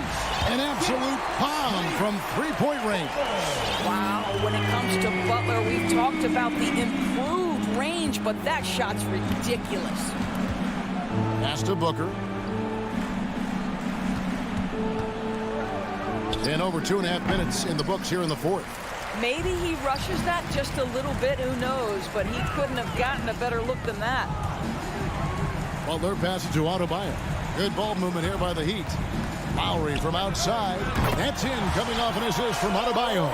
An absolute bomb from three-point range. Wow, when it comes to Butler, we've talked about the improved range, but that shot's ridiculous. Pass to Booker. And over 2.5 minutes in the books here in the fourth. Maybe he rushes that just a little bit, who knows, but he couldn't have gotten a better look than that. Butler passes to Adebayo. Good ball movement here by the Heat. Lowry from outside. That's in, coming off an assist from Adebayo.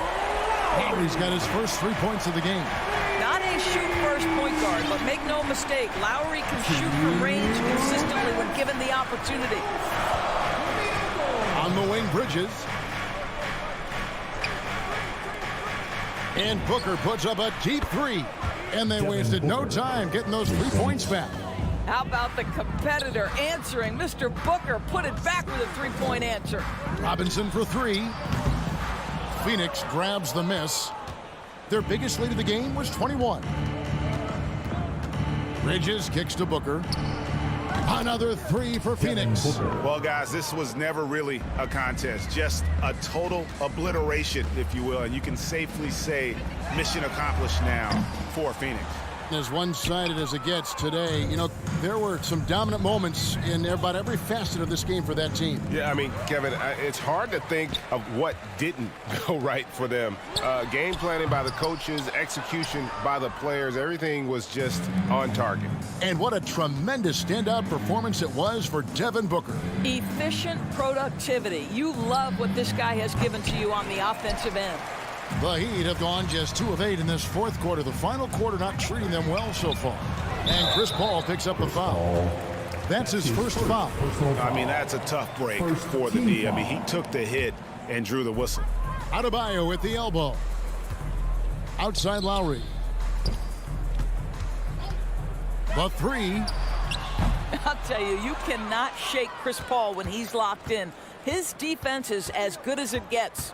Lowry's got his first 3 points of the game. Not a shoot-first point guard, but make no mistake, Lowry can shoot from range consistently when given the opportunity. On the wing, Bridges. And Booker puts up a deep three. And they wasted no time getting those 3 points back. How about the competitor answering? Mr. Booker put it back with a three-point answer. Robinson for three. Phoenix grabs the miss. Their biggest lead of the game was 21. Bridges kicks to Booker. Another three for Phoenix. Well, guys, this was never really a contest. Just a total obliteration, if you will. And you can safely say mission accomplished now for Phoenix. As one-sided as it gets today, you know, there were some dominant moments in about every facet of this game for that team. Yeah, I mean, Kevin, it's hard to think of what didn't go right for them. Game planning by the coaches, execution by the players, everything was just on target. And what a tremendous standout performance it was for Devin Booker. Efficient productivity. You love what this guy has given to you on the offensive end. The Heat have gone just 2 of 8 in this fourth quarter. The final quarter not treating them well so far. And Chris Paul picks up the foul. That's his first foul. I mean, that's a tough break for the D. I mean, he took the hit and drew the whistle. Adebayo with the elbow. Outside Lowry. The three. I'll tell you, you cannot shake Chris Paul when he's locked in. His defense is as good as it gets.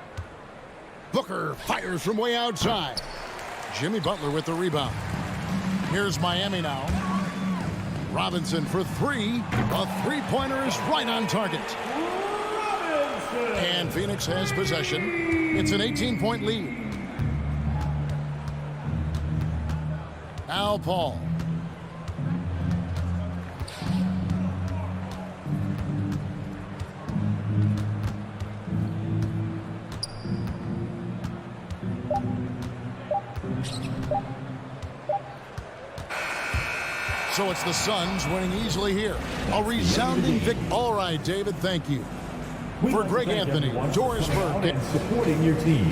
Booker fires from way outside. Jimmy Butler with the rebound. Here's Miami now. Robinson for three. A three-pointer is right on target. And Phoenix has possession. It's an 18-point lead. Now Paul. So it's the Suns winning easily here. A resounding victory. All right, David, thank you. For Greg Anthony, Doris Burke. Supporting your team.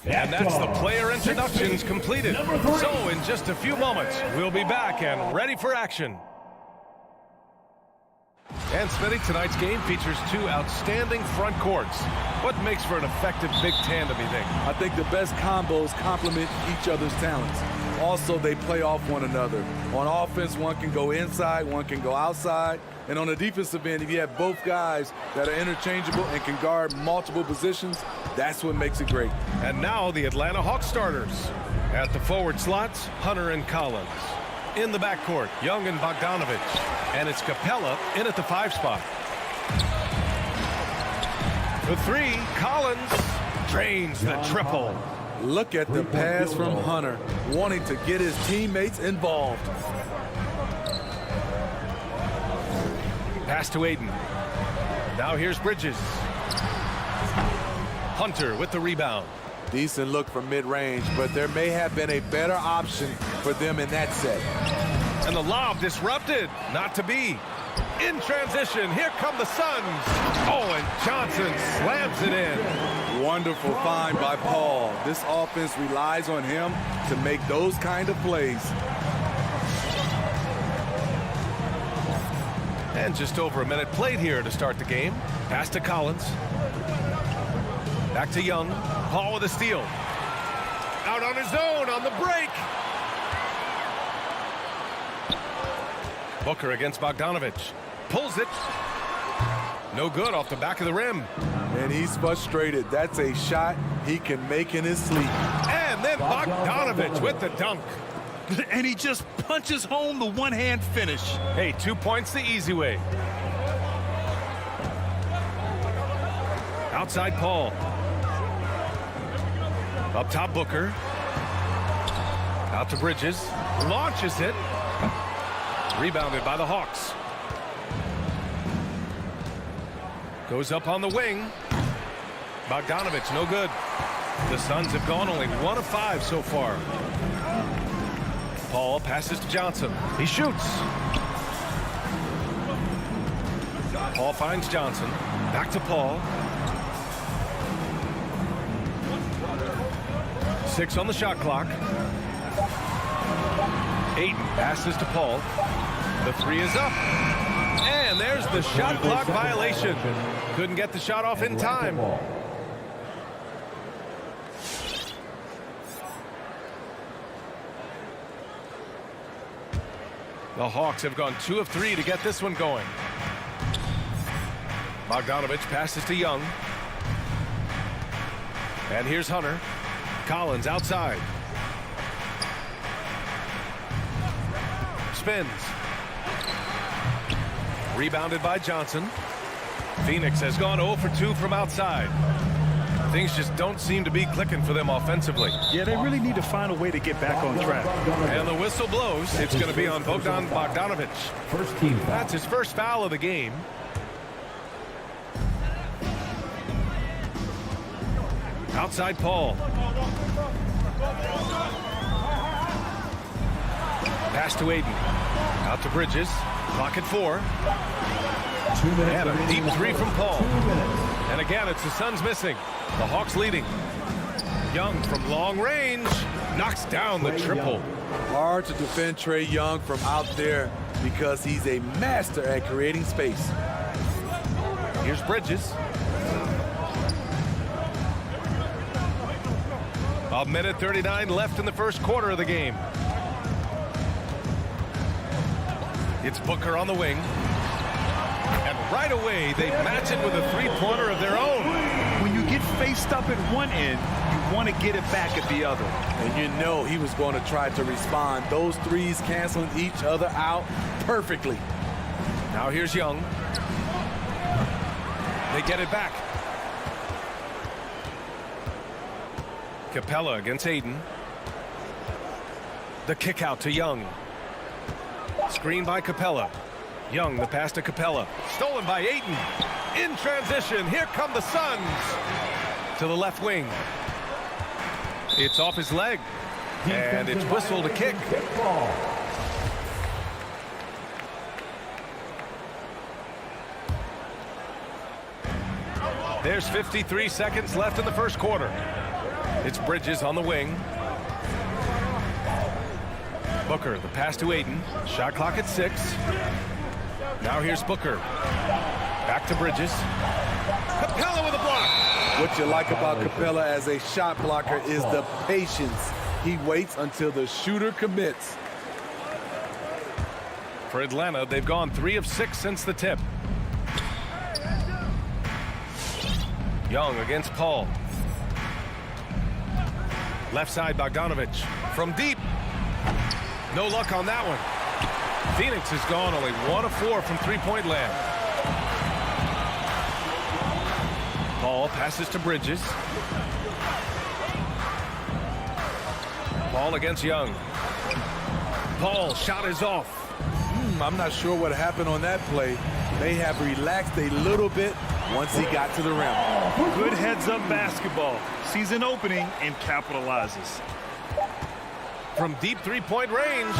And that's the player introductions completed. So in just a few moments, we'll be back and ready for action. And Smitty, tonight's game features two outstanding front courts. What makes for an effective big tandem, you think? I think the best combos complement each other's talents. Also, they play off one another. On offense, one can go inside, one can go outside. And on the defensive end, if you have both guys that are interchangeable and can guard multiple positions, that's what makes it great. And now the Atlanta Hawks starters. At the forward slots, Hunter and Collins. In the backcourt, Young and Bogdanovich. And it's Capella in at the 5 spot. The 3, Collins drains the triple. Look at the pass from Hunter, wanting to get his teammates involved. Pass to Aiden. Now here's Bridges. Hunter with the rebound. Decent look from mid-range, but there may have been a better option for them in that set. And the lob disrupted. Not to be. In transition, here come the Suns. Oh, and Johnson slams it in. Wonderful find by Paul. This offense relies on him to make those kind of plays. And just over a minute played here to start the game. Pass to Collins. Back to Young. Paul with a steal. Out on his own on the break. Booker against Bogdanovich. Pulls it. No good off the back of the rim. And he's frustrated. That's a shot he can make in his sleep. And then Bogdanovich with the dunk. And he just punches home the one-hand finish. Hey, 2 points the easy way. Outside Paul. Up top Booker. Out to Bridges. Launches it. Rebounded by the Hawks. Goes up on the wing. Bogdanovich, no good. The Suns have gone only 1 of 5 so far. Paul passes to Johnson. He shoots. Paul finds Johnson. Back to Paul. 6 on the shot clock. Ayton passes to Paul. The 3 is up. And there's the shot clock violation. Couldn't get the shot off in time. The Hawks have gone 2 of 3 to get this one going. Bogdanovich passes to Young. And here's Hunter. Collins outside. Spins. Rebounded by Johnson. Phoenix has gone 0 for 2 from outside. Things just don't seem to be clicking for them offensively. Yeah, they really need to find a way to get back on track. And the whistle blows. It's going to be on Bogdan Bogdanovich. First team foul. That's his first foul of the game. Outside Paul. Pass to Aiden. Out to Bridges. Clock at 4. 2 minutes. And a deep 3 from Paul. And again, it's the Suns missing. The Hawks leading. Young from long range knocks down the triple. Hard to defend Trae Young from out there because he's a master at creating space. Here's Bridges. A minute 39 left in the first quarter of the game. It's Booker on the wing. And right away, they match it with a three-pointer of their own. When you get faced up at one end, you want to get it back at the other. And you know he was going to try to respond. Those threes canceling each other out perfectly. Now here's Young. They get it back. Capella against Aiden. The kick out to Young. Screen by Capella. Young, the pass to Capella. Stolen by Ayton. In transition, here come the Suns. To the left wing. It's off his leg. And it's whistled a kick. There's 53 seconds left in the first quarter. It's Bridges on the wing. Booker, the pass to Ayton. Shot clock at 6. Now here's Booker. Back to Bridges. Capella with a block. What you like about Capella as a shot blocker is the patience. He waits until the shooter commits. For Atlanta, they've gone 3 of 6 since the tip. Young against Paul. Left side, Bogdanovich. From deep. No luck on that one. Phoenix has gone only 1 of 4 from three-point land. Paul passes to Bridges. Paul against Young. Paul, shot is off. I'm not sure what happened on that play. May have relaxed a little bit once he got to the rim. Good heads-up basketball. Sees an opening and capitalizes. From deep three-point range.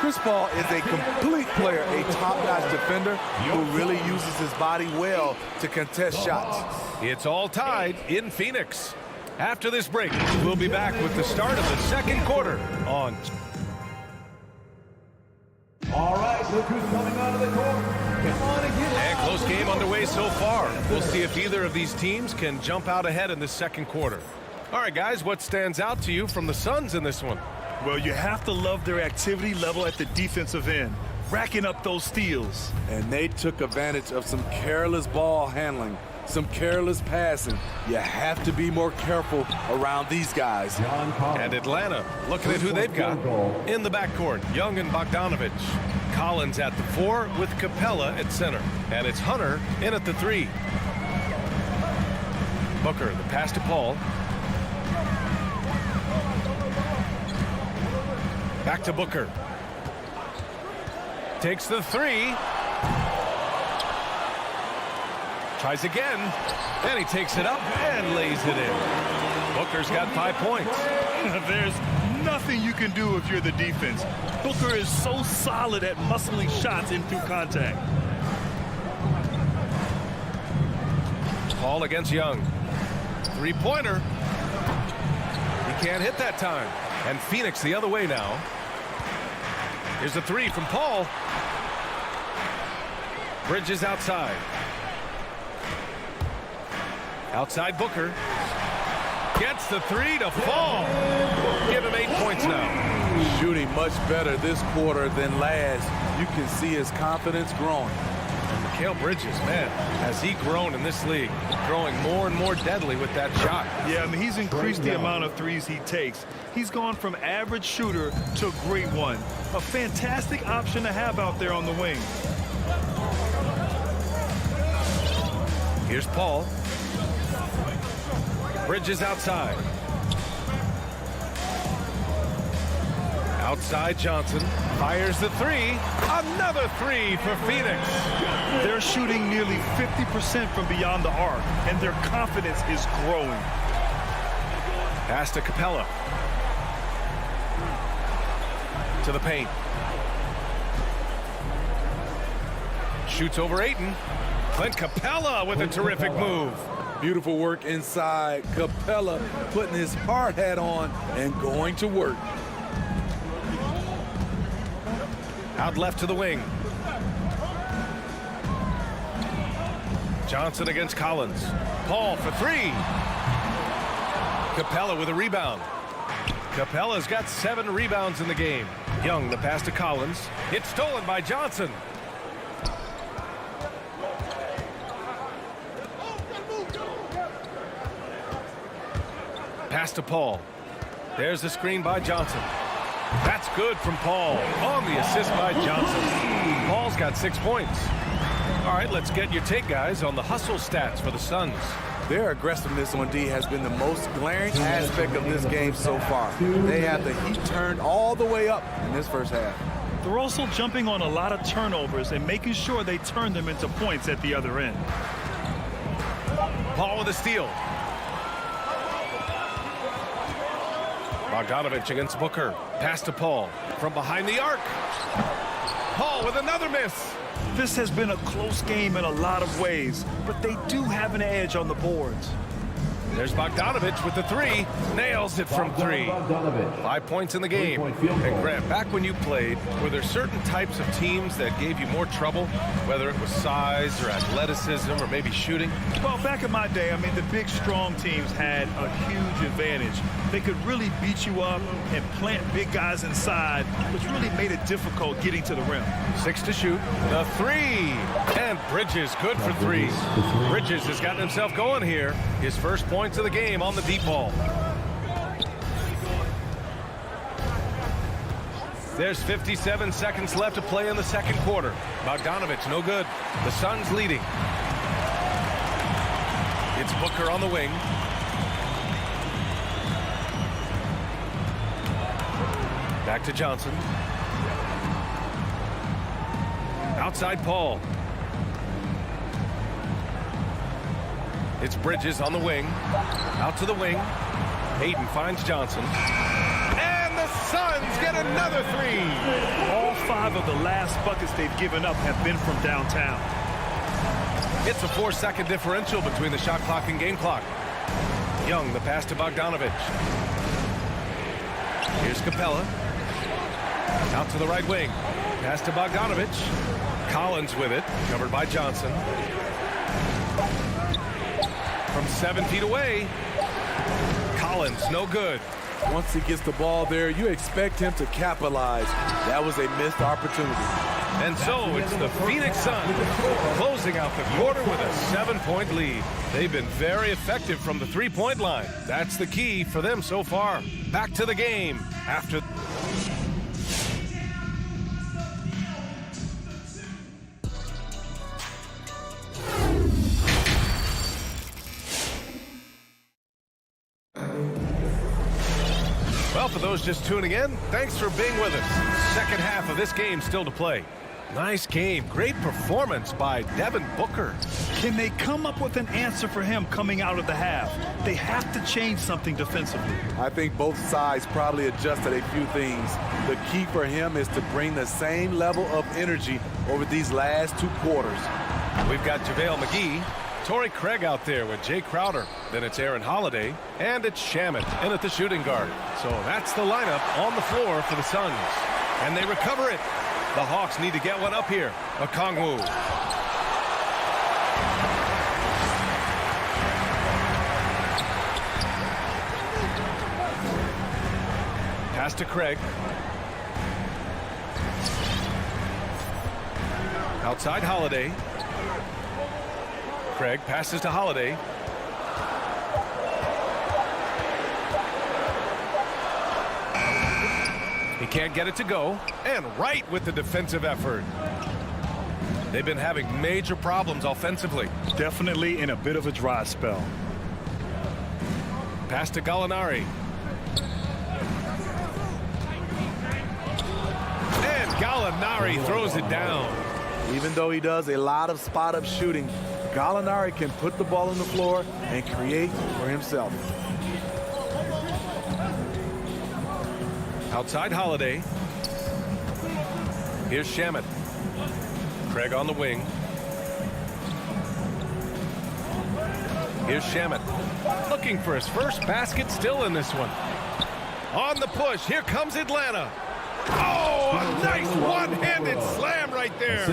Chris Paul is a complete player, a top-notch defender who really uses his body well to contest shots. It's all tied in Phoenix. After this break, we'll be back with the start of the second quarter on. All right, look who's coming onto the court. Come on and get And close game underway so far. We'll see if either of these teams can jump out ahead in the second quarter. All right, guys, what stands out to you from the Suns in this one? Well, you have to love their activity level at the defensive end, racking up those steals. And they took advantage of some careless ball handling, some careless passing. You have to be more careful around these guys. And Atlanta, looking at who they've got. In the backcourt, Young and Bogdanovich. Collins at the 4 with Capella at center. And it's Hunter in at the 3. Booker, the pass to Paul. Back to Booker. Takes the 3. Tries again. And he takes it up and lays it in. Booker's got 5 points. There's nothing you can do if you're the defense. Booker is so solid at muscling shots in through contact. Paul against Young. Three-pointer. He can't hit that time. And Phoenix the other way now. Here's a 3 from Paul. Bridges outside. Outside Booker. Gets the 3 to fall. Give him 8 points now. Shooting much better this quarter than last. You can see his confidence growing. Mikal Bridges, man, has he grown in this league? Growing more and more deadly with that shot. Yeah, I mean, he's increased the amount of threes he takes. He's gone from average shooter to a great one. A fantastic option to have out there on the wing. Here's Paul. Bridges outside. Outside Johnson. Fires the 3. Another 3 for Phoenix. They're shooting nearly 50% from beyond the arc, and their confidence is growing. Pass to Capella. To the paint. Shoots over Ayton. Clint Capella with a terrific move. Beautiful work inside. Capella putting his hard hat on and going to work. Out left to the wing. Johnson against Collins. Paul for 3. Capella with a rebound. Capella's got 7 rebounds in the game. Young, the pass to Collins. It's stolen by Johnson. Pass to Paul. There's the screen by Johnson. That's good from Paul. On the assist by Johnson. Paul's got 6 points. All right, let's get your take, guys, on the hustle stats for the Suns. Their aggressiveness on D has been the most glaring aspect of this game so far. They have the heat turned all the way up in this first half. They're also jumping on a lot of turnovers and making sure they turn them into points at the other end. Paul with a steal. Bogdanovich against Booker. Pass to Paul from behind the arc. Paul with another miss. This has been a close game in a lot of ways, but they do have an edge on the boards. There's Bogdanovich with the three. Nails it from three. 5 points in the game. And Grant, back when you played, were there certain types of teams that gave you more trouble, whether it was size or athleticism or maybe shooting? Well, back in my day, I mean, the big, strong teams had a huge advantage. They could really beat you up and plant big guys inside, which really made it difficult getting to the rim. 6 to shoot. The three. And Bridges good for three. Bridges has gotten himself going here. His first points of the game on the deep ball. There's 57 seconds left to play in the second quarter. Bogdanovich, no good. The Suns leading. It's Booker on the wing. Back to Johnson. Outside Paul. It's Bridges on the wing. Out to the wing. Ayton finds Johnson. And the Suns get another three. All 5 of the last buckets they've given up have been from downtown. It's a 4-second differential between the shot clock and game clock. Young, the pass to Bogdanovich. Here's Capella. Out to the right wing. Pass to Bogdanovich. Collins with it. Covered by Johnson. From 7 feet away. Collins, no good. Once he gets the ball there, you expect him to capitalize. That was a missed opportunity. And so it's the Phoenix Suns closing out the quarter with a 7-point lead. They've been very effective from the three-point line. That's the key for them so far. Back to the game after... Well, for those just tuning in, thanks for being with us. Second half of this game still to play. Nice game. Great performance by Devin Booker. Can they come up with an answer for him coming out of the half? They have to change something defensively. I think both sides probably adjusted a few things. The key for him is to bring the same level of energy over these last 2 quarters. We've got JaVale McGee. Torrey Craig out there with Jay Crowder. Then it's Aaron Holiday. And it's Shamet in at the shooting guard. So that's the lineup on the floor for the Suns. And they recover it. The Hawks need to get one up here. Okongwu. Pass to Craig. Outside Holiday. Craig passes to Holiday. He can't get it to go. And right with the defensive effort. They've been having major problems offensively. Definitely in a bit of a dry spell. Pass to Gallinari. And Gallinari throws it down. Even though he does a lot of spot-up shooting, Gallinari can put the ball on the floor and create for himself. Outside Holiday. Here's Shamet. Craig on the wing. Here's Shamet. Looking for his first basket, still in this one. On the push, here comes Atlanta. Oh, a nice one-handed slam right there.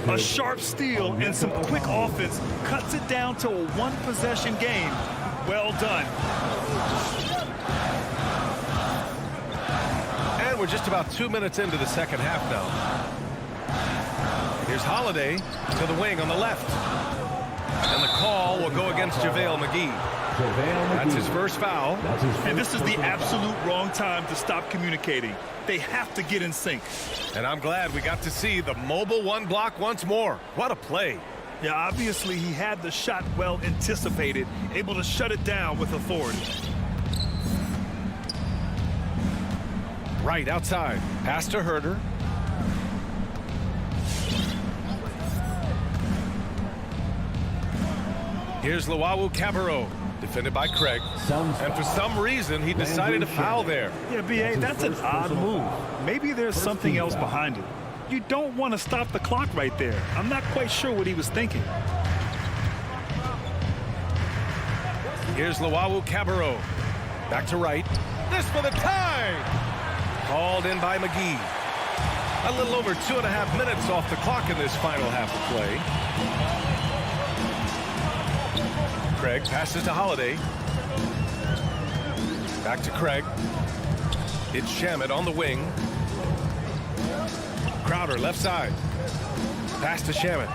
A sharp steal and some quick offense cuts it down to a one-possession game. Well done. And we're just about 2 minutes into the second half now. Here's Holiday to the wing on the left. And the call will go against JaVale McGee. That's his first foul. And this is the absolute wrong time to stop communicating. They have to get in sync. And I'm glad we got to see the mobile one block once more. What a play. Yeah, obviously he had the shot well anticipated, able to shut it down with authority. Right outside. Pass to Herter. Here's Luau Cabarro, defended by Craig. And for some reason, he decided to foul there. Yeah, B.A., that's an odd move. Maybe there's something else behind it. You don't want to stop the clock right there. I'm not quite sure what he was thinking. Here's Luau Cabarro. Back to right. This for the tie. Called in by McGee. A little over 2.5 minutes off the clock in this final half of play. Craig passes to Holiday. Back to Craig. It's Shamet on the wing. Crowder left side. Pass to Shamet.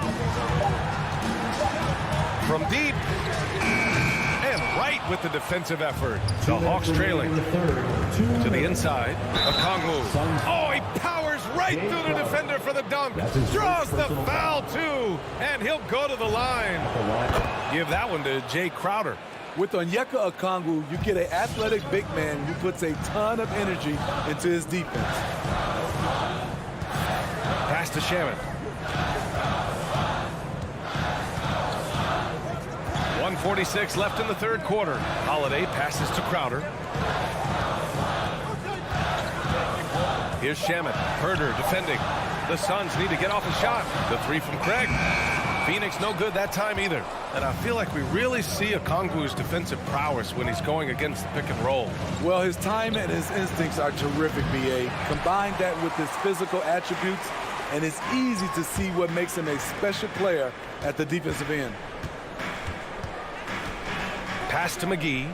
From deep. And right with the defensive effort. The Hawks trailing. To the inside. Okongwu. Oh, he powers right through the defender for the dunk. Draws the foul, too. And he'll go to the line. Give that one to Jay Crowder. With Onyeka Okongwu, you get an athletic big man who puts a ton of energy into his defense. Pass to Shamet. 1:46 left in the third quarter. Holiday passes to Crowder. Here's Shamet. Herder defending. The Suns need to get off a shot. The three from Craig. Phoenix no good that time either. And I feel like we really see Okongwu's defensive prowess when he's going against the pick and roll. Well, his time and his instincts are terrific, B.A. Combine that with his physical attributes, and it's easy to see what makes him a special player at the defensive end. Pass to McGee.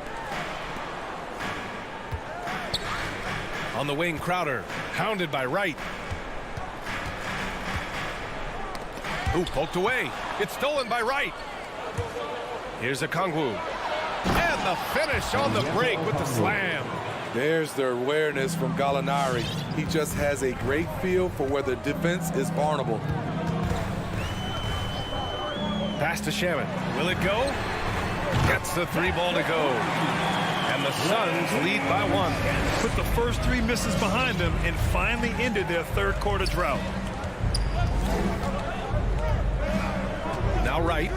On the wing, Crowder. Hounded by Wright. Ooh, poked away. It's stolen by Wright. Here's Okongwu. And the finish on the break with the slam. There's the awareness from Gallinari. He just has a great feel for where the defense is vulnerable. Pass to Shamet. Will it go? Gets the three ball to go. And the Suns lead by one. Put the first three misses behind them and finally ended their third quarter drought. Now Wright.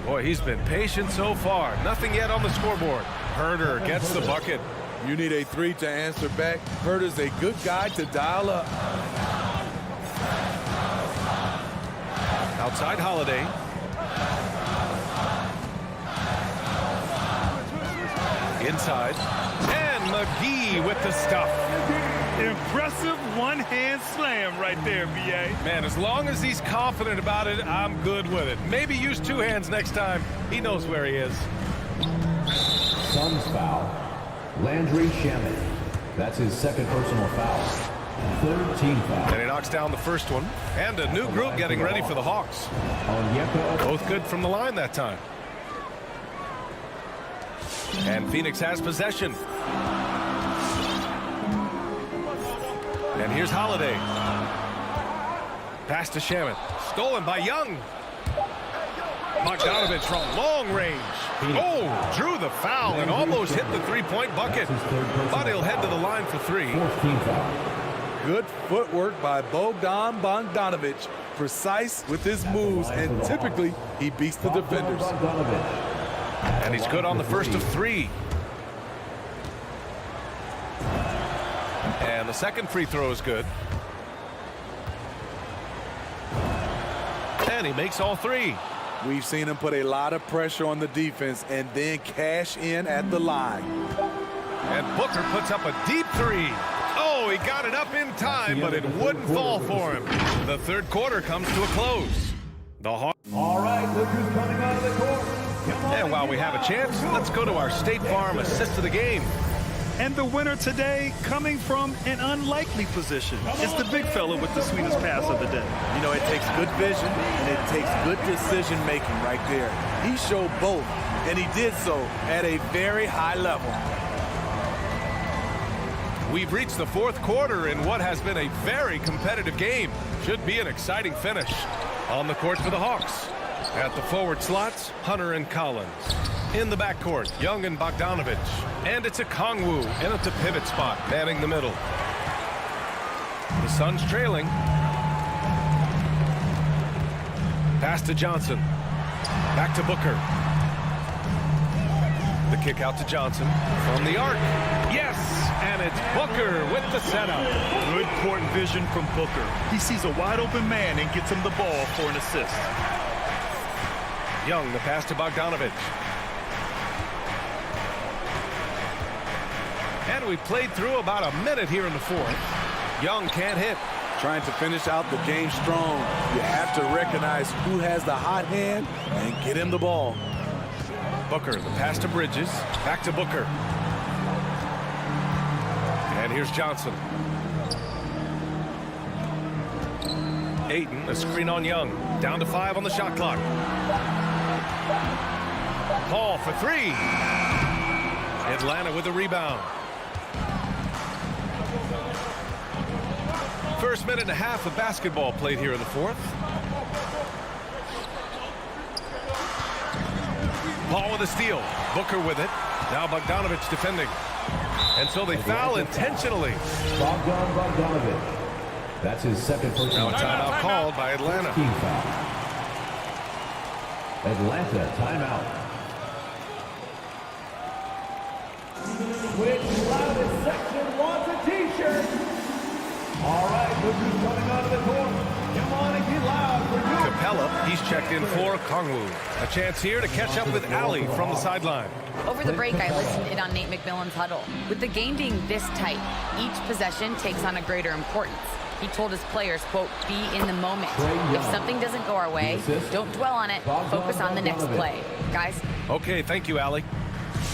Boy, he's been patient so far. Nothing yet on the scoreboard. Herder gets the bucket. You need a three to answer back. Herder's a good guy to dial up. Outside Holiday. Inside. And McGee with the stuff. Impressive one-hand slam right there, B.A. Man, as long as he's confident about it, I'm good with it. Maybe use two hands next time. He knows where he is. Suns foul. Landry Shamet. That's his second personal foul. Third team foul. And he knocks down the first one. And a new group getting ready for the Hawks. Both good from the line that time. And Phoenix has possession. And here's Holiday. Pass to Shamet. Stolen by Young. Bogdanovich from long range. Oh, drew the foul and almost hit the three-point bucket. But he'll head to the line for three. Good footwork by Bogdan Bogdanovich. Precise with his moves, and typically he beats the defenders. And he's good on the first of three. And the second free throw is good. And he makes all three. We've seen him put a lot of pressure on the defense and then cash in at the line. And Booker puts up a deep three. Oh, he got it up in time, but it wouldn't fall for him. The third quarter comes to a close. The Hawks. All right, look who's coming out of the court. And while we have a chance, let's go to our State Farm assist of the game. And the winner today, coming from an unlikely position, is the big fella with the sweetest pass of the day. You know, it takes good vision and it takes good decision-making right there. He showed both, and he did so at a very high level. We've reached the fourth quarter in what has been a very competitive game. Should be an exciting finish. On the court for the Hawks. At the forward slots, Hunter and Collins. In the backcourt, Young and Bogdanovich. And it's Okongwu in at the pivot spot, manning the middle. The Suns trailing. Pass to Johnson. Back to Booker. The kick out to Johnson. From the arc. Yes! And it's Booker with the setup. Good court vision from Booker. He sees a wide open man and gets him the ball for an assist. Young, the pass to Bogdanovich. And we played through about a minute here in the fourth. Young can't hit. Trying to finish out the game strong. You have to recognize who has the hot hand and get him the ball. Booker, the pass to Bridges. Back to Booker. And here's Johnson. Ayton, a screen on Young. Down to 5 on the shot clock. Paul for 3. Atlanta with the rebound. First minute and a half of basketball played here in the fourth. Paul with a steal. Booker with it. Now Bogdanovich defending. And so they foul intentionally. Bogdanovich. That's his second personal. Now a timeout called by Atlanta. Team foul. Atlanta timeout. Which loudest section wants a t-shirt? All right, Booker's coming out of the court. Come on and get loud for you. Capella, he's checked in for Kongwu. A chance here to catch up with Ali from the sideline. Over the break, I listened in on Nate McMillan's huddle. With the game being this tight, each possession takes on a greater importance. He told his players, quote, be in the moment. If something doesn't go our way, don't dwell on it. Focus on the next play. Guys. Okay, thank you, Ali.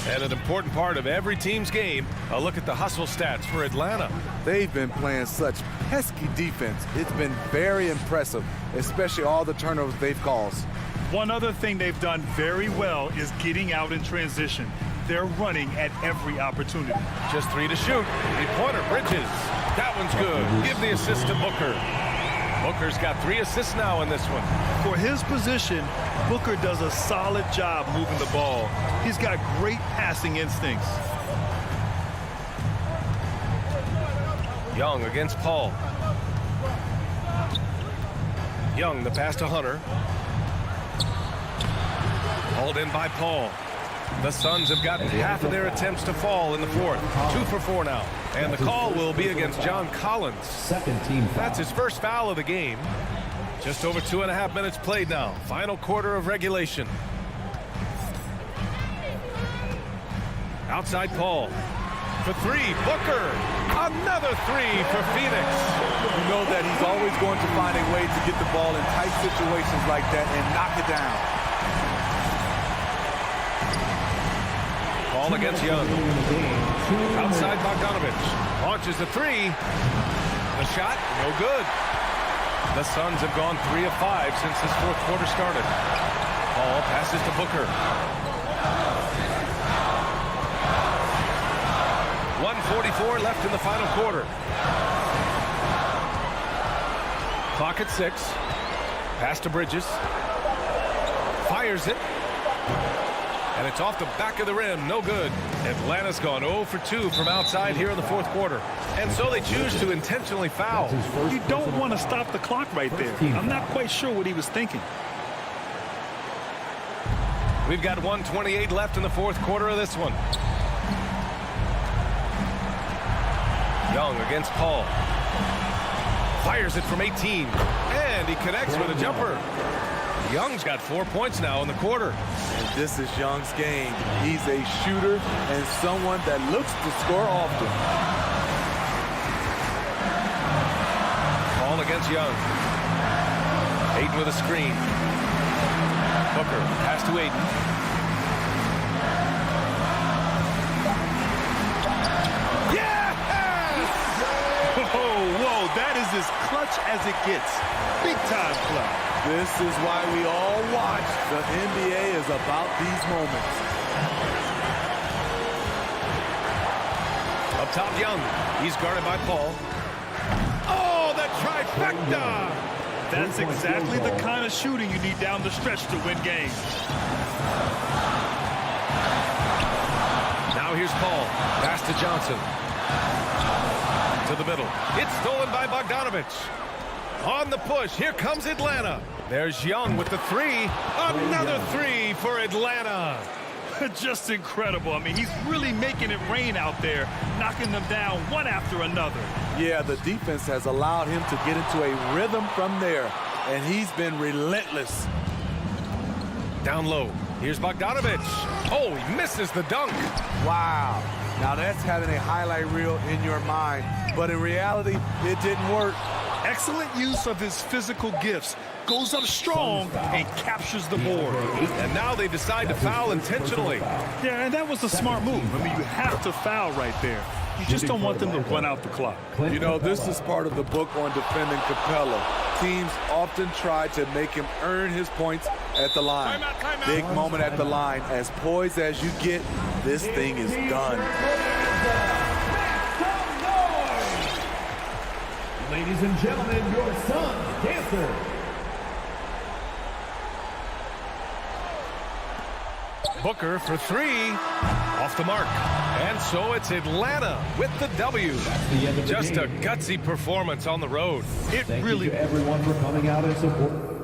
And an important part of every team's game, a look at the hustle stats for Atlanta. They've been playing such pesky defense. It's been very impressive, especially all the turnovers they've caused. One other thing they've done very well is getting out in transition. They're running at every opportunity. Just 3 to shoot. Three-pointer, Bridges. That one's good. Give the assist to Booker. Booker's got 3 assists now in this one. For his position, Booker does a solid job moving the ball. He's got great passing instincts. Young against Paul. Young, the pass to Hunter. Hauled in by Paul. The Suns have gotten half of their attempts to fall in the fourth. 2 for 4 now. And the call will be against John Collins. Second team foul. That's his first foul of the game. Just over 2.5 minutes played now. Final quarter of regulation. Outside Paul. For 3, Booker. Another 3 for Phoenix. You know that he's always going to find a way to get the ball in tight situations like that and knock it down. Ball against Young. Outside Bogdanovich. Launches the 3. The shot, no good. The Suns have gone 3 of 5 since this fourth quarter started. Paul passes to Booker. 1:44 left in the final quarter. Clock at 6. Pass to Bridges. Fires it. And it's off the back of the rim. No good. Atlanta's gone 0 for 2 from outside here in the fourth quarter. And so they choose to intentionally foul. You don't want to stop the clock right there. I'm not quite sure what he was thinking. We've got 1:28 left in the fourth quarter of this one. Young against Paul. Fires it from 18. And he connects with a jumper. Young's got 4 points now in the quarter. And this is Young's game. He's a shooter and someone that looks to score often. Paul against Young. Ayton with a screen. Booker, pass to Ayton. Yes! Whoa, that is as clutch as it gets. Big time play. This is why we all watch. The NBA is about these moments. Up top, Young. He's guarded by Paul. Oh, the trifecta! That's exactly the kind of shooting you need down the stretch to win games. Now here's Paul. Pass to Johnson. To the middle. It's stolen by Bogdanovich. On the push, here comes Atlanta. There's Young with the 3. Another 3 for Atlanta. Just incredible. I mean, he's really making it rain out there, knocking them down one after another. Yeah, the defense has allowed him to get into a rhythm from there, and he's been relentless. Down low. Here's Bogdanovich. Oh, he misses the dunk. Wow. Now that's having a highlight reel in your mind. But in reality, it didn't work. Excellent use of his physical gifts. Goes up strong and captures the board. And now they decide to foul intentionally. Yeah, and that was a smart move. I mean, you have to foul right there. You just don't want them to run out the clock. You know, this is part of the book on defending Capella. Teams often try to make him earn his points at the line. Timeout. Big moment at the line. As poised as you get, this thing is done. Ladies and gentlemen, your Suns dancer. Booker for three. Off the mark. And so it's Atlanta with the W. Just a gutsy performance on the road. It Thank really you to everyone for coming out and support.